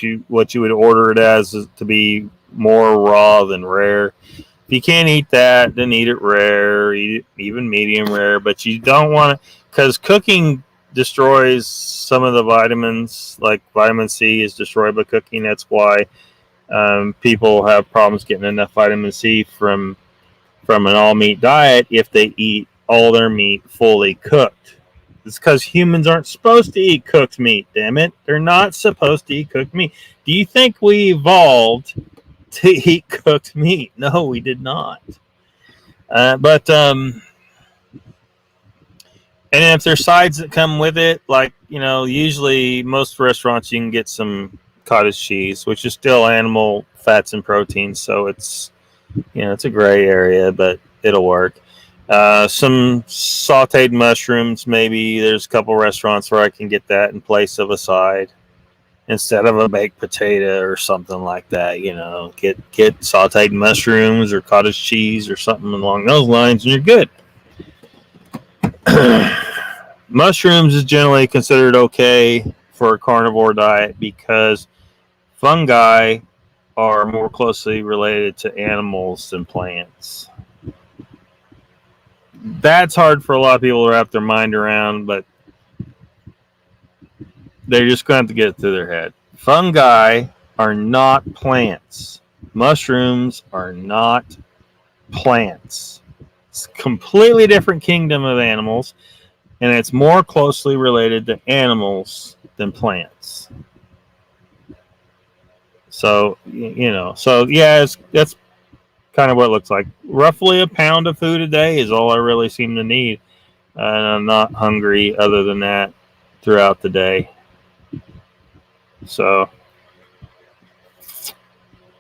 you would order it as, to be more raw than rare. If you can't eat that, then eat it rare, eat it even medium rare. But you don't want to, because cooking destroys some of the vitamins, like vitamin C is destroyed by cooking. That's why people have problems getting enough vitamin C from an all meat diet if they eat all their meat fully cooked. It's because humans aren't supposed to eat cooked meat, damn it. They're not supposed to eat cooked meat. Do you think we evolved to eat cooked meat? No, we did not. And if there's sides that come with it, like, usually most restaurants you can get some cottage cheese, which is still animal fats and proteins. So it's, it's a gray area, but it'll work. Some sauteed mushrooms, maybe. There's a couple restaurants where I can get that in place of a side instead of a baked potato or something like that. Get sauteed mushrooms or cottage cheese or something along those lines, and you're good. Mushrooms is generally considered okay for a carnivore diet because fungi are more closely related to animals than plants. That's hard for a lot of people to wrap their mind around, but they're just going to have to get it through their head. Fungi are not plants. Mushrooms are not plants. It's a completely different kingdom of animals, and it's more closely related to animals than plants. So, that's kind of what it looks like. Roughly a pound of food a day is all I really seem to need. And I'm not hungry other than that throughout the day. So,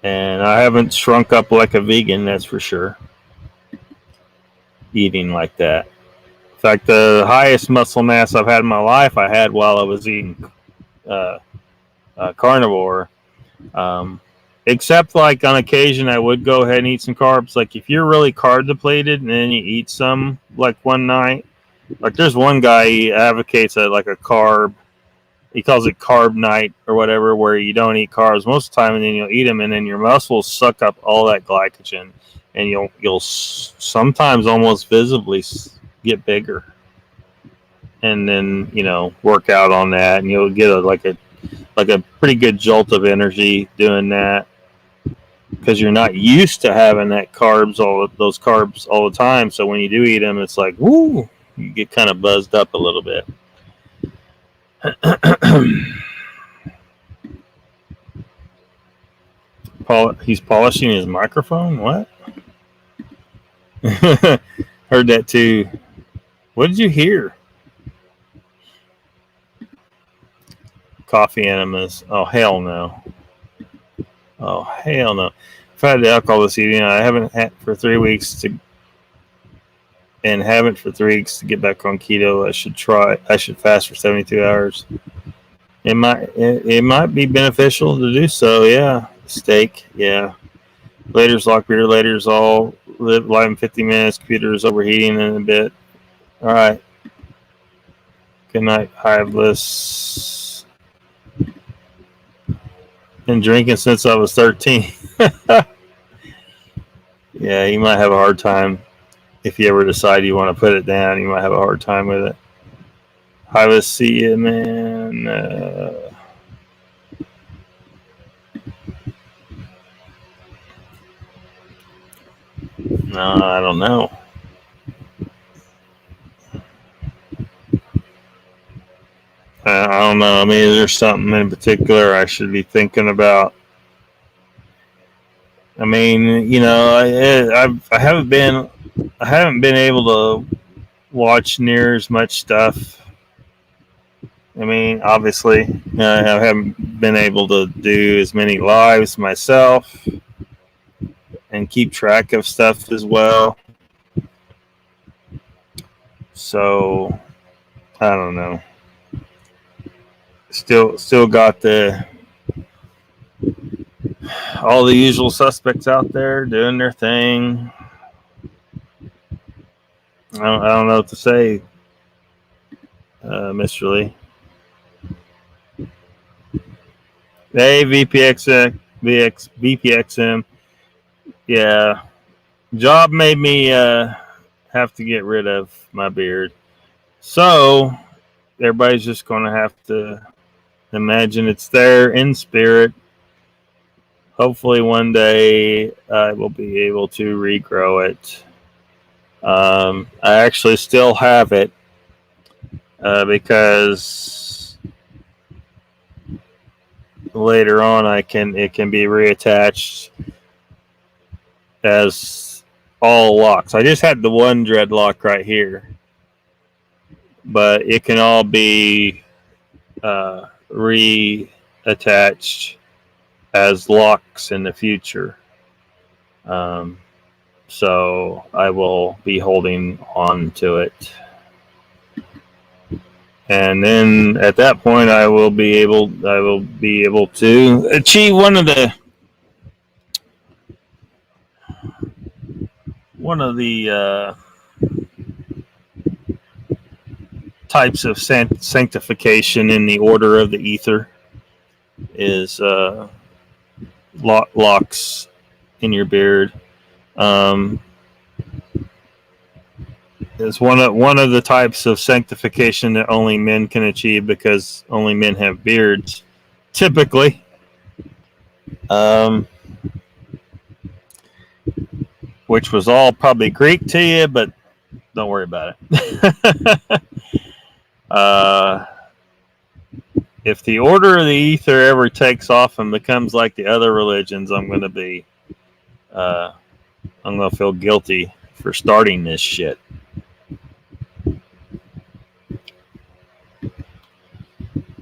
and I haven't shrunk up like a vegan, that's for sure, eating like that. In fact, the highest muscle mass I've had in my life, I had while I was eating carnivore. Except like on occasion, I would go ahead and eat some carbs. Like if you're really carb depleted and then you eat some like one night, like there's one guy, he advocates like a carb. He calls it carb night or whatever, where you don't eat carbs most of the time and then you'll eat them and then your muscles suck up all that glycogen and you'll sometimes almost visibly get bigger, and then work out on that, and you'll get a pretty good jolt of energy doing that because you're not used to having those carbs all the time. So when you do eat them, it's like, woo, you get kind of buzzed up a little bit. He's polishing his microphone? What? Heard that too. What did you hear? Coffee enemas. Oh, hell no. Oh, hell no. I've had the alcohol this evening. I haven't had for 3 weeks to get back on keto. I should fast for 72 hours. It might be beneficial to do so. Yeah. Steak. Yeah. Later's Lockbeard. Later's all live live in 50 minutes. Computer is overheating in a bit. All right. Good night, Hive Bliss. Been drinking since I was 13. Yeah, you might have a hard time if you ever decide you want to put it down. You might have a hard time with it. Hive Bliss, see you, man. No, I don't know. I don't know. I mean, is there something in particular I should be thinking about? I mean, you know, I haven't been able to watch near as much stuff. I mean, obviously, I haven't been able to do as many lives myself and keep track of stuff as well. So, I don't know. Still got all the usual suspects out there doing their thing. I don't know what to say, Mr. Lee. Hey, VPXM. Yeah. Job made me have to get rid of my beard. So, everybody's just going to have to imagine it's there in spirit. Hopefully one day I will be able to regrow it. I actually still have it because later on it can be reattached as all locks. I just had the one dreadlock right here, but it can all be reattached as locks in the future. So I will be holding on to it. And then at that point I will be able to achieve one of the types of sanctification in the order of the ether is locks in your beard. It's one of the types of sanctification that only men can achieve because only men have beards, typically. Which was all probably Greek to you, but don't worry about it. If the order of the ether ever takes off and becomes like the other religions, I'm going to feel guilty for starting this shit.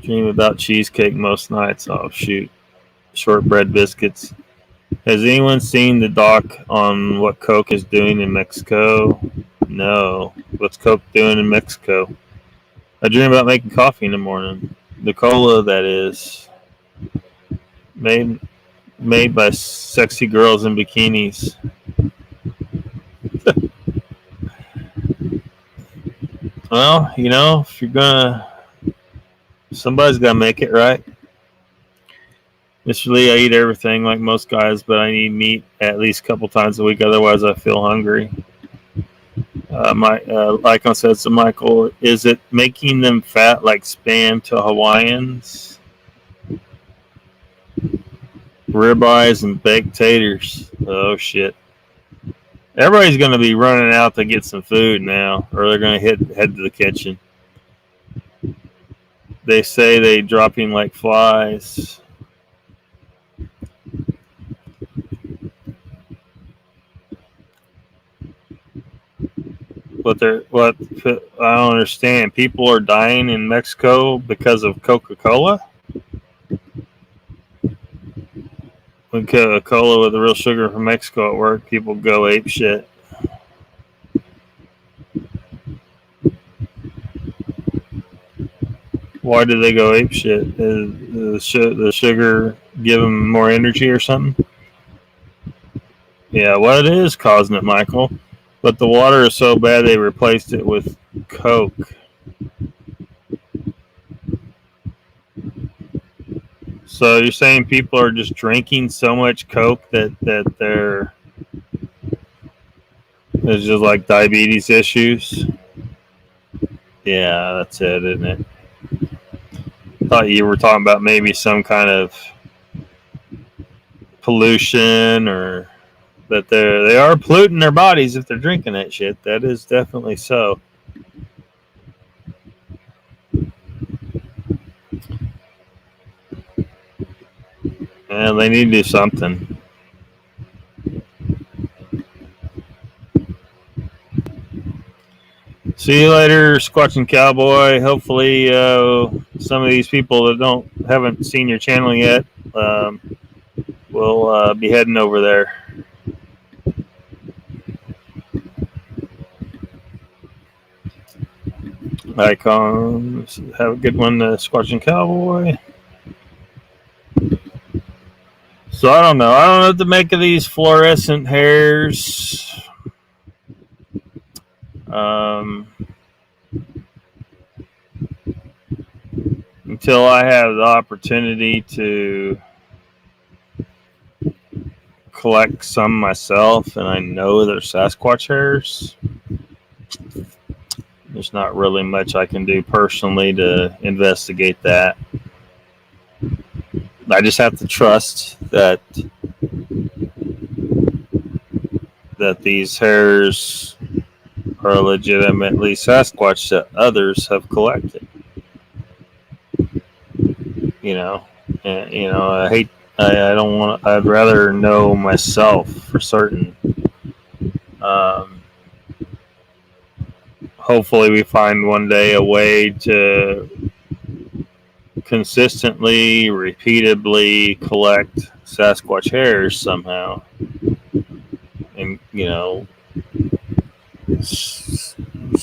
Dream about cheesecake most nights. Oh, shoot. Shortbread biscuits. Has anyone seen the doc on what Coke is doing in Mexico? No. What's Coke doing in Mexico? I dream about making coffee in the morning. The cola, that is. Made by sexy girls in bikinis. Well, you know, if you're gonna... Somebody's got to make it, right? Mr. Lee, I eat everything like most guys, but I need meat at least a couple times a week. Otherwise, I feel hungry. Icon says to Michael, is it making them fat like Spam to Hawaiians? Ribeyes and baked taters. Oh, shit. Everybody's going to be running out to get some food now, or they're going to head to the kitchen. They say they dropping like flies. What I don't understand. People are dying in Mexico because of Coca-Cola. When Coca-Cola with the real sugar from Mexico at work, people go ape shit. Why do they go ape shit? Is the sugar give them more energy or something? Yeah, what it is causing it, Michael. But the water is so bad they replaced it with Coke. So you're saying people are just drinking so much Coke that there's just like diabetes issues? Yeah, that's it, isn't it? Thought you were talking about maybe some kind of pollution, or that they are polluting their bodies if they're drinking that shit. That is definitely so. And they need to do something. See you later, Squatching Cowboy. Hopefully, some of these people that haven't seen your channel yet will be heading over there. Icons. Have a good one, Squatching Cowboy. So I don't know. I don't know what to make of these fluorescent hairs. Until I have the opportunity to collect some myself and I know they're Sasquatch hairs, there's not really much I can do personally to investigate that. I just have to trust that these hairs are legitimately Sasquatch that others have collected. I don't want. I'd rather know myself for certain. Hopefully, we find one day a way to consistently, repeatedly collect Sasquatch hairs somehow, and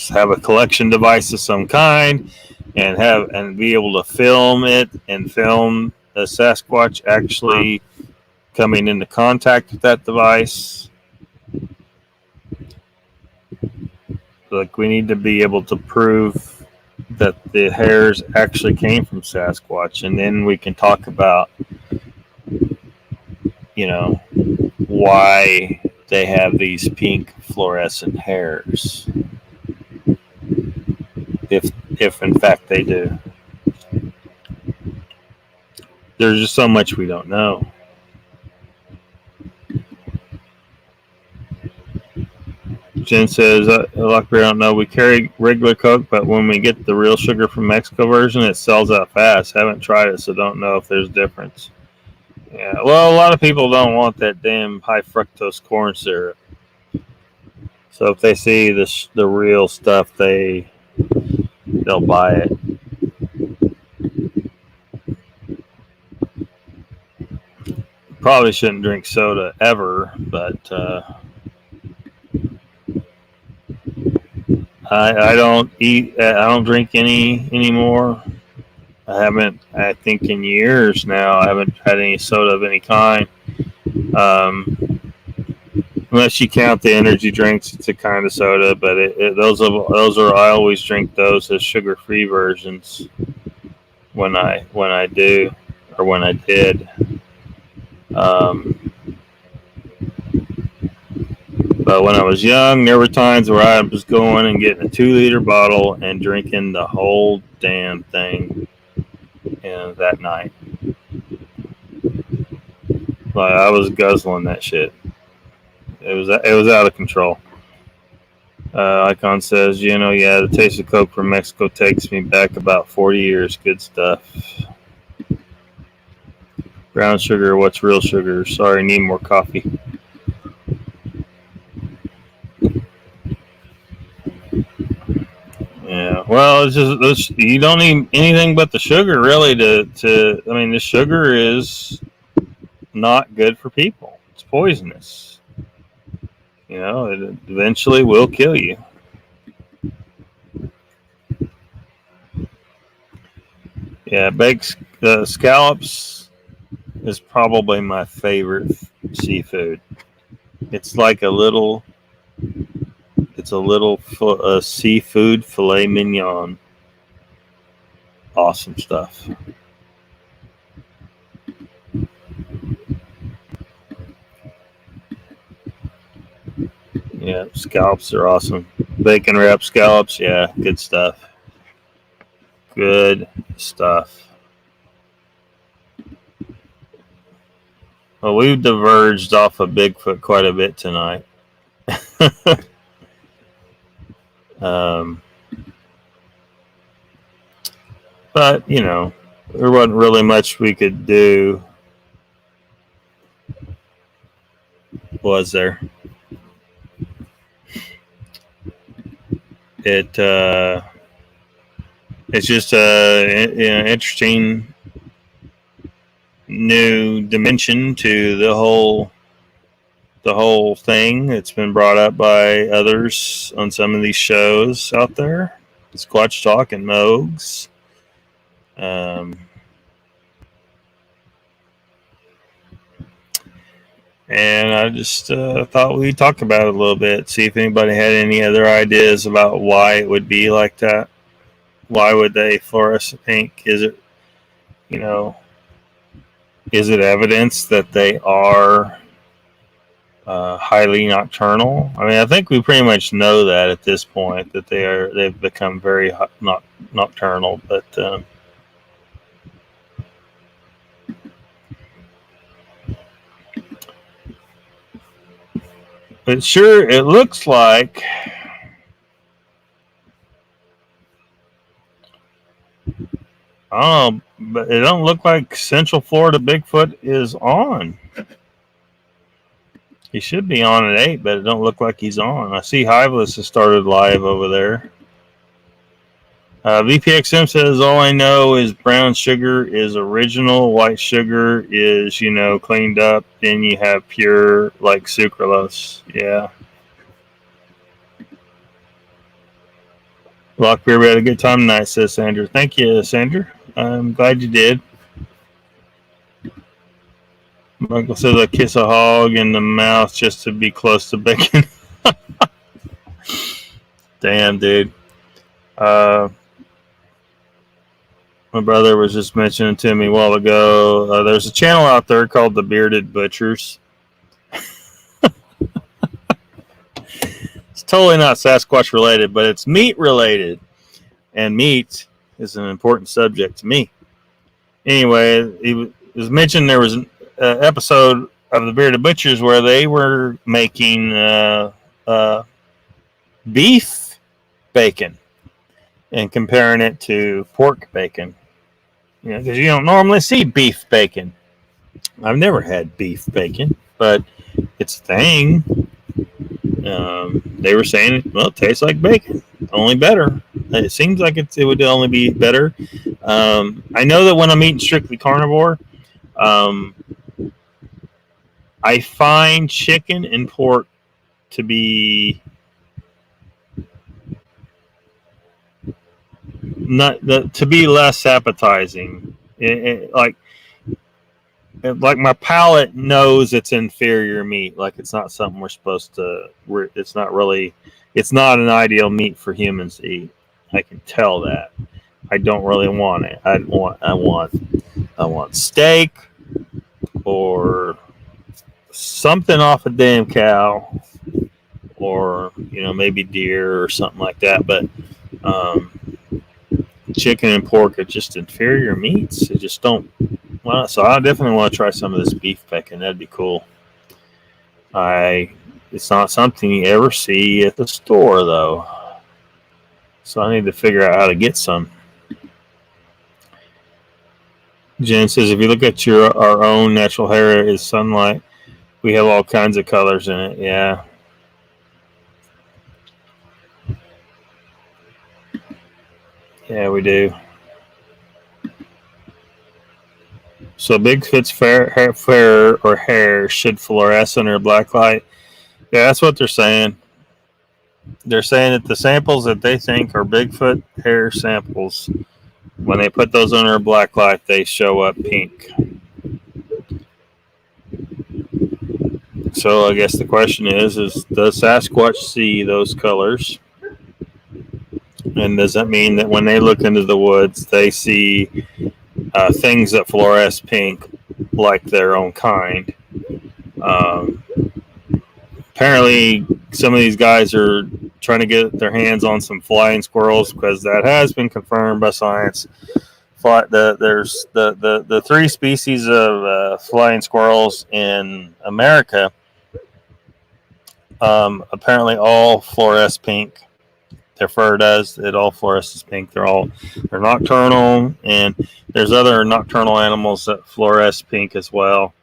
have a collection device of some kind, and be able to film it and film the Sasquatch actually coming into contact with that device. Like, we need to be able to prove that the hairs actually came from Sasquatch, and then we can talk about why they have these pink fluorescent hairs, if in fact they do. There's just so much we don't know. Jen says, Lockbeard, I don't know. We carry regular Coke, but when we get the real sugar from Mexico version, it sells out fast. Haven't tried it, so don't know if there's a difference. Yeah, well, a lot of people don't want that damn high fructose corn syrup. So if they see the real stuff, they'll buy it. Probably shouldn't drink soda ever, but I don't drink any anymore. I haven't, I think, in years now. I haven't had any soda of any kind. Unless you count the energy drinks, it's a kind of soda. But those are I always drink those as sugar-free versions when I do, or when I did. But when I was young, there were times where I was going and getting a 2-liter bottle and drinking the whole damn thing that night. Like, I was guzzling that shit. It was out of control. Icon says, yeah, the taste of Coke from Mexico takes me back about 40 years. Good stuff. Brown sugar, what's real sugar? Sorry, need more coffee. Yeah, well, it's just you don't need anything but the sugar, really. I mean, the sugar is not good for people. It's poisonous. It eventually will kill you. Yeah, baked scallops is probably my favorite seafood. It's like a little seafood filet mignon. Awesome stuff. Yeah, scallops are awesome. Bacon wrapped scallops, yeah, good stuff. Good stuff. Well, we've diverged off of Bigfoot quite a bit tonight. But, there wasn't really much we could do, was there? It's just an interesting new dimension to the whole thing. It's been brought up by others on some of these shows out there, Squatch Talk and Moogs. And I just thought we'd talk about it a little bit, see if anybody had any other ideas about why it would be like that. Why would they fluorescent pink? Is it, is it evidence that they are highly nocturnal? I mean, I think we pretty much know that at this point, that they've become very nocturnal, but sure, it looks like I don't know, but it don't look like Central Florida Bigfoot is on. He should be on at 8, but it don't look like he's on. I see Hiveless has started live over there. VPXM says, all I know is brown sugar is original. White sugar is, cleaned up. Then you have pure, like sucralose. Yeah. Lockbeard, we had a good time tonight, says Sandra. Thank you, Sandra. I'm glad you did. Michael says, I kiss a hog in the mouth just to be close to bacon. Damn, dude. My brother was just mentioning to me a while ago, there's a channel out there called The Bearded Butchers. It's totally not Sasquatch related, but it's meat related. And meat is an important subject to me. Anyway, it was mentioned there was an episode of The Bearded Butchers where they were making beef bacon and comparing it to pork bacon. Because you don't normally see beef bacon. I've never had beef bacon, but it's a thing. They were saying, it tastes like bacon, only better. It seems like it would only be better. I know that when I'm eating strictly carnivore, I find chicken and pork to be to be less appetizing. Like my palate knows it's inferior meat. Like it's not something we're supposed to. It's not an ideal meat for humans to eat. I can tell that. I don't really want it. I want steak or something off a damn cow, or maybe deer or something like that. But chicken and pork are just inferior meats. They just don't. Well, so I definitely want to try some of this beef bacon. That'd be cool. I It's not something you ever see at the store, though. So I need to figure out how to get some. Jen says, if you look at our own natural hair is sunlight, we have all kinds of colors in it. Yeah. Yeah, we do. So Bigfoot's fur or hair should fluoresce under black light. Yeah, that's what they're saying. They're saying that the samples that they think are Bigfoot hair samples, when they put those under a black light, they show up pink. So I guess the question is does Sasquatch see those colors? And does that mean that when they look into the woods, they see things that fluoresce pink like their own kind? Apparently, some of these guys are trying to get their hands on some flying squirrels because that has been confirmed by science. There's the three species of flying squirrels in America. Apparently, all fluoresce pink. Their fur does. It all fluoresces pink. They're nocturnal, and there's other nocturnal animals that fluoresce pink as well.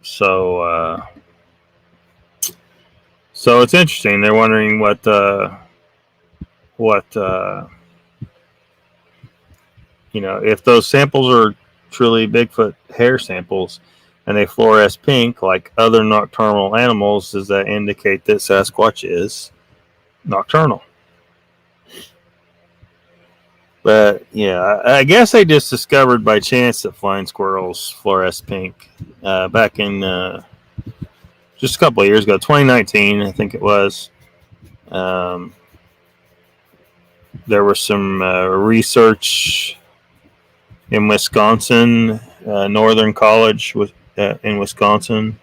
So it's interesting. They're wondering what if those samples are truly Bigfoot hair samples and they fluoresce pink like other nocturnal animals, does that indicate that Sasquatch is nocturnal? But yeah, I guess they just discovered by chance that flying squirrels fluoresce pink back in just a couple of years ago, 2019, I think it was. There was some research in Wisconsin, Northern College in Wisconsin,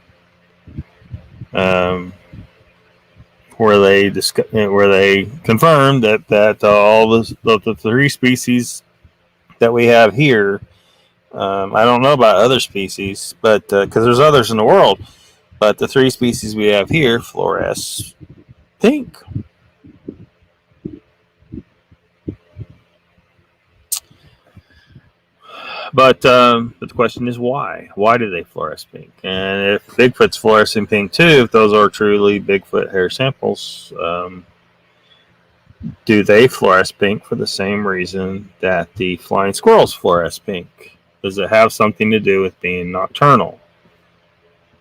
where they confirmed that all the three species that we have here. I don't know about other species, but because there's others in the world, but the three species we have here fluoresce pink. But the question is why? Why do they fluoresce pink? And if Bigfoot's fluorescing pink too, if those are truly Bigfoot hair samples, do they fluoresce pink for the same reason that the flying squirrels fluoresce pink? Does it have something to do with being nocturnal?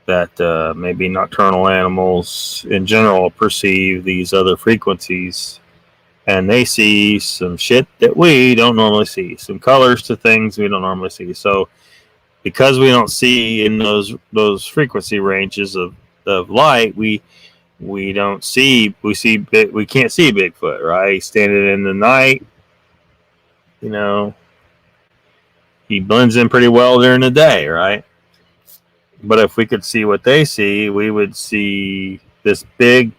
That maybe nocturnal animals in general perceive these other frequencies and they see some shit that we don't normally see, some colors to things we don't normally see. So because we don't see in those frequency ranges of light, we can't see Bigfoot, right? Standing in the night, he blends in pretty well during the day, right? But if we could see what they see, we would see this big,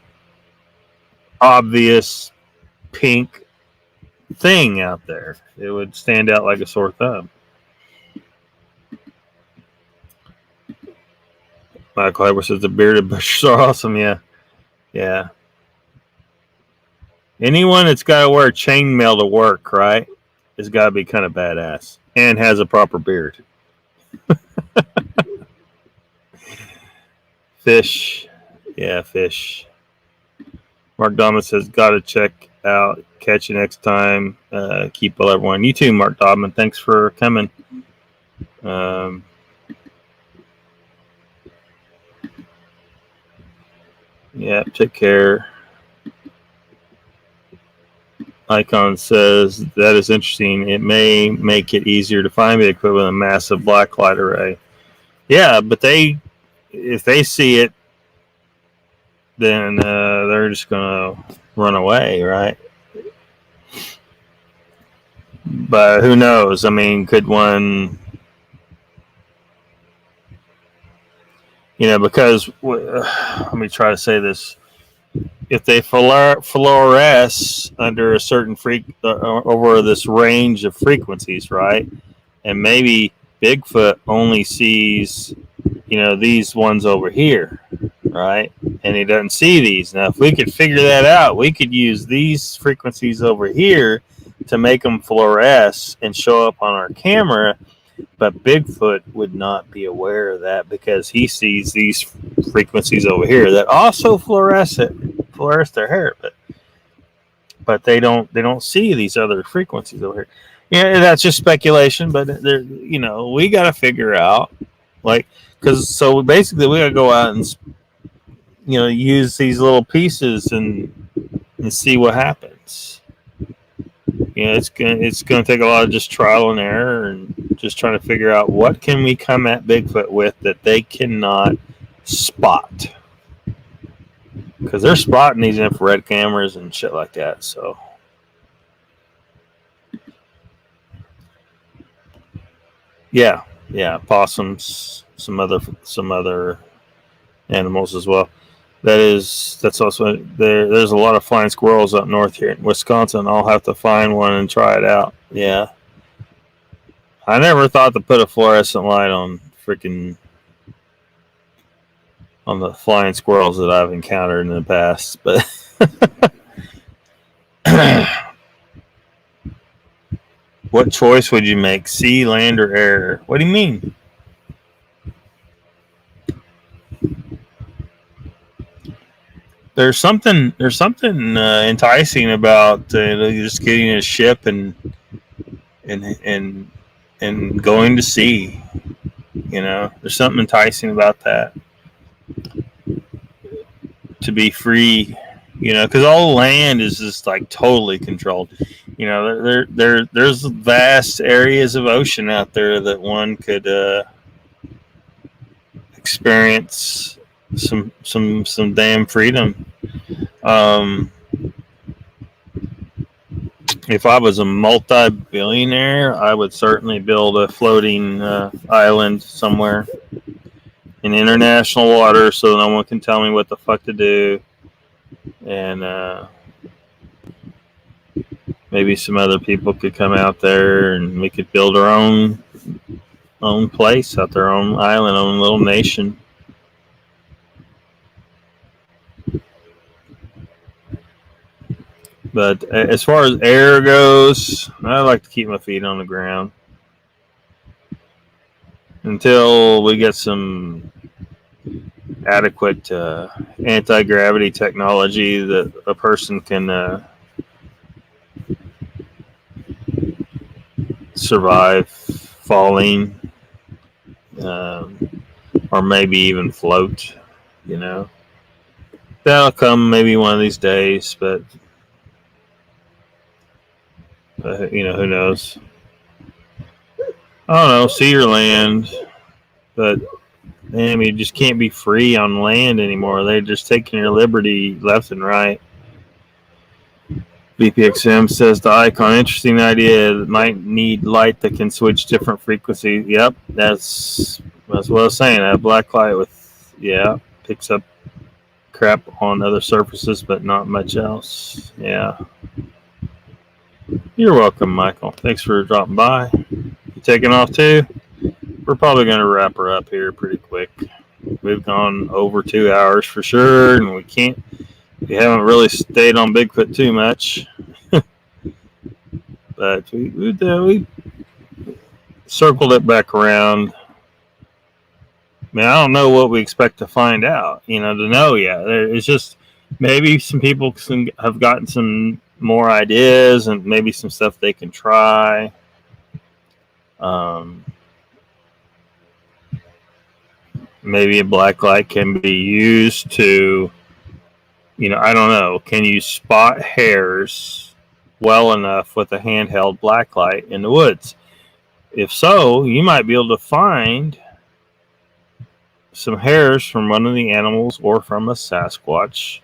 obvious pink thing out there. It would stand out like a sore thumb. Michael Edwards says the bearded bushes are awesome. Yeah. Anyone that's got to wear chainmail to work, right, has got to be kind of badass and has a proper beard. Fish. Yeah, fish. Mark Dodman says, gotta check out. Catch you next time. Keep well, everyone. You too, Mark Dodman. Thanks for coming. Yeah, take care. Icon says, that is interesting. It may make it easier to find Bigfoot with a massive black light array. Yeah, but if they see it, then they're just going to run away, right? But who knows? I mean, could one, because, let me try to say this. If they fluoresce under a certain over this range of frequencies, right? And maybe Bigfoot only sees, these ones over here, right? And he doesn't see these. Now, if we could figure that out, we could use these frequencies over here to make them fluoresce and show up on our camera. But Bigfoot would not be aware of that because he sees these frequencies over here that also fluoresce their hair, but they don't see these other frequencies over here. Yeah, that's just speculation, but we got to figure out, so basically we got to go out and use these little pieces and see what happens. It's gonna take a lot of just trial and error and just trying to figure out what can we come at Bigfoot with that they cannot spot, because they're spotting these infrared cameras and shit like that. So yeah, possums, some other animals as well. That's also there. There's a lot of flying squirrels up north here in Wisconsin. I'll have to find one and try it out. Yeah, I never thought to put a fluorescent light on the flying squirrels that I've encountered in the past, but what choice would you make? Sea, land, or air? What do you mean? There's something enticing about just getting a ship and going to sea. There's something enticing about that. To be free, because all land is just like totally controlled. There's vast areas of ocean out there that one could experience some damn freedom. If I was a multi-billionaire, I would certainly build a floating island somewhere in international water so no one can tell me what the fuck to do. And maybe some other people could come out there and we could build our own place out there, own island, own little nation. But as far as air goes, I like to keep my feet on the ground until we get some adequate anti-gravity technology that a person can survive falling, or maybe even float. That'll come maybe one of these days, but who knows? I don't know, sea or land, but you just can't be free on land anymore. They're just taking your liberty left and right. BPXM says the icon, interesting idea. That might need light that can switch different frequencies. Yep, that's what I was saying. That black light picks up crap on other surfaces, but not much else. Yeah. You're welcome, Michael. Thanks for dropping by. You taking off too? We're probably going to wrap her up here pretty quick. We've gone over 2 hours for sure, and we haven't really stayed on Bigfoot too much. But we circled it back around. I don't know what we expect to find out, to know yet. It's just maybe some people have gotten some more ideas and maybe some stuff they can try. Maybe a black light can be used to, I don't know. Can you spot hares well enough with a handheld black light in the woods? If so, you might be able to find some hairs from one of the animals or from a Sasquatch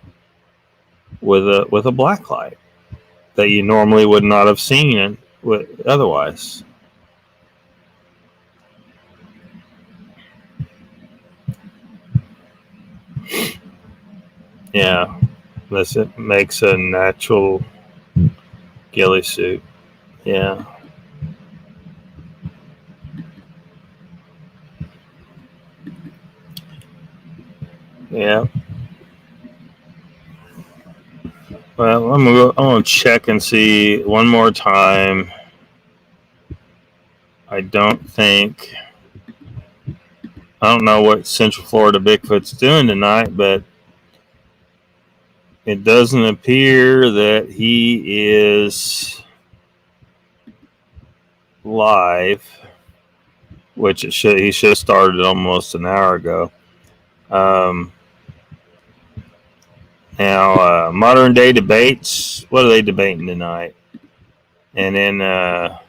with a black light that you normally would not have seen otherwise. Yeah, it makes a natural ghillie suit. Yeah. Yeah. Well, I'm gonna check and see one more time. I don't know what Central Florida Bigfoot's doing tonight, but it doesn't appear that he is live, which he should have started almost an hour ago. Now, modern day debates. What are they debating tonight? And then I'm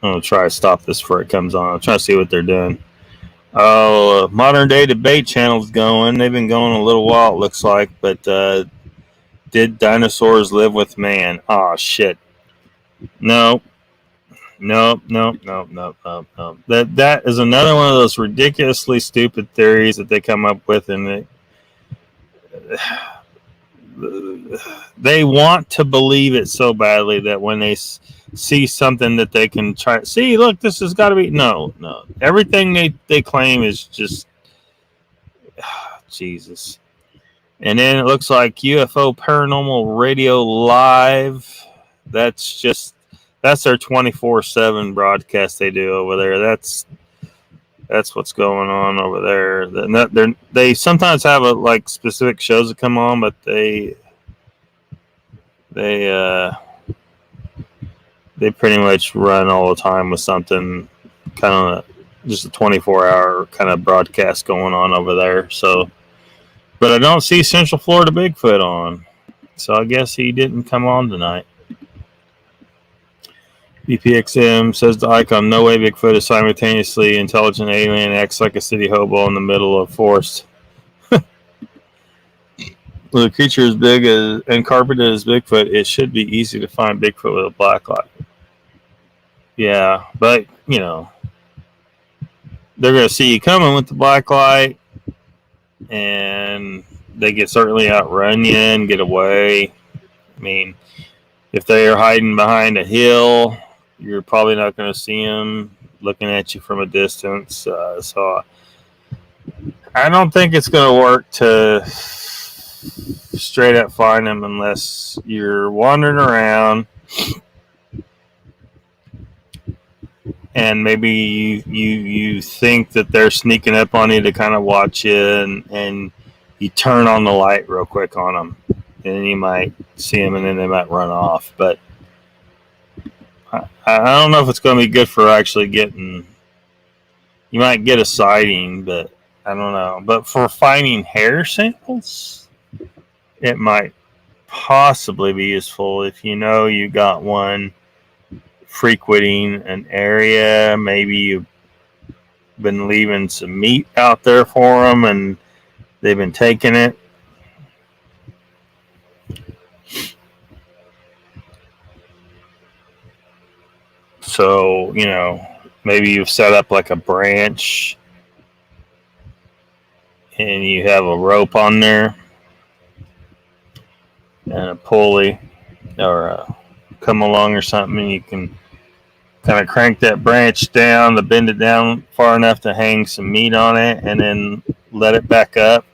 gonna try to stop this before it comes on. I'm trying to see what they're doing. Oh, modern day debate channel's going. They've been going a little while, it looks like. But did dinosaurs live with man? Oh shit! No. That is another one of those ridiculously stupid theories that they come up with, and they want to believe it so badly that when they see something that they can try, see, look, this has got to be no. Everything they claim is just Jesus. And then it looks like UFO Paranormal Radio Live. That's their 24/7 broadcast they do over there. That's what's going on over there. They sometimes have like specific shows that come on, but they pretty much run all the time with something kind of just a 24-hour kind of broadcast going on over there. So, but I don't see Central Florida Bigfoot on, so I guess he didn't come on tonight. BPXM says the icon, no way Bigfoot is simultaneously intelligent alien, acts like a city hobo in the middle of forest. Well, the creature is big and carpeted as Bigfoot. It should be easy to find Bigfoot with a black light. Yeah, but, they're going to see you coming with the black light, and they could certainly outrun you and get away. I mean, if they are hiding behind a hill, you're probably not going to see them looking at you from a distance. So I don't think it's going to work to straight up find them unless you're wandering around and maybe you think that they're sneaking up on you to kind of watch you, and you turn on the light real quick on them, and you might see them, and then they might run off. But I don't know if it's going to be good for actually getting. You might get a sighting, but I don't know. But for finding hair samples, it might possibly be useful if you got one frequenting an area. Maybe you've been leaving some meat out there for them, and they've been taking it. So, maybe you've set up like a branch and you have a rope on there and a pulley or a come along or something, and you can kind of crank that branch down to bend it down far enough to hang some meat on it, and then let it back up.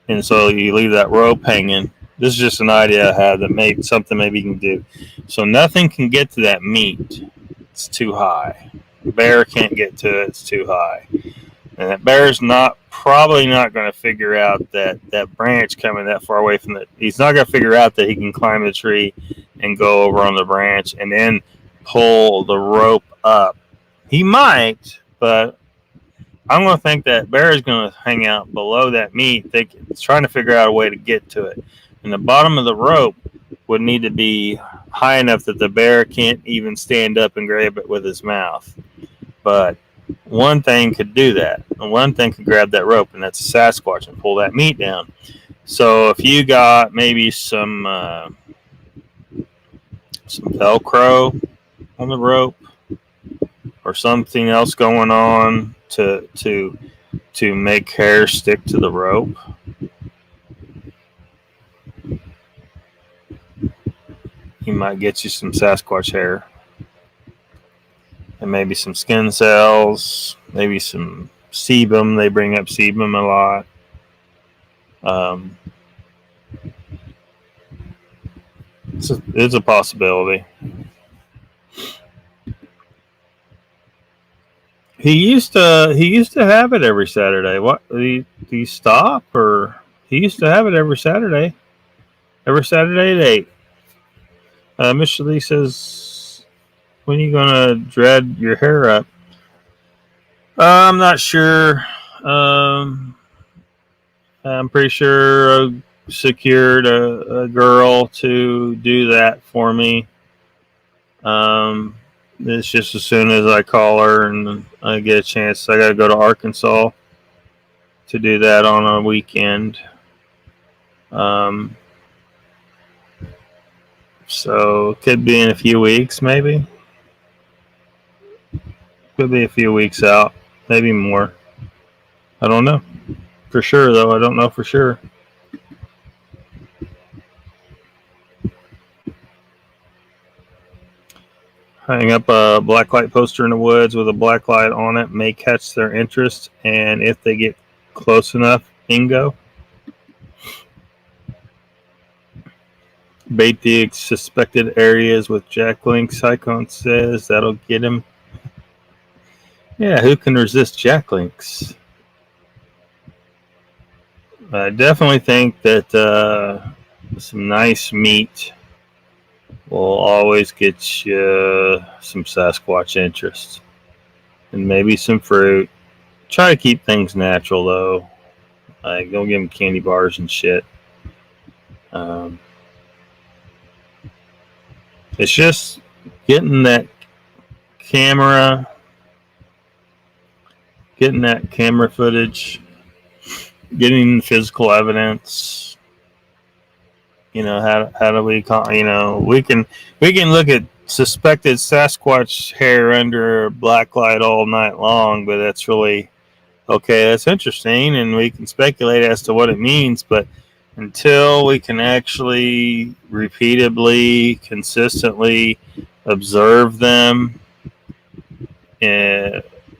And so you leave that rope hanging. This is just an idea I had that something maybe you can do. So nothing can get to that meat. It's too high. The bear can't get to it. It's too high. And that bear's probably not going to figure out that branch coming that far away from he's not going to figure out that he can climb the tree and go over on the branch and then pull the rope up. He might, but I'm going to think that bear is going to hang out below that meat. It's trying to figure out a way to get to it. And the bottom of the rope would need to be high enough that the bear can't even stand up and grab it with his mouth. But one thing could do that. And one thing could grab that rope, and that's a Sasquatch, and pull that meat down. So if you got maybe some Velcro on the rope or something else going on to make hair stick to the rope, you might get you some Sasquatch hair and maybe some skin cells, maybe some sebum. They bring up sebum a lot. It's a possibility. He used to have it every Saturday. What did he stop, or he used to have it every Saturday at 8. Mr. Lee says, "When are you gonna dread your hair up?" I'm not sure. I'm pretty sure I secured a girl to do that for me. It's just as soon as I call her and I get a chance, I got to go to Arkansas to do that on a weekend. So it could be in a few weeks, maybe. Could be a few weeks out, maybe more. I don't know for sure, though. I don't know for sure. Hang up a blacklight poster in the woods with a blacklight on it may catch their interest, and if they get close enough, bingo. Bait the suspected areas with Jack Link's. Icon says that'll get him. Yeah, who can resist Jack Links? I definitely think that some nice meat will always get you some Sasquatch interest. And maybe some fruit. Try to keep things natural, though. Like, don't give them candy bars and shit. It's just getting that camera footage, getting physical evidence. You know, how do we we can look at suspected Sasquatch hair under blacklight all night long, but that's really okay. That's interesting, and we can speculate as to what it means, but until we can actually repeatedly, consistently observe them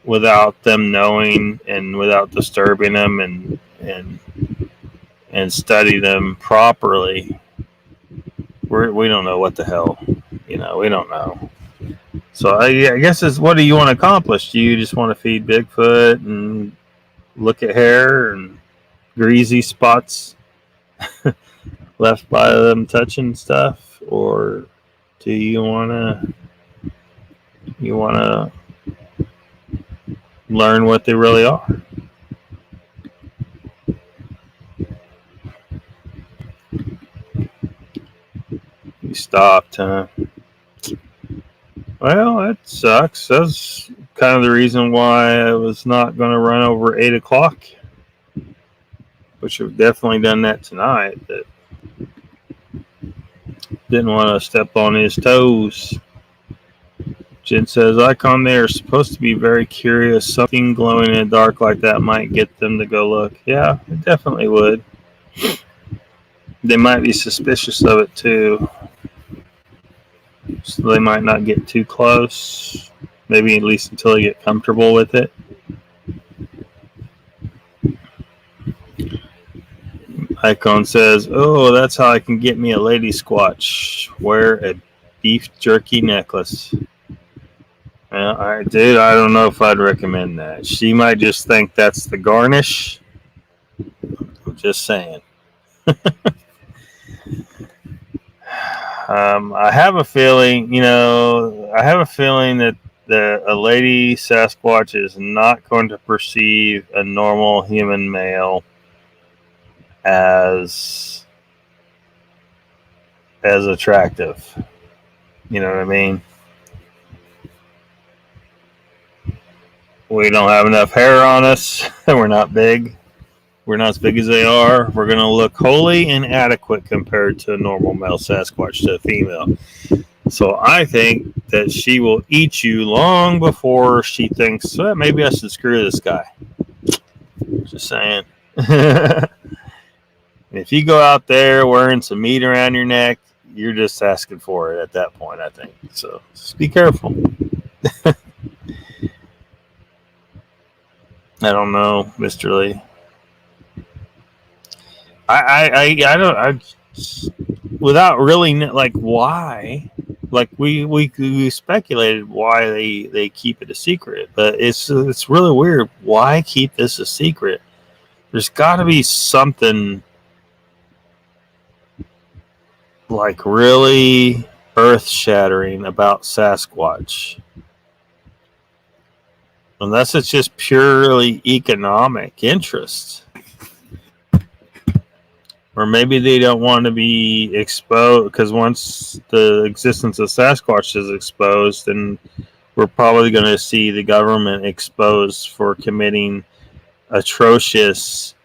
without them knowing and without disturbing them and study them properly, we don't know what the hell. We don't know. So I guess it's, what do you want to accomplish? Do you just want to feed Bigfoot and look at hair and greasy spots left by them touching stuff, or do you want to learn what they really are? You stopped, huh? Well, that sucks. That's kind of the reason why I was not going to run over 8 o'clock. Which have definitely done that tonight. But didn't want to step on his toes. Jen says, Icon, they are supposed to be very curious. Something glowing in the dark like that might get them to go look. Yeah, it definitely would. They might be suspicious of it too. So they might not get too close. Maybe at least until they get comfortable with it. Icon says, oh, that's how I can get me a lady squatch. Wear a beef jerky necklace. Dude, I don't know if I'd recommend that. She might just think that's the garnish. I'm just saying. I have a feeling that a lady Sasquatch is not going to perceive a normal human male as attractive. You know what I mean? We don't have enough hair on us. We're not big. We're not as big as they are. We're going to look wholly inadequate compared to a normal male Sasquatch to a female. So I think that she will eat you long before she thinks, well, maybe I should screw this guy. Just saying. If you go out there wearing some meat around your neck, you're just asking for it at that point, I think. So just be careful. I don't know, Mr. Lee. I don't. Without really like why, like we speculated why they keep it a secret, but it's really weird. Why keep this a secret? There's got to be something like really earth-shattering about Sasquatch, unless it's just purely economic interest. Or maybe they don't want to be exposed, because once the existence of Sasquatch is exposed, then we're probably going to see the government exposed for committing atrocious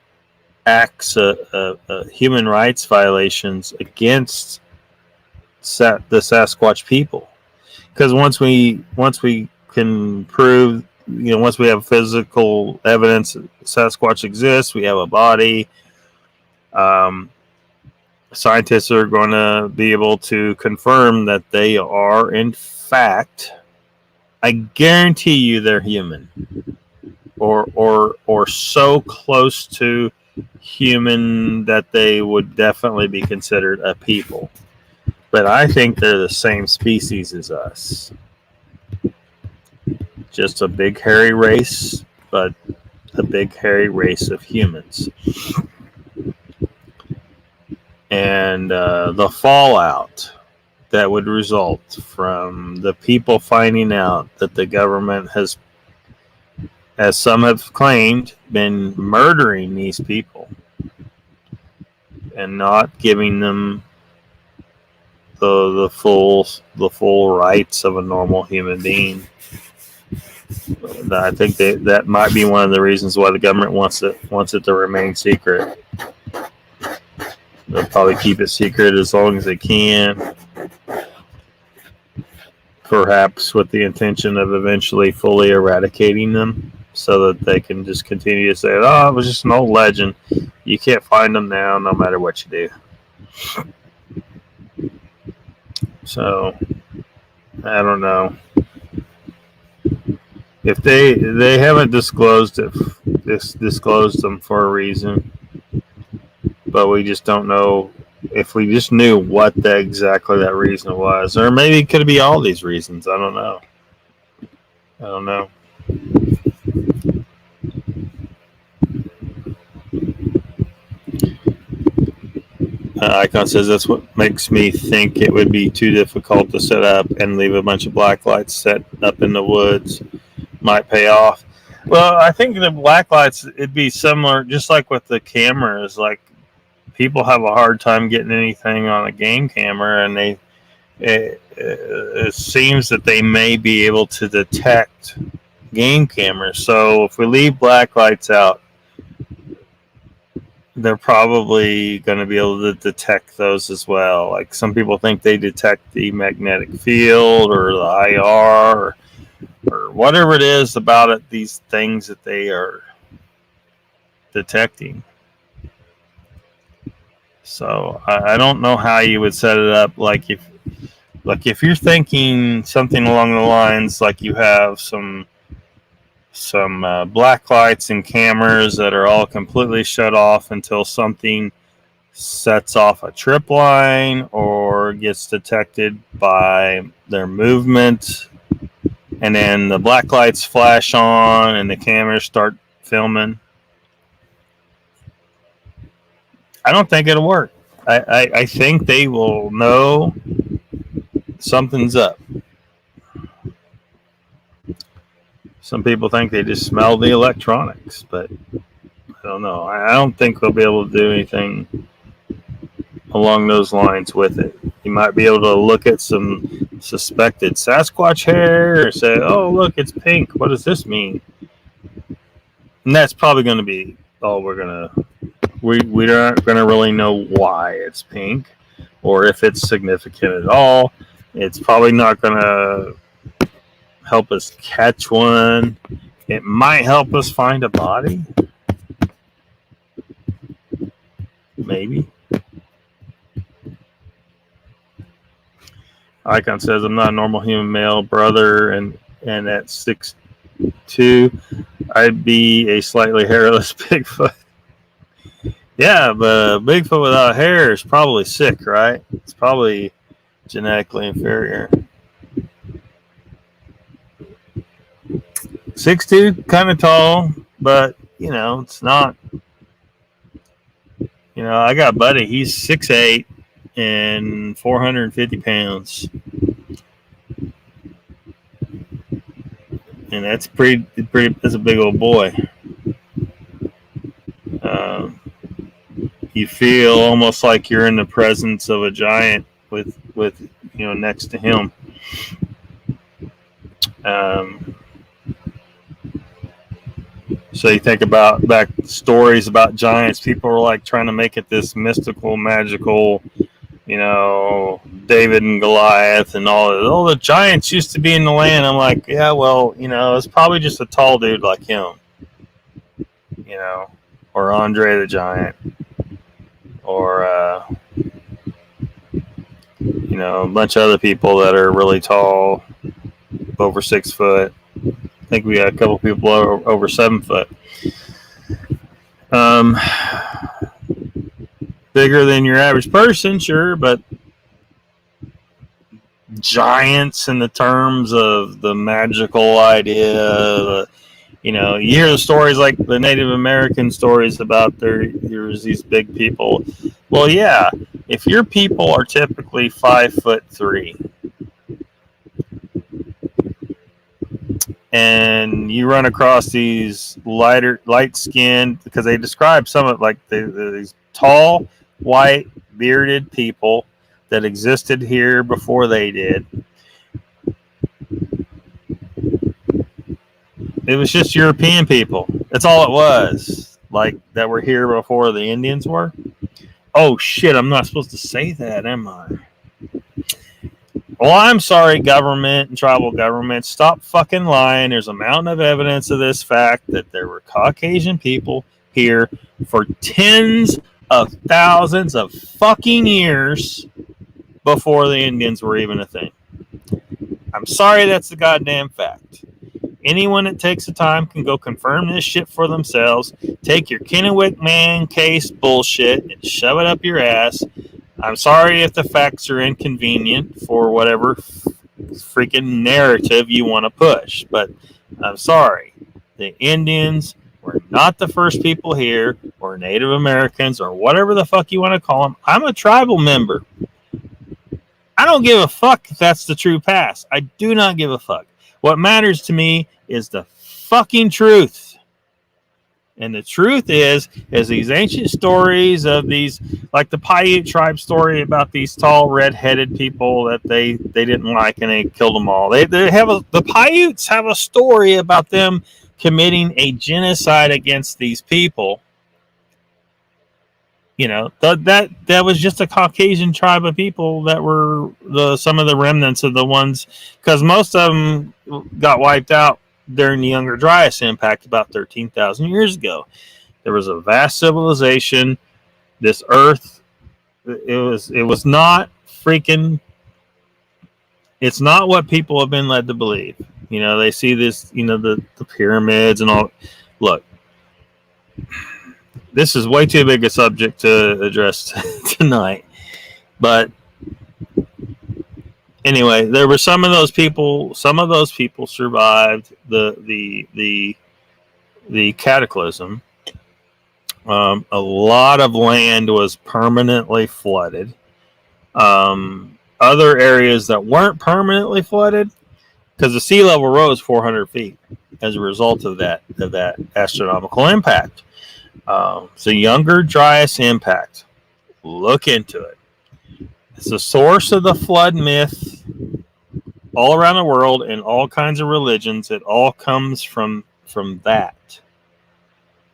acts of human rights violations against the Sasquatch people. Because once we can prove, once we have physical evidence that Sasquatch exists, we have a body. Scientists are going to be able to confirm that they are, in fact, I guarantee you, they're human, or so close to human that they would definitely be considered a people. But I think they're the same species as us, just a big hairy race, but a big hairy race of humans. And the fallout that would result from the people finding out that the government has, as some have claimed, been murdering these people and not giving them the full rights of a normal human being. I think that might be one of the reasons why the government wants it to remain secret. They'll probably keep it secret as long as they can, perhaps with the intention of eventually fully eradicating them, so that they can just continue to say, "Oh, it was just an old legend. You can't find them now, no matter what you do." So, I don't know. If they haven't disclosed it, disclosed them for a reason. But we just don't know. If we just knew what exactly that reason was, or maybe it could be all these reasons. I don't know. Icon says that's what makes me think it would be too difficult to set up and leave a bunch of black lights set up in the woods. Might pay off. Well, I think the black lights, it'd be similar, just like with the cameras. Like, people have a hard time getting anything on a game camera, and it seems that they may be able to detect game cameras. So if we leave black lights out, they're probably going to be able to detect those as well. Like, some people think they detect the magnetic field or the IR or whatever it is about it, these things that they are detecting. So I don't know how you would set it up. Like if you're thinking something along the lines like you have some black lights and cameras that are all completely shut off until something sets off a trip line or gets detected by their movement, and then the black lights flash on and the cameras start filming. I don't think it'll work. I think they will know something's up. Some people think they just smell the electronics, but I don't know. I don't think they'll be able to do anything along those lines with it. You might be able to look at some suspected Sasquatch hair or say, "Oh, look, it's pink. What does this mean?" And that's probably going to be all we're going to... We aren't going to really know why it's pink or if it's significant at all. It's probably not going to help us catch one. It might help us find a body. Maybe. Icon says, "I'm not a normal human male, brother, and at 6 2, I'd be a slightly hairless Bigfoot. Yeah, but a Bigfoot without hair is probably sick, right? It's probably genetically inferior. 6'2", kind of tall, but it's not. I got a buddy. He's 6'8" and 450 pounds, and that's pretty. That's a big old boy. You feel almost like you're in the presence of a giant with next to him. So you think about back stories about giants. People were like trying to make it this mystical, magical, David and Goliath and all that. Oh, the giants used to be in the land. I'm like, yeah, well, it's probably just a tall dude like him, or Andre the Giant, or a bunch of other people that are really tall, over 6 foot. I think we got a couple people over 7 foot. Bigger than your average person, sure, but giants in the terms of the magical idea. You hear the stories like the Native American stories about there's these big people. Well, yeah, if your people are typically 5'3", and you run across these light skinned, because they describe some of like these tall, white, bearded people that existed here before they did. It was just European people. That's all it was. Like, that were here before the Indians were. Oh, shit, I'm not supposed to say that, am I? Well, I'm sorry, government and tribal government. Stop fucking lying. There's a mountain of evidence of this fact that there were Caucasian people here for tens of thousands of fucking years before the Indians were even a thing. I'm sorry, that's the goddamn fact. Anyone that takes the time can go confirm this shit for themselves. Take your Kennewick Man case bullshit and shove it up your ass. I'm sorry if the facts are inconvenient for whatever freaking narrative you want to push, but I'm sorry. The Indians were not the first people here, or Native Americans, or whatever the fuck you want to call them. I'm a tribal member. I don't give a fuck if that's the true past. I do not give a fuck. What matters to me is the fucking truth. And the truth is these ancient stories of these, like the Paiute tribe story about these tall red-headed people that they didn't like and they killed them all. The Paiutes have a story about them committing a genocide against these people. That was just a Caucasian tribe of people that were some of the remnants of the ones, because most of them got wiped out during the Younger Dryas impact about 13,000 years ago. There was a vast civilization. This Earth, it was not freaking. It's not what people have been led to believe. They see this, the pyramids and all. Look. This is way too big a subject to address tonight. But anyway, there were some of those people survived the cataclysm. A lot of land was permanently flooded. Other areas that weren't permanently flooded, because the sea level rose 400 feet as a result of that astronomical impact. So Younger Dryas impact. Look into it. It's the source of the flood myth all around the world in all kinds of religions. It all comes from that.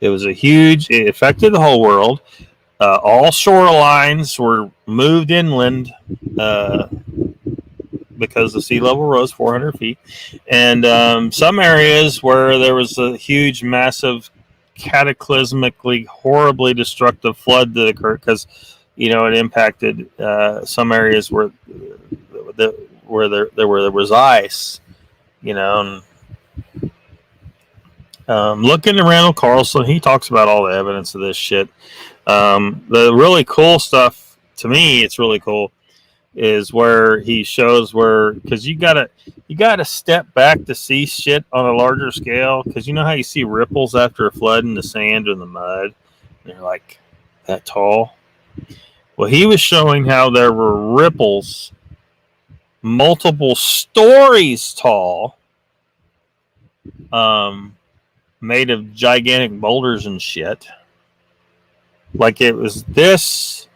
It was it affected the whole world. All shorelines were moved inland because the sea level rose 400 feet. And some areas where there was a huge, massive, cataclysmically, horribly destructive flood that occurred, because it impacted some areas where there was ice, and Look into Randall Carlson. He talks about all the evidence of this shit. The really cool stuff, to me, it's really cool, is where he shows where, because you gotta step back to see shit on a larger scale. Because you know how you see ripples after a flood in the sand or the mud, and they're like that tall. Well, he was showing how there were ripples multiple stories tall, made of gigantic boulders and shit. Like it was this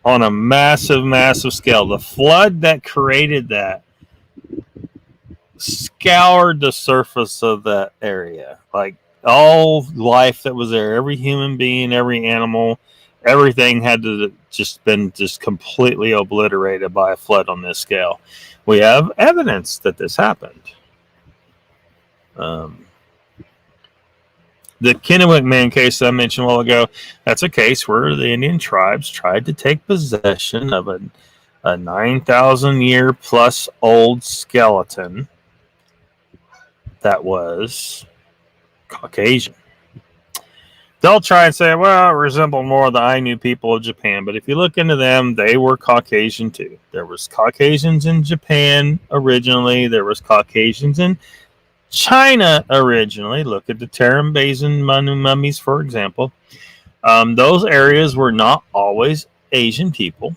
on a massive, massive scale. The flood that created that scoured the surface of that area. Like all life that was there, every human being, every animal, everything had to just been completely obliterated by a flood on this scale. We have evidence that this happened. The Kennewick Man case that I mentioned a while ago, that's a case where the Indian tribes tried to take possession of a 9,000 year plus old skeleton that was Caucasian. They'll try and say, well, it resembled more of the Ainu people of Japan. But if you look into them, they were Caucasian too. There was Caucasians in Japan originally. There was Caucasians in China originally. Look at the Tarim Basin mummies, for example. Those areas were not always Asian people.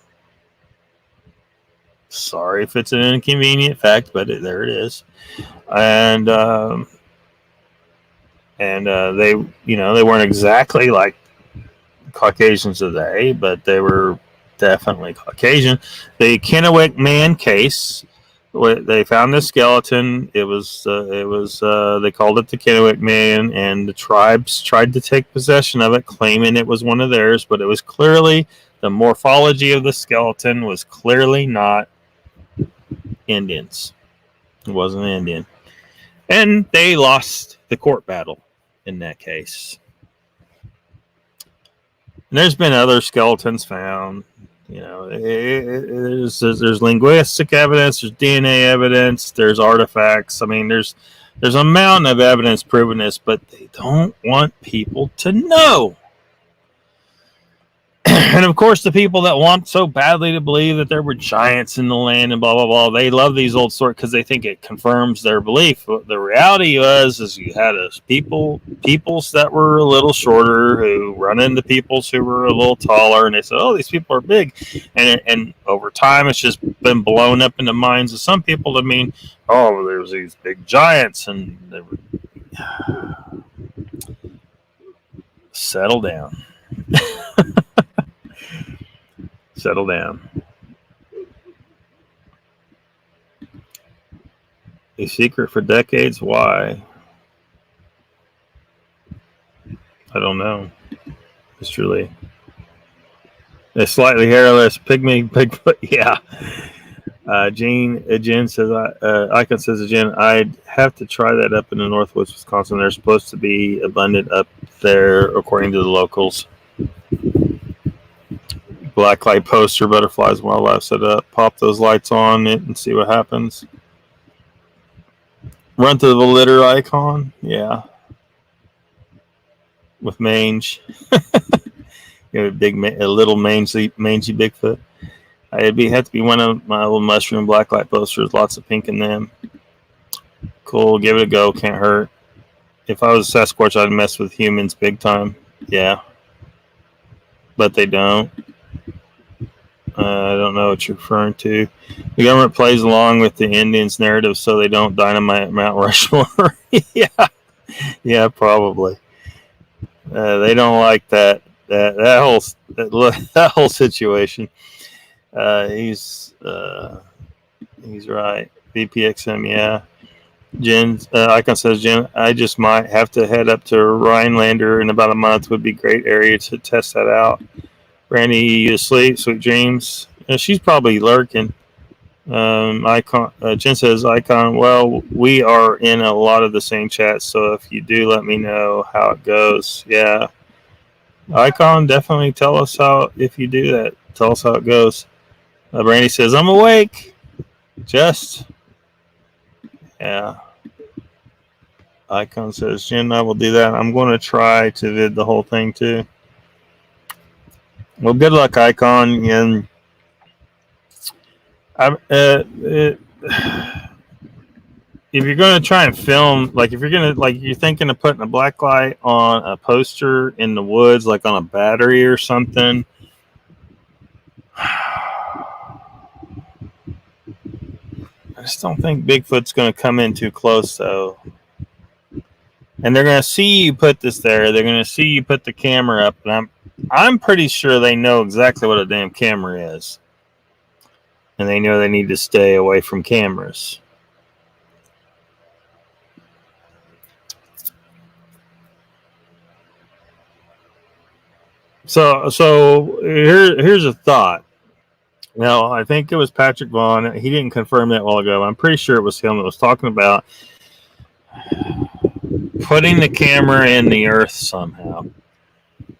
Sorry if it's an inconvenient fact, but there it is. And they, they weren't exactly like Caucasians today, but they were definitely Caucasian. The Kennewick Man case, they found this skeleton. It was they called it the Kennewick Man, and the tribes tried to take possession of it, claiming it was one of theirs, but it was clearly, the morphology of the skeleton was clearly not Indians. It wasn't Indian. And they lost the court battle in that case. And there's been other skeletons found. There's linguistic evidence, there's DNA evidence, there's artifacts. I mean, there's a mountain of evidence proving this, but they don't want people to know. And of course, the people that want so badly to believe that there were giants in the land and blah, blah, blah, they love these old stories because they think it confirms their belief. But the reality is you had peoples that were a little shorter who run into peoples who were a little taller, and they said, oh, these people are big. And over time, it's just been blown up in the minds of some people to mean, oh, there's these big giants, and they were... Settle down. Settle down. A secret for decades? Why? I don't know. It's truly a slightly hairless pygmy Bigfoot. Yeah. Jen says, Icon says, Jen, I'd have to try that up in the northwest Wisconsin. They're supposed to be abundant up there, according to the locals. Black light poster, butterflies, wildlife set up. Pop those lights on it and see what happens. Run to the litter icon, yeah, with mange. A little mangy Bigfoot. It'd have to be one of my little mushroom black light posters. Lots of pink in them. Cool, give it a go. Can't hurt. If I was a Sasquatch, I'd mess with humans big time. Yeah, but they don't. I don't know what you're referring to. The government plays along with the Indians' narrative so they don't dynamite Mount Rushmore. Yeah, probably. They don't like that whole situation. He's right. VPXM, yeah. Jen, Icon says, Jen, I just might have to head up to Rhinelander in about a month. Would be a great area to test that out. Brandy, you asleep? Sweet dreams. She's probably lurking. Icon. Jen says, Icon, well, we are in a lot of the same chats, so if you do, let me know how it goes. Yeah. Icon, definitely tell us if you do that. Tell us how it goes. Brandy says, I'm awake. Yeah. Icon says, Jen, I will do that. I'm going to try to vid the whole thing too. Well, good luck, Icon. And if you're going to try and film, like if you're going to, like you're thinking of putting a black light on a poster in the woods, like on a battery or something, I just don't think Bigfoot's going to come in too close, though. And they're going to see you put this there. They're going to see you put the camera up. And I'm pretty sure they know exactly what a damn camera is. And they know they need to stay away from cameras. So here's a thought. Now, I think it was Patrick Vaughn. He didn't confirm that a while ago. I'm pretty sure it was him that was talking about putting the camera in the earth somehow.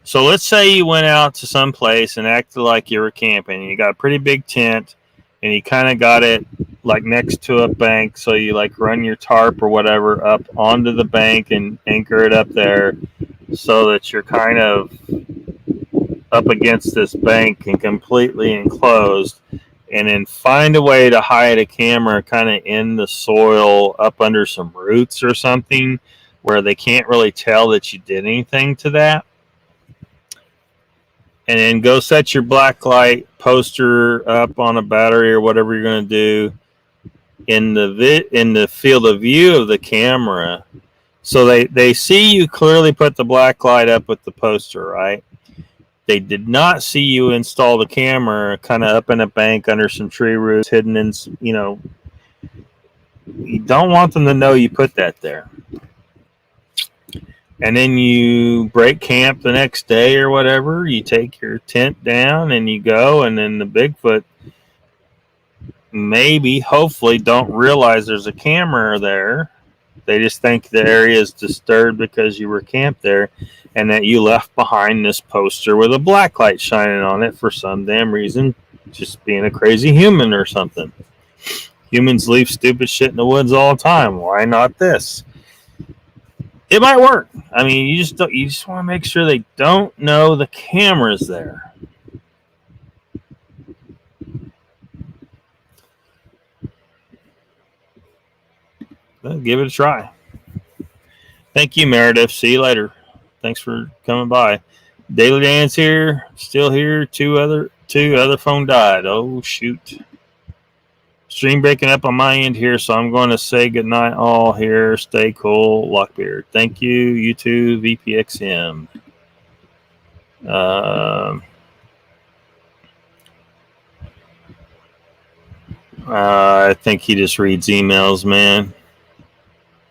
So let's say you went out to some place and acted like you were camping. And you got a pretty big tent, and you kind of got it like next to a bank. So you like run your tarp or whatever up onto the bank and anchor it up there, so that you're kind of up against this bank and completely enclosed, and then find a way to hide a camera kind of in the soil up under some roots or something where they can't really tell that you did anything to that. And then go set your black light poster up on a battery or whatever you're going to do in the field of view of the camera. So they see you clearly put the black light up with the poster, right? They did not see you install the camera kind of up in a bank under some tree roots, hidden in, you don't want them to know you put that there. And then you break camp the next day or whatever. You take your tent down and you go, and then the Bigfoot maybe, hopefully, don't realize there's a camera there. They just think the area is disturbed because you were camped there, and that you left behind this poster with a black light shining on it for some damn reason, just being a crazy human or something. Humans leave stupid shit in the woods all the time. Why not this? It might work. I mean, you just want to make sure they don't know the camera's there. Well, give it a try. Thank you, Meredith. See you later. Thanks for coming by. Daily Dan's here, still here. Two other phone died. Oh shoot. Stream breaking up on my end here, so I'm going to say goodnight all here. Stay cool, Lockbeard. Thank you. You too, VPXM. I think he just reads emails, man.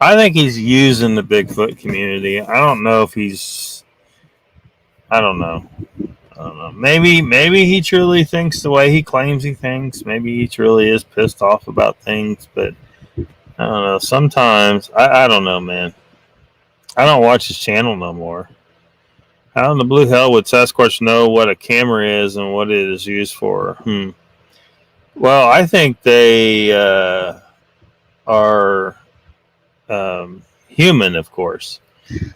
I think he's using the Bigfoot community. I don't know if he's... I don't know. Maybe he truly thinks the way he claims he thinks. Maybe he truly is pissed off about things. But I don't know. Sometimes, I don't know, man. I don't watch his channel no more. How in the blue hell would Sasquatch know what a camera is and what it is used for? Well, I think they are human, of course.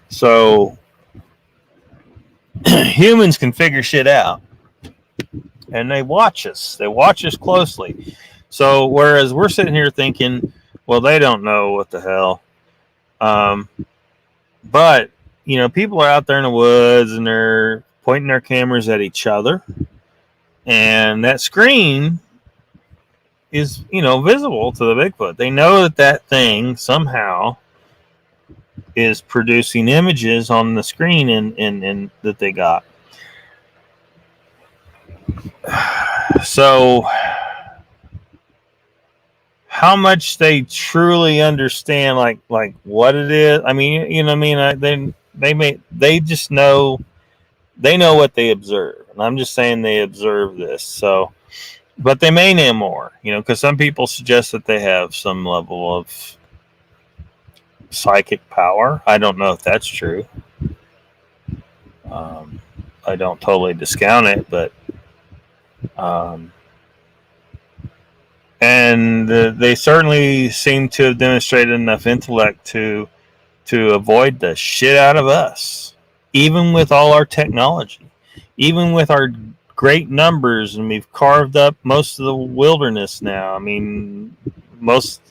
So humans can figure shit out, and they watch us. They watch us closely. So whereas we're sitting here thinking, well, they don't know what the hell. But people are out there in the woods and they're pointing their cameras at each other, and that screen is visible to the Bigfoot. They know that thing somehow is producing images on the screen and that they got. So how much they truly understand like what it is, I mean, they just know, they know what they observe. And I'm just saying they observe this. So, but they may know more, because some people suggest that they have some level of psychic power. I don't know if that's true. I don't totally discount it, but and they certainly seem to have demonstrated enough intellect to to avoid the shit out of us, even with all our technology, even with our great numbers, and we've carved up most of the wilderness now. I mean,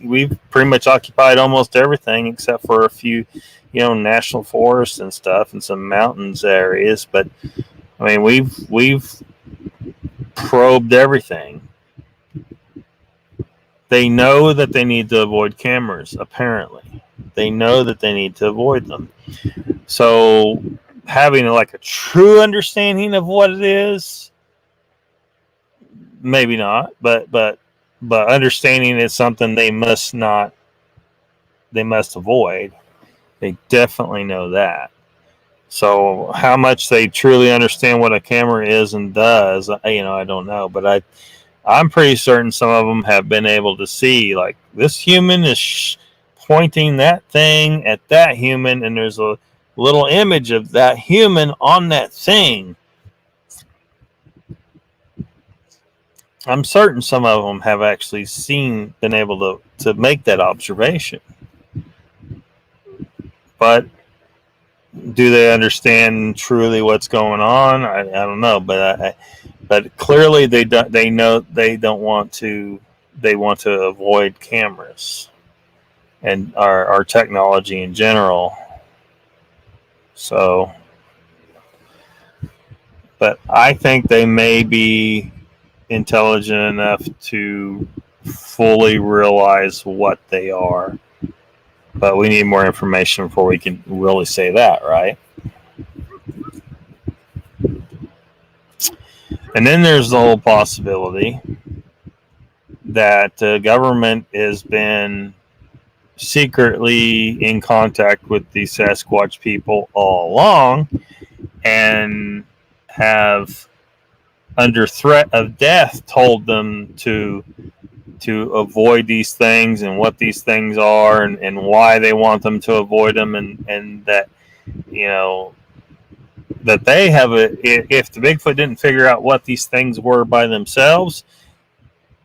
we've pretty much occupied almost everything except for a few, national forests and stuff and some mountains areas. But I mean, we've probed everything. They know that they need to avoid cameras, apparently. They know that they need to avoid them. So having like a true understanding of what it is, maybe not, but understanding it's something they must avoid. They definitely know that. So how much they truly understand what a camera is and does, I don't know, but I'm pretty certain some of them have been able to see, like, this human is pointing that thing at that human, and there's a little image of that human on that thing. I'm certain some of them have actually been able to make that observation. But do they understand truly what's going on? I don't know, but clearly they know they don't want to. They want to avoid cameras and our technology in general. So, but I think they may be intelligent enough to fully realize what they are. But we need more information before we can really say that, right? And then there's the whole possibility that the government has been secretly in contact with the Sasquatch people all along and have, under threat of death, told them to avoid these things and what these things are and why they want them to avoid them, and that, that they have if the Bigfoot didn't figure out what these things were by themselves,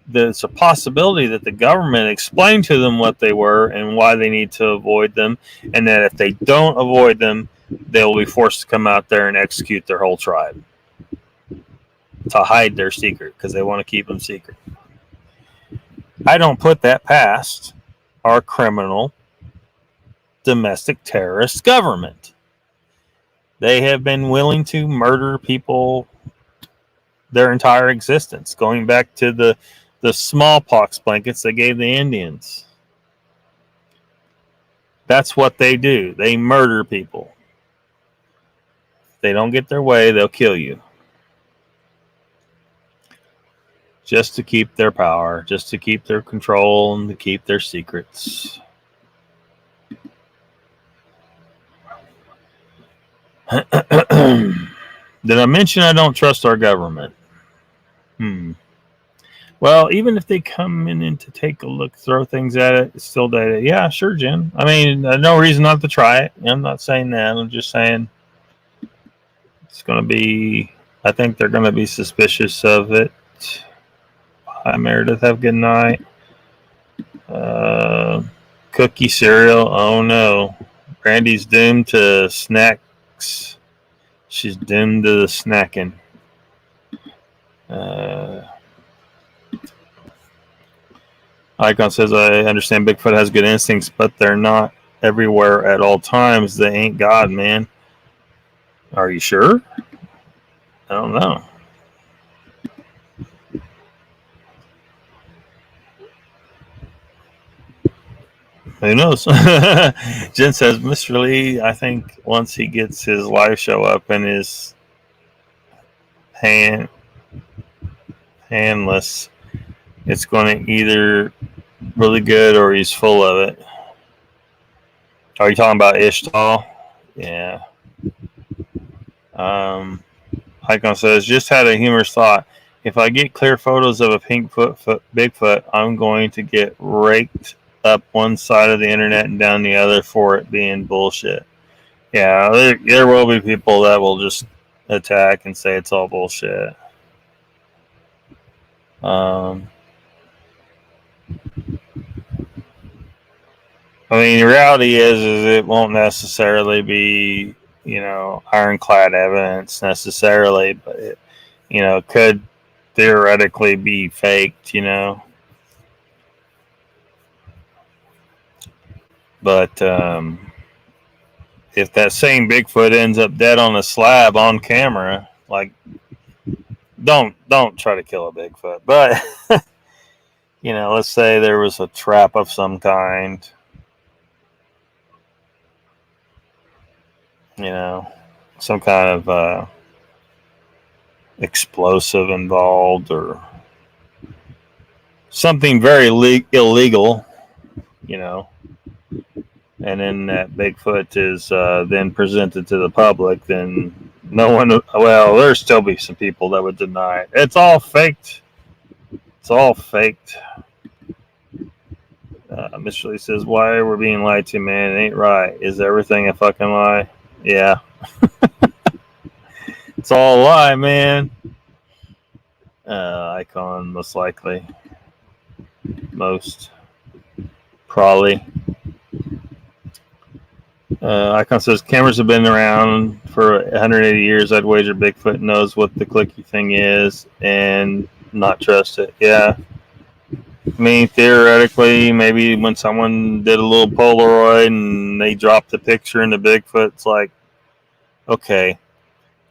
there's a possibility that the government explained to them what they were and why they need to avoid them, and that if they don't avoid them, they'll be forced to come out there and execute their whole tribe to hide their secret, because they want to keep them secret. I don't put that past our criminal domestic terrorist government. They have been willing to murder people their entire existence, going back to the smallpox blankets they gave the Indians. That's what they do. They murder people. If they don't get their way, they'll kill you. Just to keep their power, just to keep their control, and to keep their secrets. Did I mention I don't trust our government? Well, even if they come in to take a look, throw things at it, it's still data. Yeah, sure, Jen. I mean, no reason not to try it. I'm not saying that. I'm just saying it's going to be, I think they're going to be suspicious of it. Hi, Meredith. Have a good night. Cookie cereal. Oh, no. Brandy's doomed to snacks. She's doomed to the snacking. Icon says, I understand Bigfoot has good instincts, but they're not everywhere at all times. They ain't God, man. Are you sure? I don't know. Who knows? Jen says, Mr. Lee, I think once he gets his live show up and is handless, it's going to either really good or he's full of it. Are you talking about Ishtal? Yeah. Icon says, just had a humorous thought. If I get clear photos of a pink Bigfoot, I'm going to get raked up one side of the internet and down the other for it being bullshit. Yeah, there will be people that will just attack and say it's all bullshit. I mean, the reality is it won't necessarily be, ironclad evidence necessarily, but it, could theoretically be faked. But if that same Bigfoot ends up dead on a slab on camera, like, don't try to kill a Bigfoot. But let's say there was a trap of some kind, some kind of explosive involved or something very illegal, and then that Bigfoot is then presented to the public, then no one, well, there'll still be some people that would deny it. It's all faked. It's all faked. Mr. Lee says, why we're being lied to, man? It ain't right. Is everything a fucking lie? Yeah. It's all a lie, man. Icon, most likely. Most. Probably. Icon says, cameras have been around for 180 years. I'd wager Bigfoot knows what the clicky thing is and not trust it. Yeah. I mean, theoretically, maybe when someone did a little Polaroid and they dropped the picture in the Bigfoot, it's like, okay,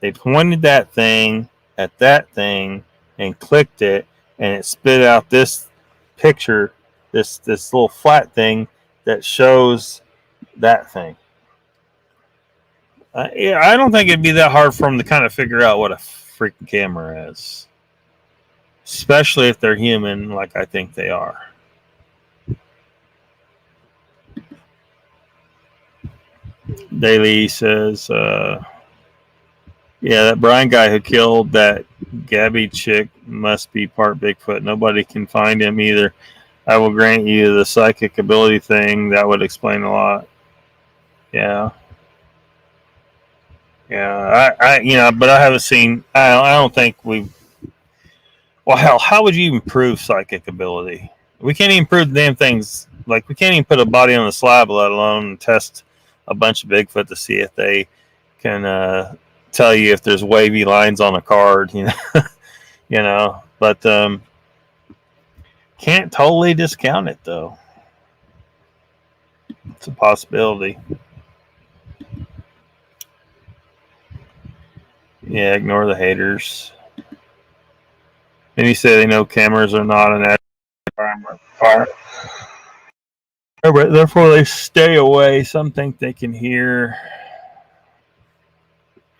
they pointed that thing at that thing and clicked it, and it spit out this picture, this little flat thing that shows that thing. Yeah, I don't think it'd be that hard for them to kind of figure out what a freaking camera is, especially if they're human, like I think they are. Daly says, yeah, that Brian guy who killed that Gabby chick must be part Bigfoot. Nobody can find him either. I will grant you the psychic ability thing. That would explain a lot. Yeah. Yeah, but I haven't seen. I don't think we've. Well, hell, how would you even prove psychic ability? We can't even prove the damn things. Like, we can't even put a body on a slab, let alone test a bunch of Bigfoot to see if they can tell you if there's wavy lines on a card. But can't totally discount it though. It's a possibility. Yeah, ignore the haters. And he said they know cameras are not an environment. Therefore, they stay away. Some think they can hear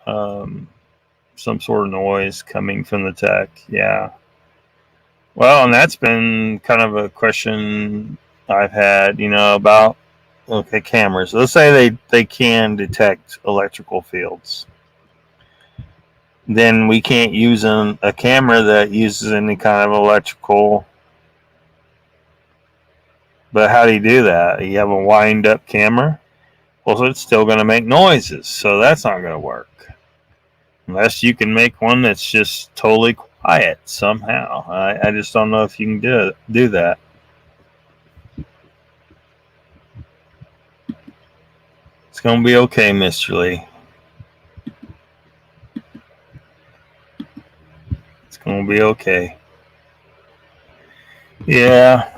some sort of noise coming from the tech. Yeah. Well, and that's been kind of a question I've had, about cameras. Let's say they can detect electrical fields. Then we can't use a camera that uses any kind of electrical. But how do you do that? You have a wind-up camera? Well, so it's still going to make noises, so that's not going to work. Unless you can make one that's just totally quiet somehow. I just don't know if you can do that. It's going to be okay, Mr. Lee. It's going to be okay. Yeah.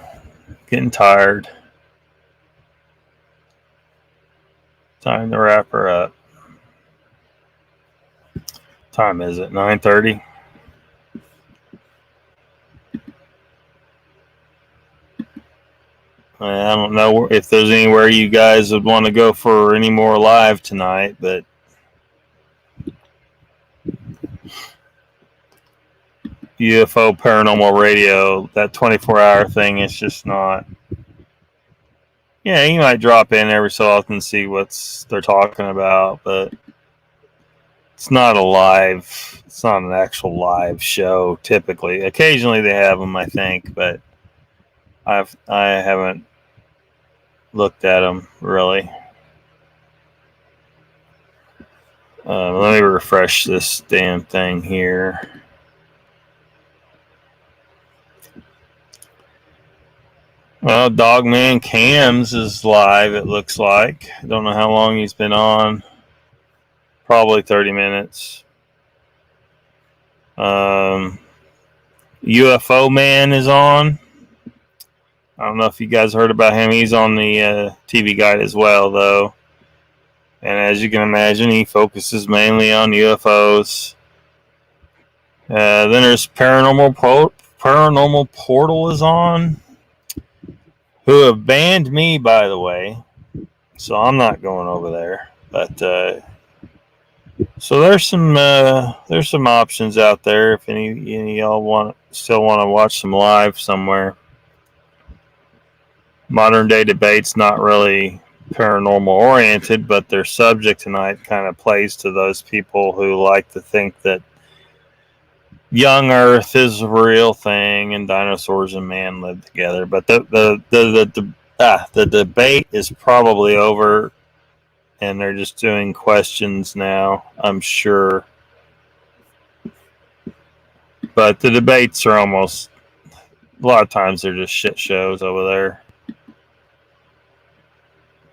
Getting tired. Time to wrap her up. Time is it? 9:30? I don't know if there's anywhere you guys would want to go for any more live tonight, but UFO Paranormal Radio, that 24-hour thing is just not. Yeah, you might drop in every so often and see what they're talking about, but it's not it's not an actual live show typically. Occasionally they have them, I think, but I haven't looked at them really. Let me refresh this damn thing here. Well, Dogman Cams is live, it looks like. I don't know how long he's been on. Probably 30 minutes. UFO Man is on. I don't know if you guys heard about him. He's on the TV Guide as well, though. And as you can imagine, he focuses mainly on UFOs. Then there's Paranormal Portal is on, who have banned me, by the way. So I'm not going over there. But so there's some options out there if any of y'all still want to watch some live somewhere. Modern day debate's not really paranormal oriented, but their subject tonight kind of plays to those people who like to think that young Earth is a real thing and dinosaurs and man live together. But the debate is probably over, and they're just doing questions now, I'm sure. But the debates are almost, a lot of times they're just shit shows over there.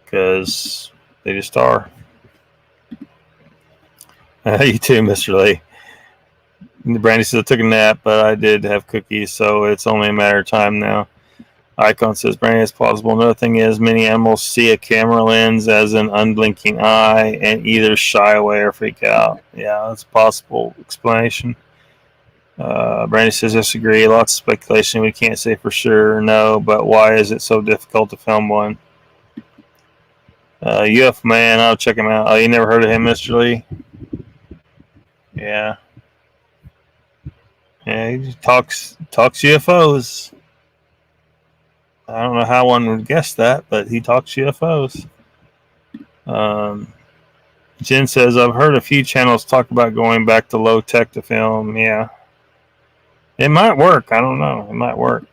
Because they just are. You too, Mr. Lee. Brandy says, I took a nap, but I did have cookies, so it's only a matter of time now. Icon says, Brandy, it's plausible. Another thing is, many animals see a camera lens as an unblinking eye and either shy away or freak out. Yeah, that's a possible explanation. Brandy says, disagree. Lots of speculation. We can't say for sure, no, but why is it so difficult to film one? UFO Man, I'll check him out. Oh, you never heard of him, Mr. Lee? Yeah. Yeah, he just talks UFOs. I don't know how one would guess that, but he talks UFOs. Jen says, I've heard a few channels talk about going back to low tech to film. Yeah. It might work. I don't know. It might work.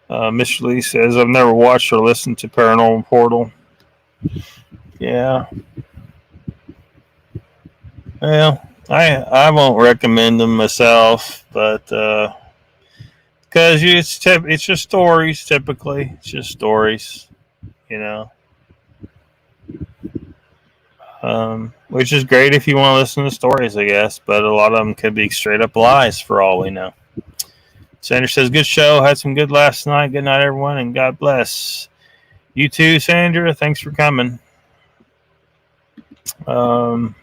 Mr. Lee says, I've never watched or listened to Paranormal Portal. Yeah. Well, I won't recommend them myself, but because it's just stories typically. It's just stories, you know. Which is great if you want to listen to stories, I guess, but a lot of them could be straight up lies for all we know. Sandra says, good show. Had some good last night. Good night, everyone, and God bless. You too, Sandra. Thanks for coming. So,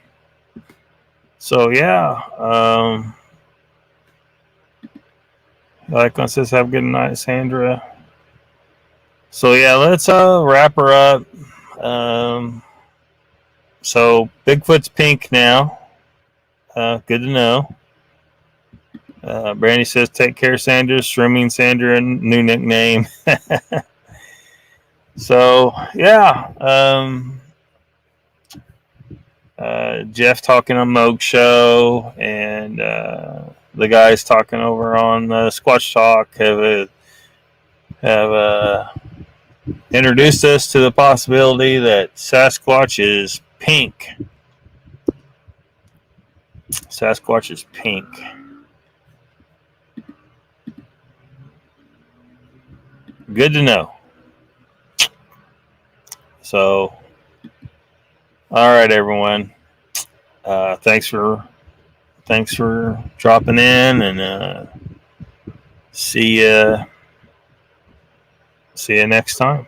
yeah. Icon says, have a good night, Sandra. So, yeah, let's wrap her up. So, Bigfoot's pink now. Good to know. Brandy says, take care, Sandra. Streaming Sandra, new nickname. So, yeah. Jeff talking on Moog Show, and the guys talking over on Squatch Talk have introduced us to the possibility that Sasquatch is pink. Sasquatch is pink. Good to know. So, all right, everyone. Thanks for dropping in, and see you next time.